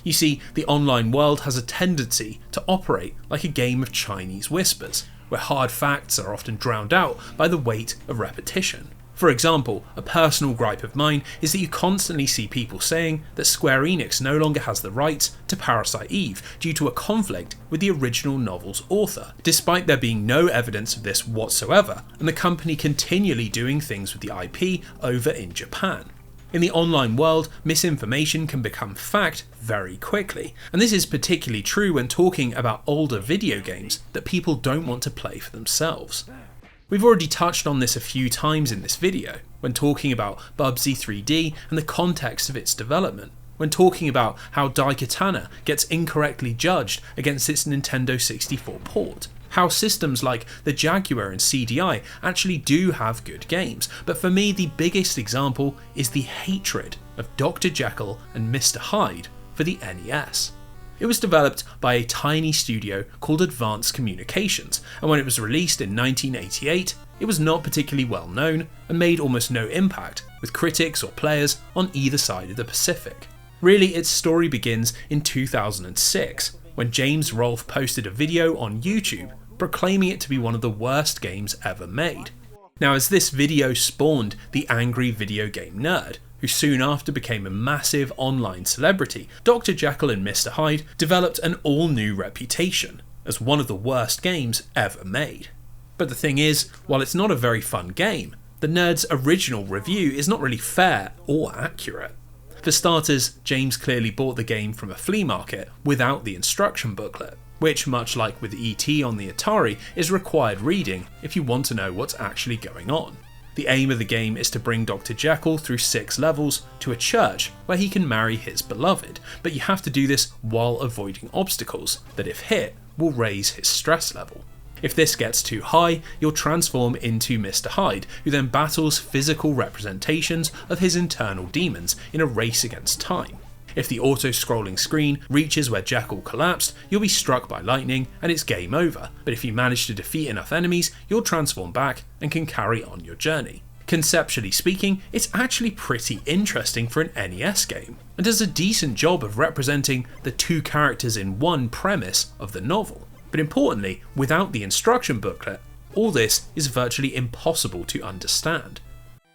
You see, the online world has a tendency to operate like a game of Chinese whispers, where hard facts are often drowned out by the weight of repetition. For example, a personal gripe of mine is that you constantly see people saying that Square Enix no longer has the rights to Parasite Eve due to a conflict with the original novel's author, despite there being no evidence of this whatsoever, and the company continually doing things with the IP over in Japan. In the online world, misinformation can become fact very quickly, and this is particularly true when talking about older video games that people don't want to play for themselves. We've already touched on this a few times in this video, when talking about Bubsy 3D and the context of its development, when talking about how Daikatana gets incorrectly judged against its Nintendo 64 port, how systems like the Jaguar and CD-I actually do have good games, but for me the biggest example is the hatred of Dr. Jekyll and Mr. Hyde for the NES. It was developed by a tiny studio called Advanced Communications, and when it was released in 1988, it was not particularly well known and made almost no impact with critics or players on either side of the Pacific. Really, its story begins in 2006, when James Rolfe posted a video on YouTube proclaiming it to be one of the worst games ever made. Now, as this video spawned the angry video game nerd, who soon after became a massive online celebrity, Dr. Jekyll and Mr. Hyde developed an all-new reputation as one of the worst games ever made. But the thing is, while it's not a very fun game, the nerd's original review is not really fair or accurate. For starters, James clearly bought the game from a flea market without the instruction booklet, which, much like with E.T. on the Atari, is required reading if you want to know what's actually going on. The aim of the game is to bring Dr. Jekyll through 6 levels to a church where he can marry his beloved, but you have to do this while avoiding obstacles that, if hit, will raise his stress level. If this gets too high, you'll transform into Mr. Hyde, who then battles physical representations of his internal demons in a race against time. If the auto-scrolling screen reaches where Jekyll collapsed, you'll be struck by lightning and it's game over, but if you manage to defeat enough enemies, you'll transform back and can carry on your journey. Conceptually speaking, it's actually pretty interesting for an NES game, and does a decent job of representing the 2 characters in one premise of the novel. But importantly, without the instruction booklet, All this is virtually impossible to understand.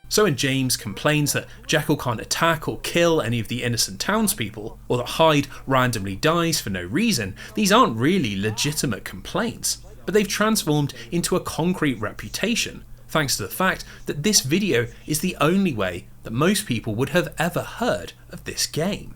So when James complains that Jekyll can't attack or kill any of the innocent townspeople, or that Hyde randomly dies for no reason, these aren't really legitimate complaints, but they've transformed into a concrete reputation, thanks to the fact that this video is the only way that most people would have ever heard of this game.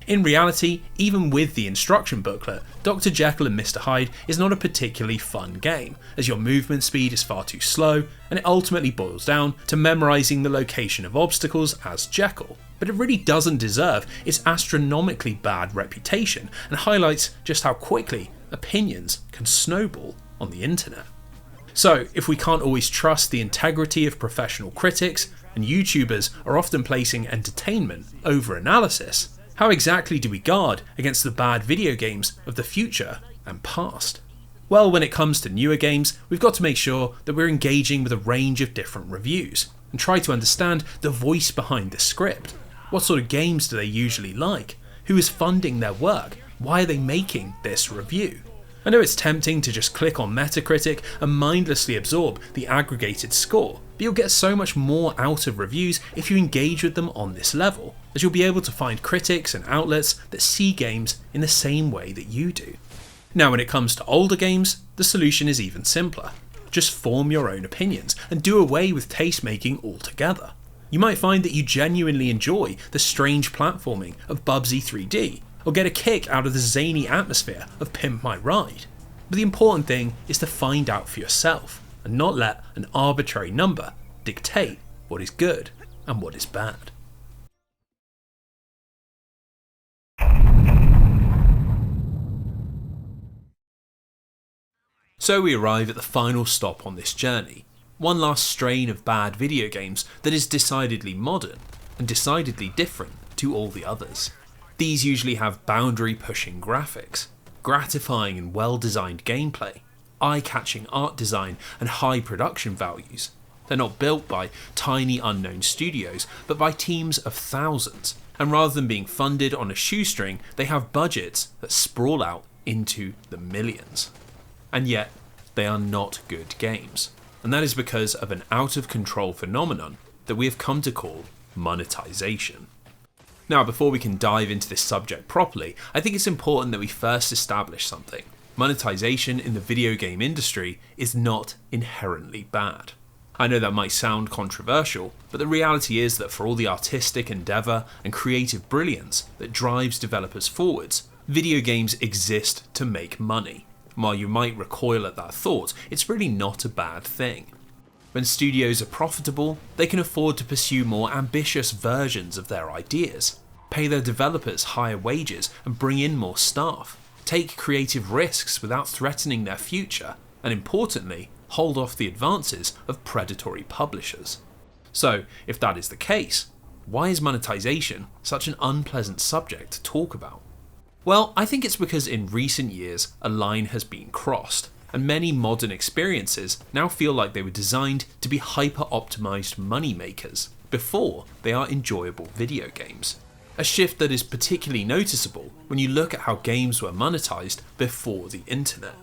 In reality, even with the instruction booklet, Dr. Jekyll and Mr. Hyde is not a particularly fun game, as your movement speed is far too slow, and it ultimately boils down to memorising the location of obstacles as Jekyll. But it really doesn't deserve its astronomically bad reputation, and highlights just how quickly opinions can snowball on the internet. So, if we can't always trust the integrity of professional critics, and YouTubers are often placing entertainment over analysis, how exactly do we guard against the bad video games of the future and past? Well, when it comes to newer games, we've got to make sure that we're engaging with a range of different reviews, and try to understand the voice behind the script. What sort of games do they usually like? Who is funding their work? Why are they making this review? I know it's tempting to just click on Metacritic and mindlessly absorb the aggregated score, but you'll get so much more out of reviews if you engage with them on this level, as you'll be able to find critics and outlets that see games in the same way that you do. Now, when it comes to older games, the solution is even simpler. Just form your own opinions and do away with taste making altogether. You might find that you genuinely enjoy the strange platforming of Bubsy 3D, or get a kick out of the zany atmosphere of Pimp My Ride. But the important thing is to find out for yourself, and not let an arbitrary number dictate what is good and what is bad. So we arrive at the final stop on this journey, one last strain of bad video games that is decidedly modern and decidedly different to all the others. These usually have boundary-pushing graphics, gratifying and well-designed gameplay, eye-catching art design and high production values. They're not built by tiny unknown studios, but by teams of thousands, and rather than being funded on a shoestring, they have budgets that sprawl out into the millions. And yet, they are not good games, and that is because of an out-of-control phenomenon that we have come to call monetization. Now, before we can dive into this subject properly, I think it's important that we first establish something. Monetization in the video game industry is not inherently bad. I know that might sound controversial, but the reality is that for all the artistic endeavour and creative brilliance that drives developers forwards, video games exist to make money. While you might recoil at that thought, it's really not a bad thing. When studios are profitable, they can afford to pursue more ambitious versions of their ideas, pay their developers higher wages and bring in more staff, take creative risks without threatening their future, and importantly, hold off the advances of predatory publishers. So, if that is the case, why is monetization such an unpleasant subject to talk about? Well, I think it's because in recent years a line has been crossed, and many modern experiences now feel like they were designed to be hyper-optimized money makers before they are enjoyable video games. A shift that is particularly noticeable when you look at how games were monetized before the internet.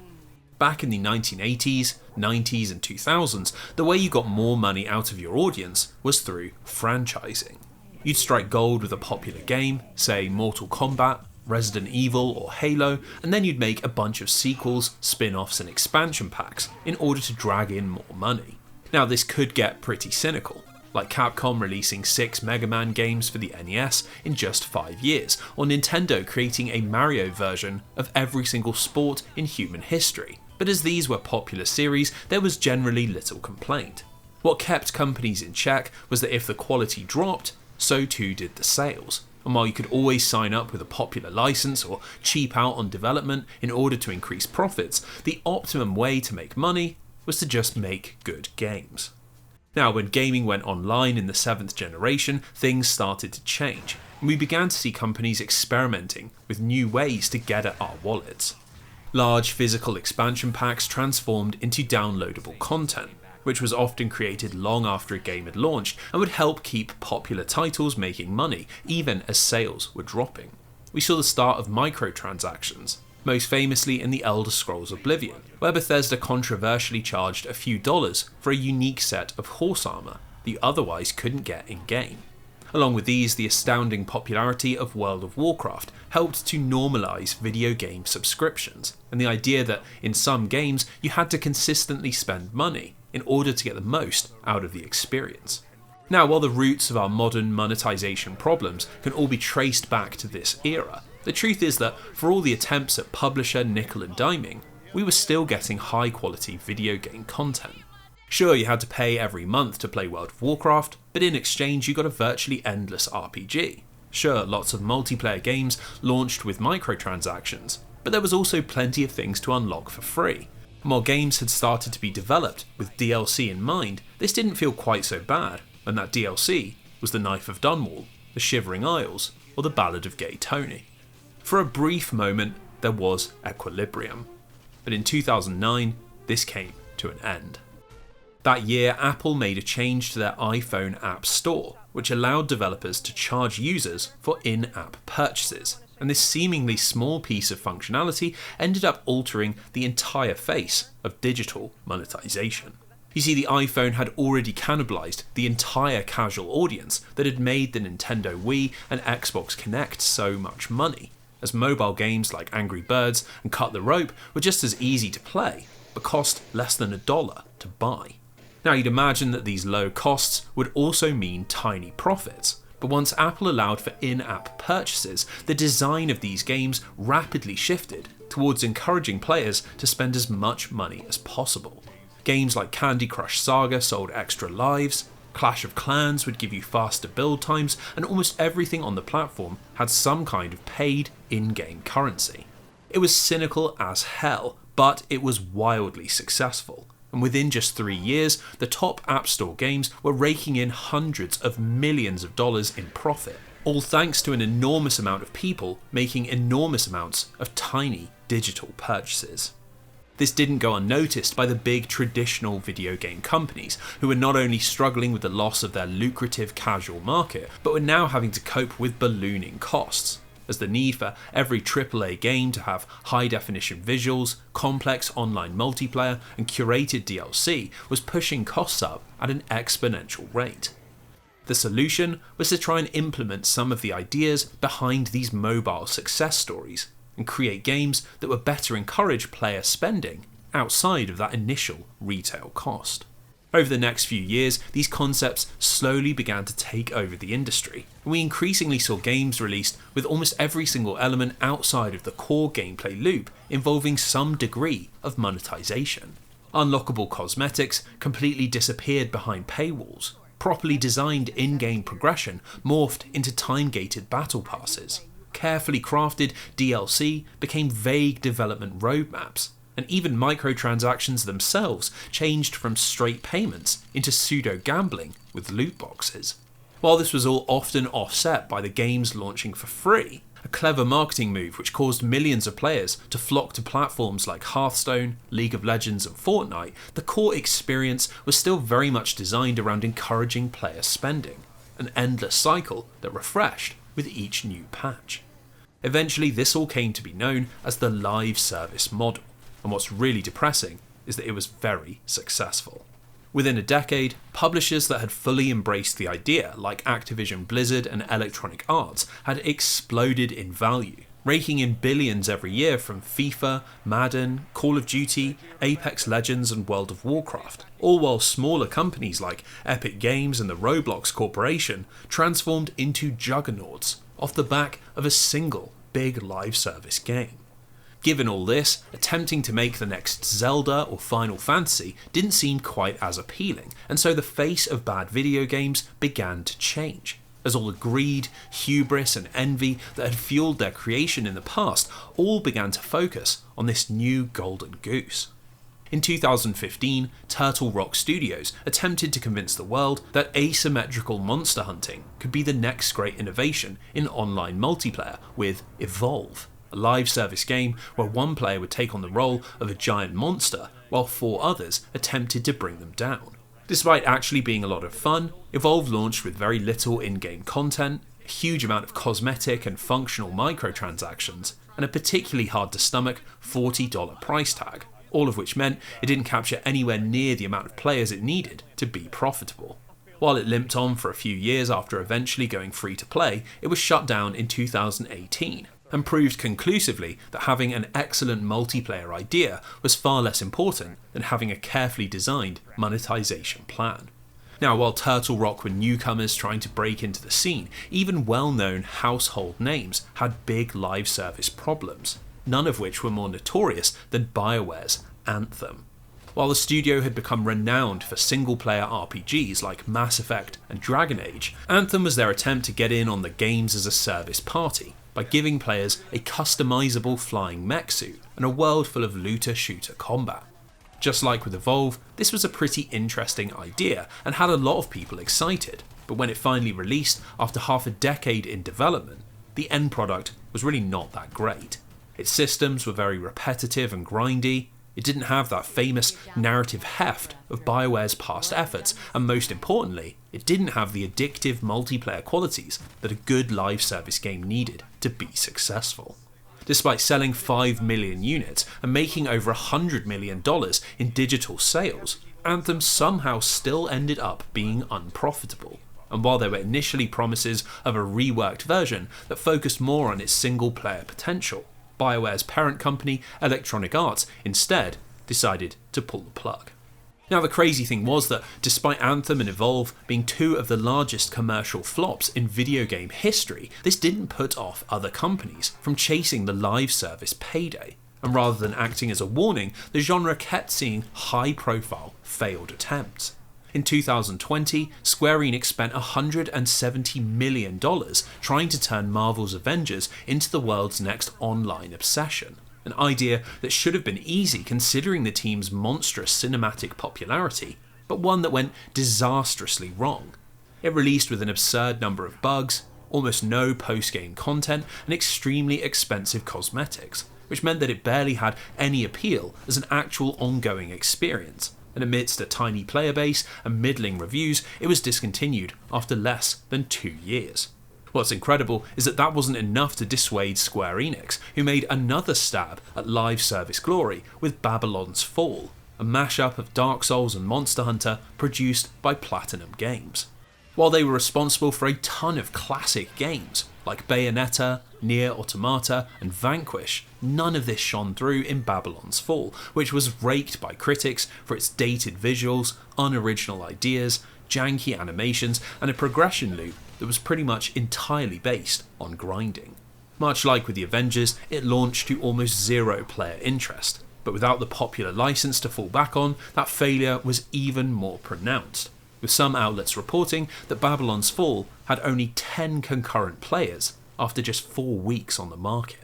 Back in the 1980s, 90s and 2000s, the way you got more money out of your audience was through franchising. You'd strike gold with a popular game, say Mortal Kombat, Resident Evil or Halo, and then you'd make a bunch of sequels, spin-offs and expansion packs in order to drag in more money. Now this could get pretty cynical, like Capcom releasing 6 Mega Man games for the NES in just 5 years, or Nintendo creating a Mario version of every single sport in human history. But as these were popular series, there was generally little complaint. What kept companies in check was that if the quality dropped, so too did the sales. And while you could always sign up with a popular license or cheap out on development in order to increase profits, the optimum way to make money was to just make good games. Now, when gaming went online in the 7th generation, things started to change, and we began to see companies experimenting with new ways to get at our wallets. Large physical expansion packs transformed into downloadable content, which was often created long after a game had launched and would help keep popular titles making money even as sales were dropping. We saw the start of microtransactions, most famously in the Elder Scrolls Oblivion, where Bethesda controversially charged a few dollars for a unique set of horse armour that you otherwise couldn't get in-game. Along with these, the astounding popularity of World of Warcraft helped to normalise video game subscriptions, and the idea that in some games you had to consistently spend money in order to get the most out of the experience. Now, while the roots of our modern monetisation problems can all be traced back to this era, the truth is that for all the attempts at publisher nickel and diming, we were still getting high quality video game content. Sure, you had to pay every month to play World of Warcraft, but in exchange you got a virtually endless RPG. Sure, lots of multiplayer games launched with microtransactions, but there was also plenty of things to unlock for free. And while games had started to be developed with DLC in mind, this didn't feel quite so bad, and that DLC was The Knife of Dunwall, The Shivering Isles, or The Ballad of Gay Tony. For a brief moment, there was equilibrium, but in 2009, this came to an end. That year, Apple made a change to their iPhone App Store, which allowed developers to charge users for in-app purchases, and this seemingly small piece of functionality ended up altering the entire face of digital monetization. You see, the iPhone had already cannibalized the entire casual audience that had made the Nintendo Wii and Xbox Kinect so much money, as mobile games like Angry Birds and Cut the Rope were just as easy to play, but cost less than $1 to buy. Now, you'd imagine that these low costs would also mean tiny profits, but once Apple allowed for in-app purchases, the design of these games rapidly shifted towards encouraging players to spend as much money as possible. Games like Candy Crush Saga sold extra lives, Clash of Clans would give you faster build times, and almost everything on the platform had some kind of paid in-game currency. It was cynical as hell, but it was wildly successful. And within just 3 years, the top App Store games were raking in hundreds of millions of dollars in profit, all thanks to an enormous amount of people making enormous amounts of tiny digital purchases. This didn't go unnoticed by the big traditional video game companies, who were not only struggling with the loss of their lucrative casual market, but were now having to cope with ballooning costs, as the need for every AAA game to have high-definition visuals, complex online multiplayer, and curated DLC was pushing costs up at an exponential rate. The solution was to try and implement some of the ideas behind these mobile success stories, and create games that would better encourage player spending outside of that initial retail cost. Over the next few years, these concepts slowly began to take over the industry, and we increasingly saw games released with almost every single element outside of the core gameplay loop involving some degree of monetization. Unlockable cosmetics completely disappeared behind paywalls. Properly designed in-game progression morphed into time-gated battle passes. Carefully crafted DLC became vague development roadmaps, and even microtransactions themselves changed from straight payments into pseudo-gambling with loot boxes. While this was all often offset by the games launching for free, a clever marketing move which caused millions of players to flock to platforms like Hearthstone, League of Legends and Fortnite, the core experience was still very much designed around encouraging player spending, an endless cycle that refreshed with each new patch. Eventually, this all came to be known as the live service model, and what's really depressing is that it was very successful. Within a decade, publishers that had fully embraced the idea, like Activision Blizzard and Electronic Arts, had exploded in value, raking in billions every year from FIFA, Madden, Call of Duty, Apex Legends and World of Warcraft, all while smaller companies like Epic Games and the Roblox Corporation transformed into juggernauts off the back of a single big live service game. Given all this, attempting to make the next Zelda or Final Fantasy didn't seem quite as appealing, and so the face of bad video games began to change, as all the greed, hubris and envy that had fueled their creation in the past all began to focus on this new golden goose. In 2015, Turtle Rock Studios attempted to convince the world that asymmetrical monster hunting could be the next great innovation in online multiplayer with Evolve, a live service game where one player would take on the role of a giant monster while 4 others attempted to bring them down. Despite actually being a lot of fun, Evolve launched with very little in-game content, a huge amount of cosmetic and functional microtransactions, and a particularly hard to stomach $40 price tag, all of which meant it didn't capture anywhere near the amount of players it needed to be profitable. While it limped on for a few years after eventually going free to play, it was shut down in 2018 and proved conclusively that having an excellent multiplayer idea was far less important than having a carefully designed monetization plan. Now, while Turtle Rock were newcomers trying to break into the scene, even well-known household names had big live service problems, none of which were more notorious than BioWare's Anthem. While the studio had become renowned for single-player RPGs like Mass Effect and Dragon Age, Anthem was their attempt to get in on the games-as-a-service party by giving players a customizable flying mech suit and a world full of looter-shooter combat. Just like with Evolve, this was a pretty interesting idea and had a lot of people excited, but when it finally released after half a decade in development, the end product was really not that great. Its systems were very repetitive and grindy, it didn't have that famous narrative heft of BioWare's past efforts, and most importantly, it didn't have the addictive multiplayer qualities that a good live service game needed to be successful. Despite selling 5 million units and making over $100 million in digital sales, Anthem somehow still ended up being unprofitable. And while there were initially promises of a reworked version that focused more on its single-player potential, BioWare's parent company, Electronic Arts, instead decided to pull the plug. Now, the crazy thing was that despite Anthem and Evolve being two of the largest commercial flops in video game history, this didn't put off other companies from chasing the live service payday. And rather than acting as a warning, the genre kept seeing high-profile failed attempts. In 2020, Square Enix spent $170 million trying to turn Marvel's Avengers into the world's next online obsession, an idea that should have been easy considering the team's monstrous cinematic popularity, but one that went disastrously wrong. It released with an absurd number of bugs, almost no post-game content, and extremely expensive cosmetics, which meant that it barely had any appeal as an actual ongoing experience. And amidst a tiny player base and middling reviews, it was discontinued after less than 2 years. What's incredible is that that wasn't enough to dissuade Square Enix, who made another stab at live service glory with Babylon's Fall, a mashup of Dark Souls and Monster Hunter produced by Platinum Games. While they were responsible for a ton of classic games, like Bayonetta, Nier Automata, and Vanquish, none of this shone through in Babylon's Fall, which was raked by critics for its dated visuals, unoriginal ideas, janky animations, and a progression loop that was pretty much entirely based on grinding. Much like with the Avengers, it launched to almost zero player interest, but without the popular license to fall back on, that failure was even more pronounced, with some outlets reporting that Babylon's Fall had only 10 concurrent players after just 4 weeks on the market.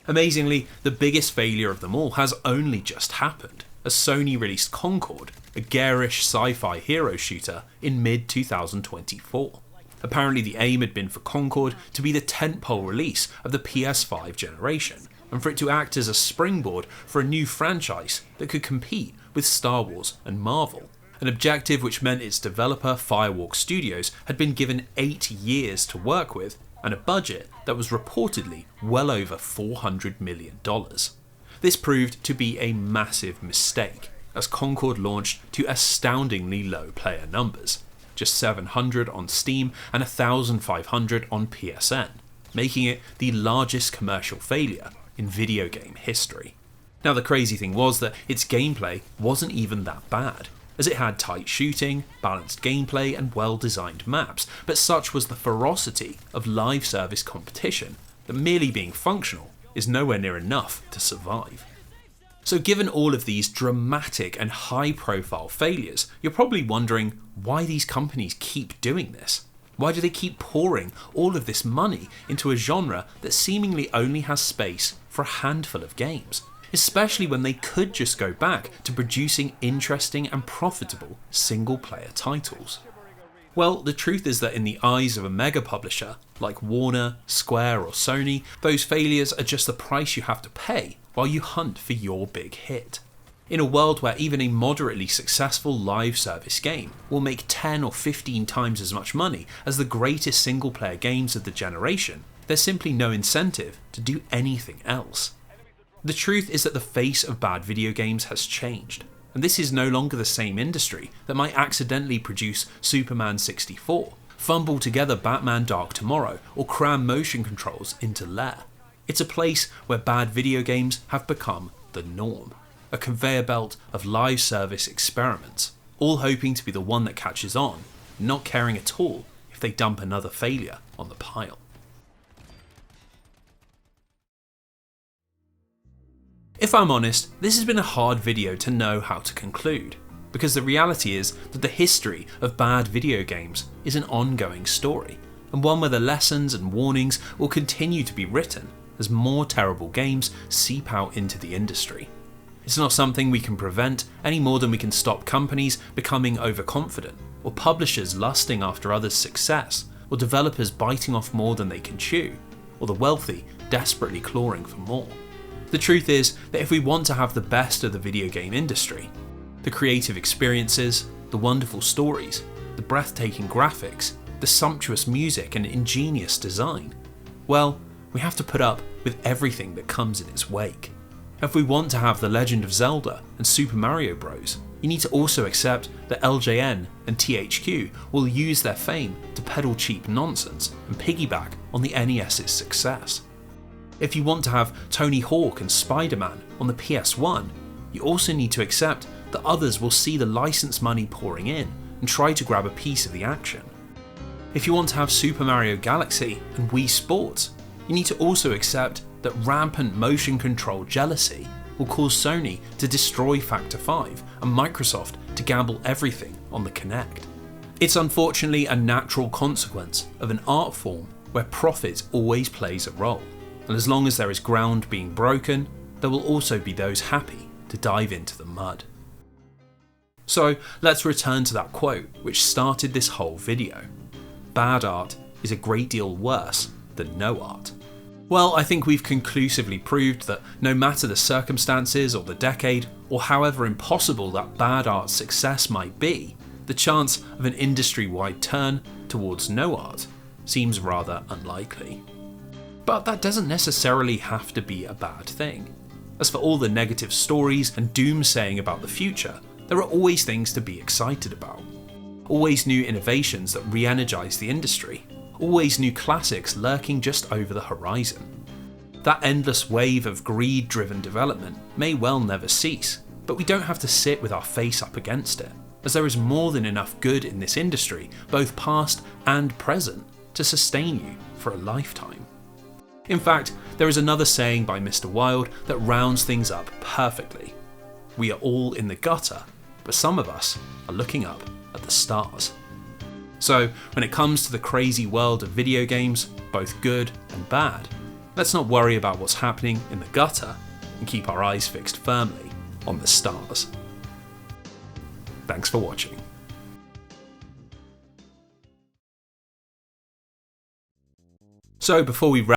Amazingly, the biggest failure of them all has only just happened, as Sony released Concord, a garish sci-fi hero shooter, in mid-2024. Apparently the aim had been for Concord to be the tentpole release of the PS5 generation, and for it to act as a springboard for a new franchise that could compete with Star Wars and Marvel. An objective which meant its developer, Firewalk Studios, had been given 8 years to work with, and a budget that was reportedly well over $400 million. This proved to be a massive mistake, as Concord launched to astoundingly low player numbers, just 700 on Steam and 1,500 on PSN, making it the largest commercial failure in video game history. Now, the crazy thing was that its gameplay wasn't even that bad, as it had tight shooting, balanced gameplay, and well-designed maps, but such was the ferocity of live service competition that merely being functional is nowhere near enough to survive. So given all of these dramatic and high-profile failures, you're probably wondering why these companies keep doing this. Why do they keep pouring all of this money into a genre that seemingly only has space for a handful of games? Especially when they could just go back to producing interesting and profitable single-player titles. Well, the truth is that in the eyes of a mega publisher like Warner, Square or Sony, those failures are just the price you have to pay while you hunt for your big hit. In a world where even a moderately successful live service game will make 10 or 15 times as much money as the greatest single-player games of the generation, there's simply no incentive to do anything else. The truth is that the face of bad video games has changed, and this is no longer the same industry that might accidentally produce Superman 64, fumble together Batman Dark Tomorrow, or cram motion controls into Lair. It's a place where bad video games have become the norm, a conveyor belt of live service experiments, all hoping to be the one that catches on, not caring at all if they dump another failure on the pile. If I'm honest, this has been a hard video to know how to conclude, because the reality is that the history of bad video games is an ongoing story, and one where the lessons and warnings will continue to be written as more terrible games seep out into the industry. It's not something we can prevent any more than we can stop companies becoming overconfident, or publishers lusting after others' success, or developers biting off more than they can chew, or the wealthy desperately clawing for more. The truth is that if we want to have the best of the video game industry, the creative experiences, the wonderful stories, the breathtaking graphics, the sumptuous music and ingenious design, well, we have to put up with everything that comes in its wake. If we want to have The Legend of Zelda and Super Mario Bros, you need to also accept that LJN and THQ will use their fame to peddle cheap nonsense and piggyback on the NES's success. If you want to have Tony Hawk and Spider-Man on the PS1, you also need to accept that others will see the license money pouring in and try to grab a piece of the action. If you want to have Super Mario Galaxy and Wii Sports, you need to also accept that rampant motion control jealousy will cause Sony to destroy Factor 5 and Microsoft to gamble everything on the Kinect. It's unfortunately a natural consequence of an art form where profit always plays a role. And as long as there is ground being broken, there will also be those happy to dive into the mud. So let's return to that quote which started this whole video. Bad art is a great deal worse than no art. Well, I think we've conclusively proved that no matter the circumstances or the decade, or however impossible that bad art's success might be, the chance of an industry-wide turn towards no art seems rather unlikely. But that doesn't necessarily have to be a bad thing. As for all the negative stories and doomsaying about the future, there are always things to be excited about. Always new innovations that re-energize the industry. Always new classics lurking just over the horizon. That endless wave of greed-driven development may well never cease, but we don't have to sit with our face up against it, as there is more than enough good in this industry, both past and present, to sustain you for a lifetime. In fact, there is another saying by Mr. Wilde that rounds things up perfectly. We are all in the gutter, but some of us are looking up at the stars. So, when it comes to the crazy world of video games, both good and bad, let's not worry about what's happening in the gutter and keep our eyes fixed firmly on the stars. Thanks for watching. So before we wrap